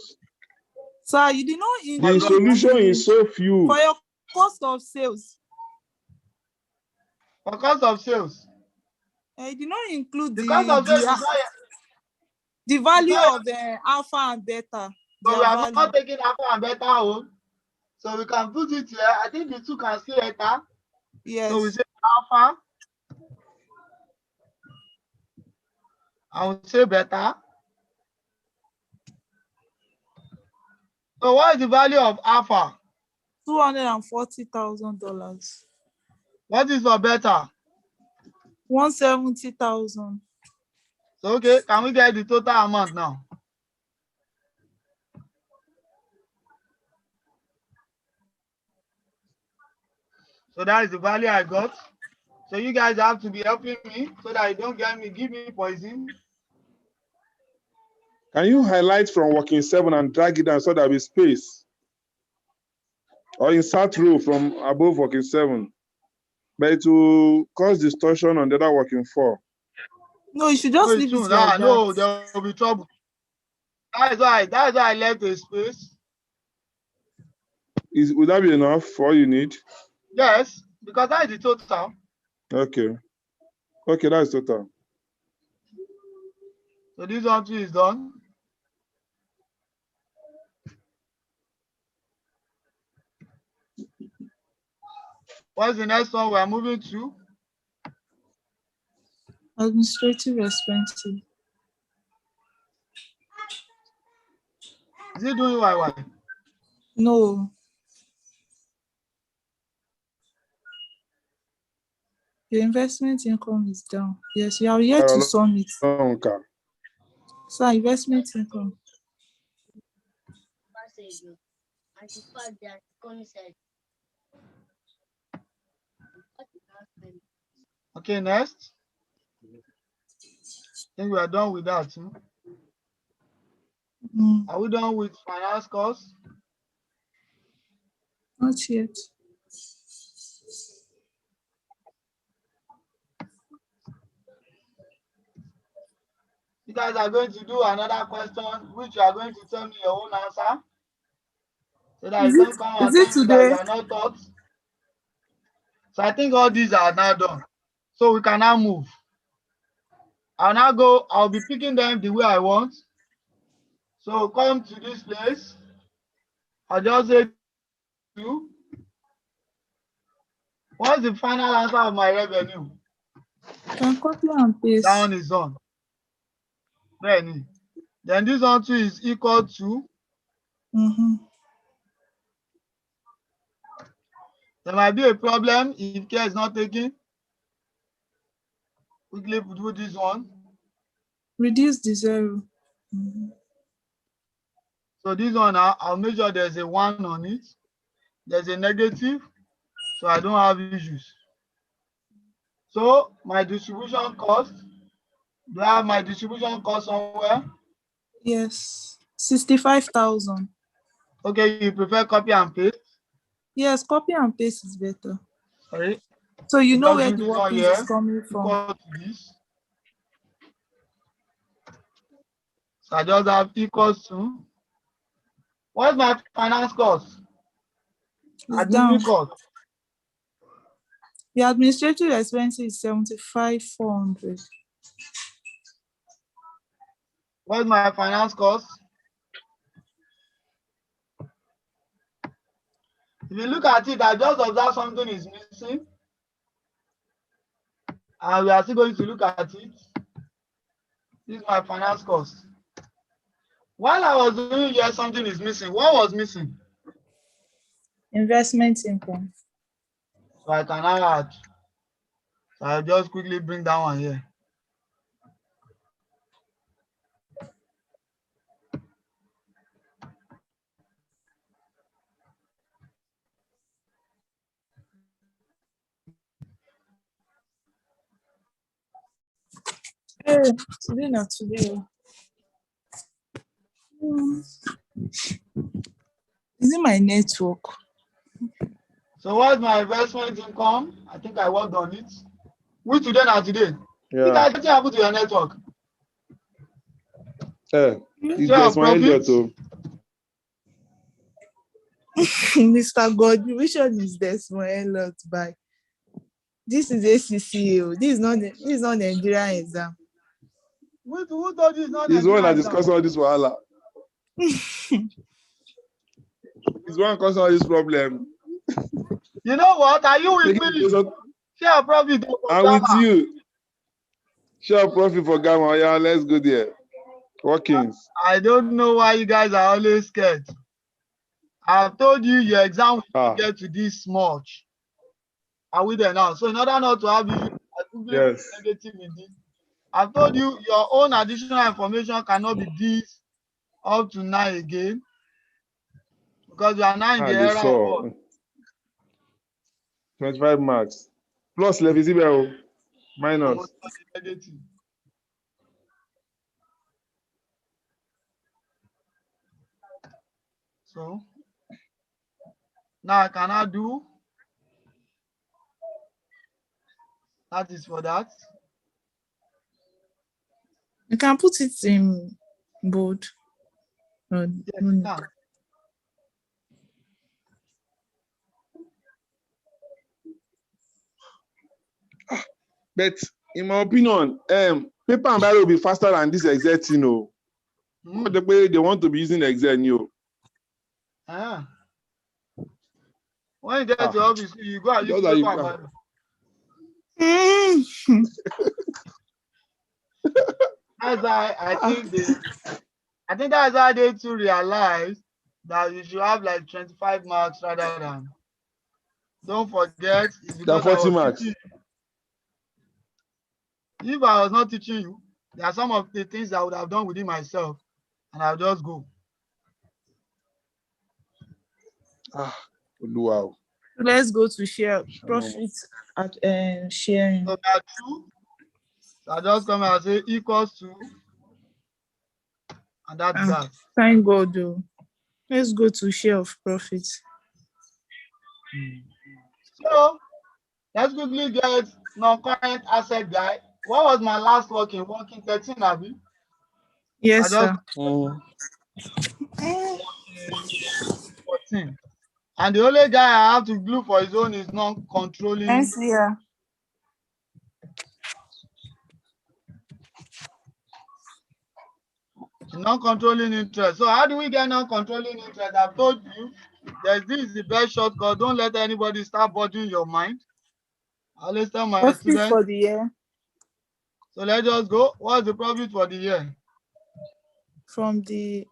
[SPEAKER 2] Sir, you did not
[SPEAKER 3] The solution is so few.
[SPEAKER 2] for your cost of sales.
[SPEAKER 1] For cost of sales.
[SPEAKER 2] You did not include
[SPEAKER 1] The cost of sales is not
[SPEAKER 2] the value of the alpha and beta.
[SPEAKER 1] So we are not taking alpha and beta home. So we can put it here. I think the two can see beta.
[SPEAKER 2] Yes.
[SPEAKER 1] So we say alpha. I will say beta. So what is the value of alpha?
[SPEAKER 2] $240,000.
[SPEAKER 1] What is for beta?
[SPEAKER 2] 170,000.
[SPEAKER 1] So okay, can we get the total amount now? So that is the value I got. So you guys have to be helping me so that you don't give me poison.
[SPEAKER 3] Can you highlight from working 7 and drag it down so there will be space? Or insert row from above working 7. But it will cause distortion on the other working 4.
[SPEAKER 2] No, you should just leave it like that.
[SPEAKER 1] No, there will be trouble. That's why I left a space.
[SPEAKER 3] Would that be enough for all you need?
[SPEAKER 1] Yes, because that is the total.
[SPEAKER 3] Okay. Okay, that is total.
[SPEAKER 1] So this one too is done. What's the next one we are moving to?
[SPEAKER 2] Administrative expenses.
[SPEAKER 1] Is it doing YY?
[SPEAKER 2] No. The investment income is down. Yes, you are yet to submit.
[SPEAKER 3] Okay.
[SPEAKER 2] So investment income.
[SPEAKER 1] Okay, next. I think we are done with that. Are we done with finance costs?
[SPEAKER 2] Not yet.
[SPEAKER 1] You guys are going to do another question, which you are going to tell me your own answer. So that
[SPEAKER 2] Is
[SPEAKER 1] you
[SPEAKER 2] it,
[SPEAKER 1] don't come
[SPEAKER 2] is
[SPEAKER 1] and
[SPEAKER 2] it
[SPEAKER 1] tell me that you
[SPEAKER 2] today?
[SPEAKER 1] are not taught. So I think all these are now done. So we can now move. I'll be picking them the way I want. So come to this place. I'll just say you. What's the final answer of my revenue?
[SPEAKER 2] Can copy and paste.
[SPEAKER 1] That one is on. Then this one too is equal to. There might be a problem if care is not taken. Quickly do this one.
[SPEAKER 2] Reduce the 0.
[SPEAKER 1] So this one, I'll make sure there's a 1 on it. There's a negative, so I don't have issues. So my distribution cost, do I have my distribution cost somewhere?
[SPEAKER 2] Yes. 65,000.
[SPEAKER 1] Okay, you prefer copy and paste?
[SPEAKER 2] Yes, copy and paste is better.
[SPEAKER 1] Sorry.
[SPEAKER 2] So you know
[SPEAKER 1] Just
[SPEAKER 2] where
[SPEAKER 1] do
[SPEAKER 2] the
[SPEAKER 1] this one
[SPEAKER 2] workings is
[SPEAKER 1] here,
[SPEAKER 2] coming from.
[SPEAKER 1] equal to this. So I just have equals to. What's my finance cost?
[SPEAKER 2] It's down.
[SPEAKER 1] Admin cost.
[SPEAKER 2] The administrative expense is 75,400.
[SPEAKER 1] What's my finance cost? If you look at it, I just observe something is missing. And we are still going to look at it. This is my finance cost. While I was doing here, something is missing. What was missing?
[SPEAKER 2] Investment income.
[SPEAKER 1] So I can now add. So I'll just quickly bring that one here.
[SPEAKER 2] Hey, today not today. Is it my network?
[SPEAKER 1] So what's my investment income? I think I worked on it. Which today not today? You guys, what happened to your network?
[SPEAKER 3] It's
[SPEAKER 1] Share
[SPEAKER 3] just
[SPEAKER 1] of
[SPEAKER 3] my Elliot.
[SPEAKER 1] profits?
[SPEAKER 2] Mr. God, which one is this one lot by? This is ACCA. This is not Nigerian exam.
[SPEAKER 1] Who told you it's not
[SPEAKER 3] He's the one that
[SPEAKER 1] Nigerian
[SPEAKER 3] discussed all this wahala. He's the one causing all this problem.
[SPEAKER 1] You know what? Are you with me? Share of profit.
[SPEAKER 3] I'm with you. Share profit for Gamma. Yeah, let's go there. Workings.
[SPEAKER 1] I don't know why you guys are always scared. I've told you your exam will not get to this much. Are we there now? So in order not to have you
[SPEAKER 3] Yes.
[SPEAKER 1] negative in this, I've told you your own additional information cannot be this up to 9 again. Because you are now in the era of what?
[SPEAKER 3] 25 marks. Plus level minus.
[SPEAKER 1] Negative. So now I cannot do. That is for that.
[SPEAKER 2] You can put it in bold.
[SPEAKER 1] Yes, you can.
[SPEAKER 3] But in my opinion, paper and Bible will be faster than this Excel, you know. The way they want to be using Excel, you
[SPEAKER 1] know. When you get to office, you go and use paper and Bible. That's why I think that's why they too realize that you should have like 25 marks rather than. Don't forget, it's because
[SPEAKER 3] 40 marks.
[SPEAKER 1] If I was not teaching you, there are some of the things I would have done within myself, and I'll just go.
[SPEAKER 3] Wow.
[SPEAKER 2] Let's go to share profit at sharing.
[SPEAKER 1] So there are 2. So I just come and say equals to, And that's that.
[SPEAKER 2] Thank God, though. Let's go to share of profits.
[SPEAKER 1] So let's quickly get non-current asset guy. What was my last working? Working 13, Abby? I
[SPEAKER 2] Yes,
[SPEAKER 1] just
[SPEAKER 2] sir.
[SPEAKER 1] 14. And the only guy I have to glue for his own is non-controlling.
[SPEAKER 2] NCR.
[SPEAKER 1] Non-controlling interest. So how do we get non-controlling interest? I've told you, this is the best shortcut. Don't let anybody start bothering your mind. I always tell my
[SPEAKER 2] Profit
[SPEAKER 1] students.
[SPEAKER 2] for the year
[SPEAKER 1] So let's just go. What's the profit for the year?
[SPEAKER 2] from the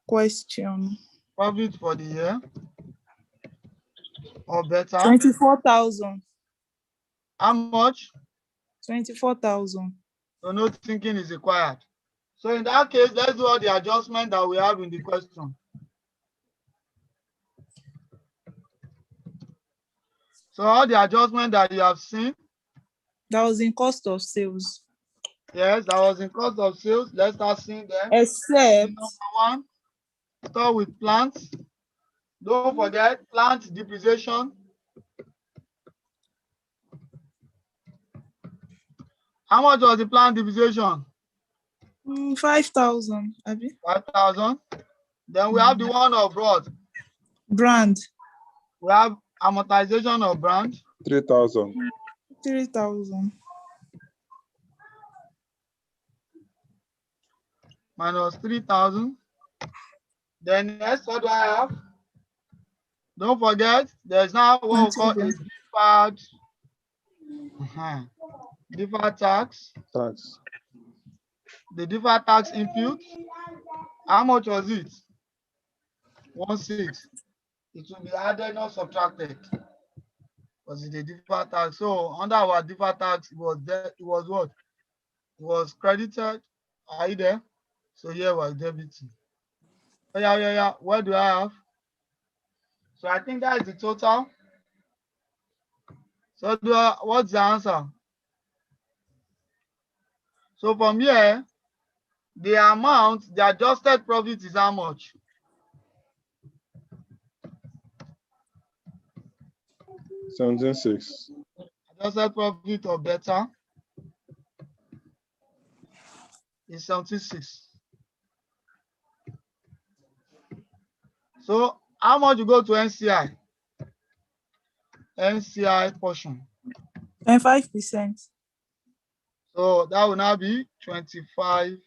[SPEAKER 2] question.
[SPEAKER 1] Profit for the year, or better,
[SPEAKER 2] 24,000.
[SPEAKER 1] how much?
[SPEAKER 2] 24,000.
[SPEAKER 1] So no thinking is required. So in that case, let's do all the adjustment that we have in the question. So all the adjustment that you have seen.
[SPEAKER 2] That was in cost of sales.
[SPEAKER 1] Yes, that was in cost of sales. Let's start seeing them.
[SPEAKER 2] Except
[SPEAKER 1] Number one, start with plants. Don't forget plant depreciation. How much was the plant depreciation?
[SPEAKER 2] 5,000. Abi?
[SPEAKER 1] 5,000. Then we have the one of what?
[SPEAKER 2] Brand.
[SPEAKER 1] We have amortization of brand.
[SPEAKER 3] 3,000.
[SPEAKER 2] 3,000.
[SPEAKER 1] Minus 3,000. Then next, what do I have? Don't forget, there's now what we call a deferred tax.
[SPEAKER 3] Tax.
[SPEAKER 1] The deferred tax input. How much was it? 1/6. It will be added, not subtracted. Was it a deferred tax? So under our deferred tax, it was there. It was what? It was credited. Are you there? So here was debiting. Oh, yeah. What do I have? So I think that is the total. So what's the answer? So from here, the amount, the adjusted profit is how much?
[SPEAKER 3] 17,600.
[SPEAKER 1] Adjusted profit or better is 76. So how much you go to NCI? NCI portion.
[SPEAKER 2] 25%.
[SPEAKER 1] So that will now be 25%.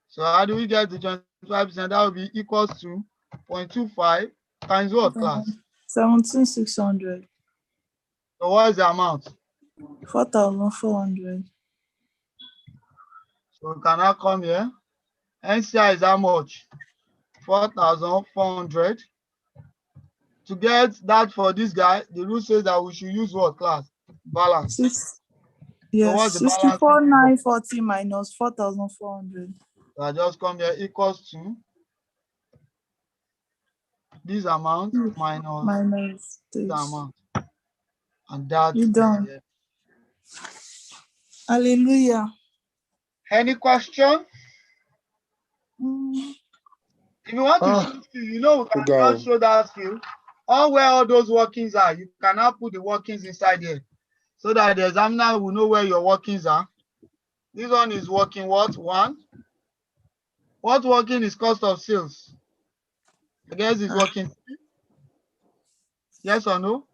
[SPEAKER 1] So how do we get the 25%? That will be equals to 0.25 times what, class?
[SPEAKER 2] 17,600.
[SPEAKER 1] So what is the amount?
[SPEAKER 2] 4,400.
[SPEAKER 1] So we can now come here. NCI is how much? 4,400. To get that for this guy, the rule says that we should use what, class? Balance.
[SPEAKER 2] Yes,
[SPEAKER 1] So what's the balance?
[SPEAKER 2] 64,940 minus 4,400.
[SPEAKER 1] So I just come here equals to this amount minus this amount. And that's
[SPEAKER 2] you done. Hallelujah.
[SPEAKER 1] Any question? If you want to show skill, you know, we can just show that skill. On where all those workings are, you can now put the workings inside here so that the examiner will know where your workings are. This one is working what? 1. What working is cost of sales? I guess it's working 3. Yes or no?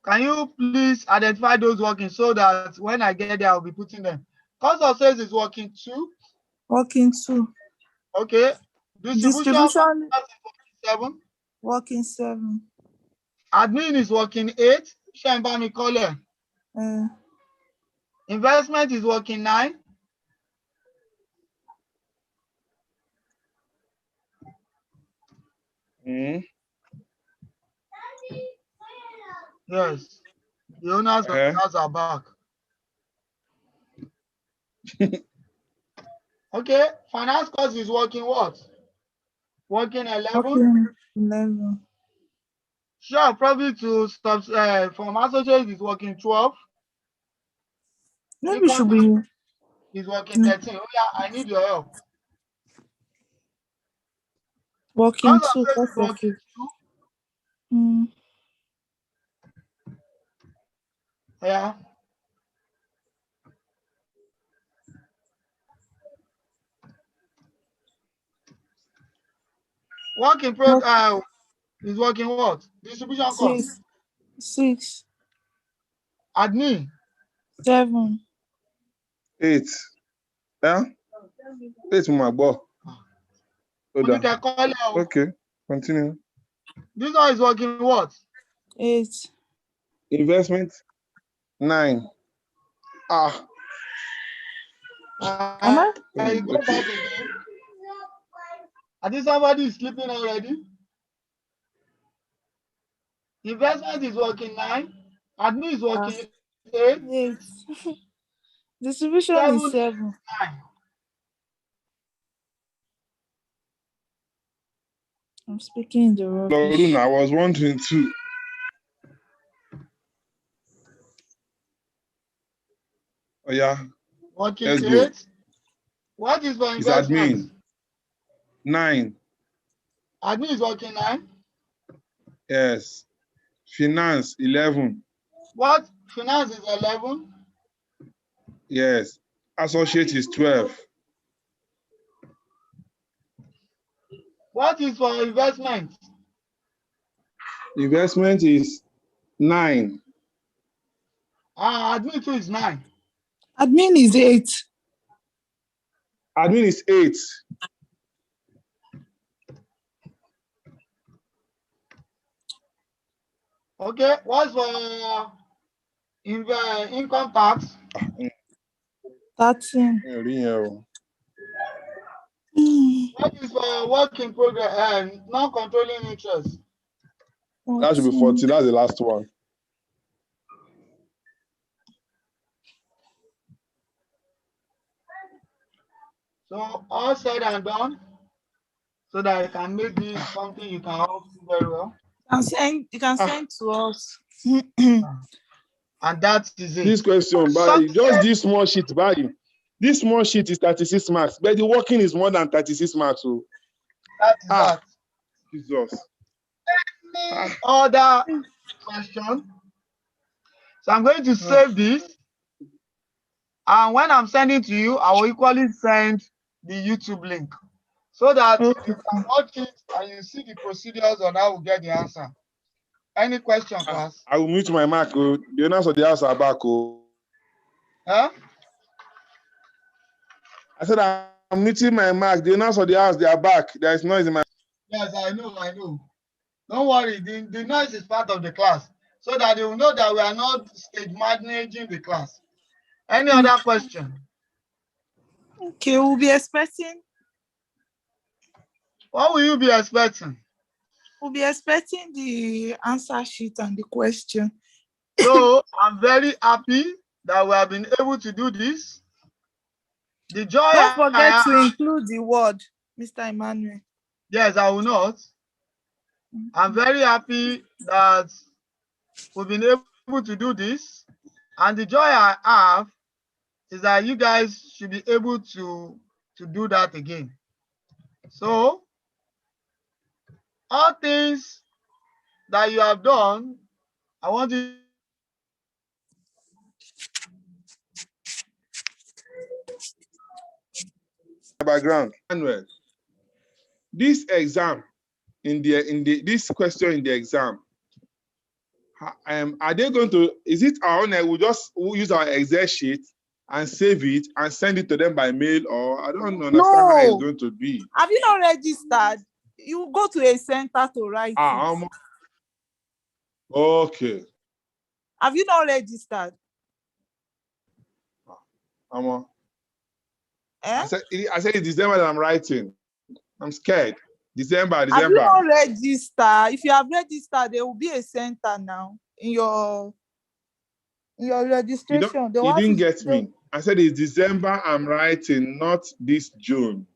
[SPEAKER 1] Can you please identify those workings so that when I get there, I'll be putting them? Cost of sales is working 2.
[SPEAKER 2] Working 2.
[SPEAKER 1] Okay. Distribution 7.
[SPEAKER 2] Working 7.
[SPEAKER 1] Admin is working 8. Shambami color. Investment is working 9. Yes. The owners of the house are back. Okay. Finance cost is working what? Working 11.
[SPEAKER 2] 11.
[SPEAKER 1] Sure, profit to from associates is working 12.
[SPEAKER 2] Maybe it should be
[SPEAKER 1] He's working 13. Oh yeah, I need your help.
[SPEAKER 2] Working
[SPEAKER 1] Because
[SPEAKER 2] two,
[SPEAKER 1] of this
[SPEAKER 2] cost
[SPEAKER 1] is
[SPEAKER 2] of
[SPEAKER 1] working
[SPEAKER 2] it.
[SPEAKER 1] 2.
[SPEAKER 2] Mm.
[SPEAKER 1] Yeah. Working
[SPEAKER 2] Work
[SPEAKER 1] is working what? Distribution cost.
[SPEAKER 2] 6, 6,
[SPEAKER 1] Admin.
[SPEAKER 2] 7.
[SPEAKER 3] 8. Yeah? 8 my boy. Hold
[SPEAKER 1] You
[SPEAKER 3] on.
[SPEAKER 1] can call it out.
[SPEAKER 3] Okay, continue.
[SPEAKER 1] This one is working what?
[SPEAKER 2] 8.
[SPEAKER 3] Investment 9. Ah,
[SPEAKER 2] Am I?
[SPEAKER 1] I go
[SPEAKER 3] okay.
[SPEAKER 1] back again. I think somebody is sleeping already. Investment is working 9. Admin is working 8.
[SPEAKER 2] 8. Distribution
[SPEAKER 1] 7
[SPEAKER 2] is 7.
[SPEAKER 1] 9.
[SPEAKER 2] I'm speaking the
[SPEAKER 3] Lorun,
[SPEAKER 2] rubbish.
[SPEAKER 3] I was wondering too. Oh yeah,
[SPEAKER 1] Working
[SPEAKER 3] let's
[SPEAKER 1] 8.
[SPEAKER 3] go.
[SPEAKER 1] What is for
[SPEAKER 3] It's
[SPEAKER 1] investment?
[SPEAKER 3] admin 9.
[SPEAKER 1] Admin is working 9.
[SPEAKER 3] Yes. Finance 11.
[SPEAKER 1] What? Finance is 11.
[SPEAKER 3] Yes. Associate is 12.
[SPEAKER 1] What is for investment?
[SPEAKER 3] Investment is 9.
[SPEAKER 1] Admin too is 9.
[SPEAKER 2] Admin is 8.
[SPEAKER 3] Admin is 8.
[SPEAKER 1] Okay. What's for income tax?
[SPEAKER 2] 13.
[SPEAKER 1] What is for work in progress and non-controlling interest?
[SPEAKER 3] That should be 40. That's the last one.
[SPEAKER 1] So all said and done, so that I can make this something you can all see very well.
[SPEAKER 2] You can send to us.
[SPEAKER 1] And that is it.
[SPEAKER 3] This question, by just this small sheet, by this small sheet is 36 marks, but the working is more than 36 marks. So,
[SPEAKER 1] That is that.
[SPEAKER 3] Jesus.
[SPEAKER 1] Any other question? So I'm going to save this. And when I'm sending to you, I will equally send the YouTube link so that you can watch it and you see the procedures on how we get the answer. Any question, class?
[SPEAKER 3] I will mute my mic. Oh. The owners of the house are back. Oh.
[SPEAKER 1] Huh?
[SPEAKER 3] I said I'm muting my mic. The owners of the house, they are back. There is noise in my.
[SPEAKER 1] Yes, I know. Don't worry, the noise is part of the class so that they will know that we are not stage managing the class. Any other question?
[SPEAKER 2] Okay, we'll be expecting.
[SPEAKER 1] What will you be expecting?
[SPEAKER 2] We'll be expecting the answer sheet and the question.
[SPEAKER 1] So I'm very happy that we have been able to do this. The joy
[SPEAKER 2] Don't forget to include the word, Mr. Emmanuel.
[SPEAKER 1] Yes, I will not. I'm very happy that we've been able to do this. And the joy I have is that you guys should be able to do that again. So, all things that you have done, I want you
[SPEAKER 3] Background. Manuel, this exam this question in the exam, are they going to, is it our own, we'll just use our Excel sheet and save it and send it to them by mail, or I don't understand how it's going to be.
[SPEAKER 2] Have you not registered? You go to a center to write it.
[SPEAKER 3] Okay.
[SPEAKER 2] Have you not registered?
[SPEAKER 3] I said it's December that I'm writing. I'm scared. December.
[SPEAKER 2] Have you not registered? If you have registered, there will be a center now in your registration.
[SPEAKER 3] You didn't get me. I said it's December I'm writing, not this June.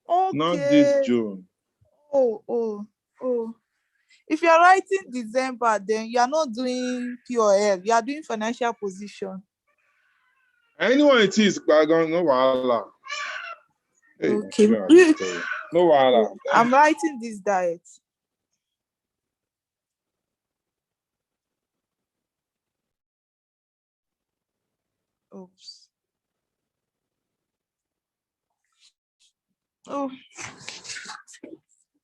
[SPEAKER 2] Okay.
[SPEAKER 3] Not this June.
[SPEAKER 2] Oh. If you are writing December, then you are not doing POL. You are doing financial position.
[SPEAKER 3] Anyone it is, no wahala. Hey,
[SPEAKER 2] Okay.
[SPEAKER 3] no wahala.
[SPEAKER 2] I'm writing this diet. Oops. Oh,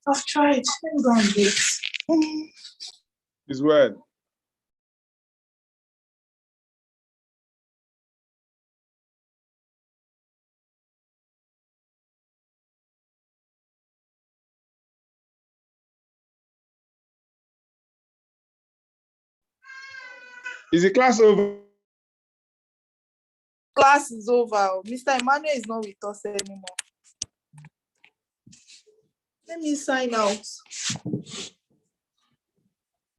[SPEAKER 2] I've tried. Let me go and do it.
[SPEAKER 3] His word. Is the class over?
[SPEAKER 2] Class is over. Mr. Emmanuel is not with us anymore. Let me sign out.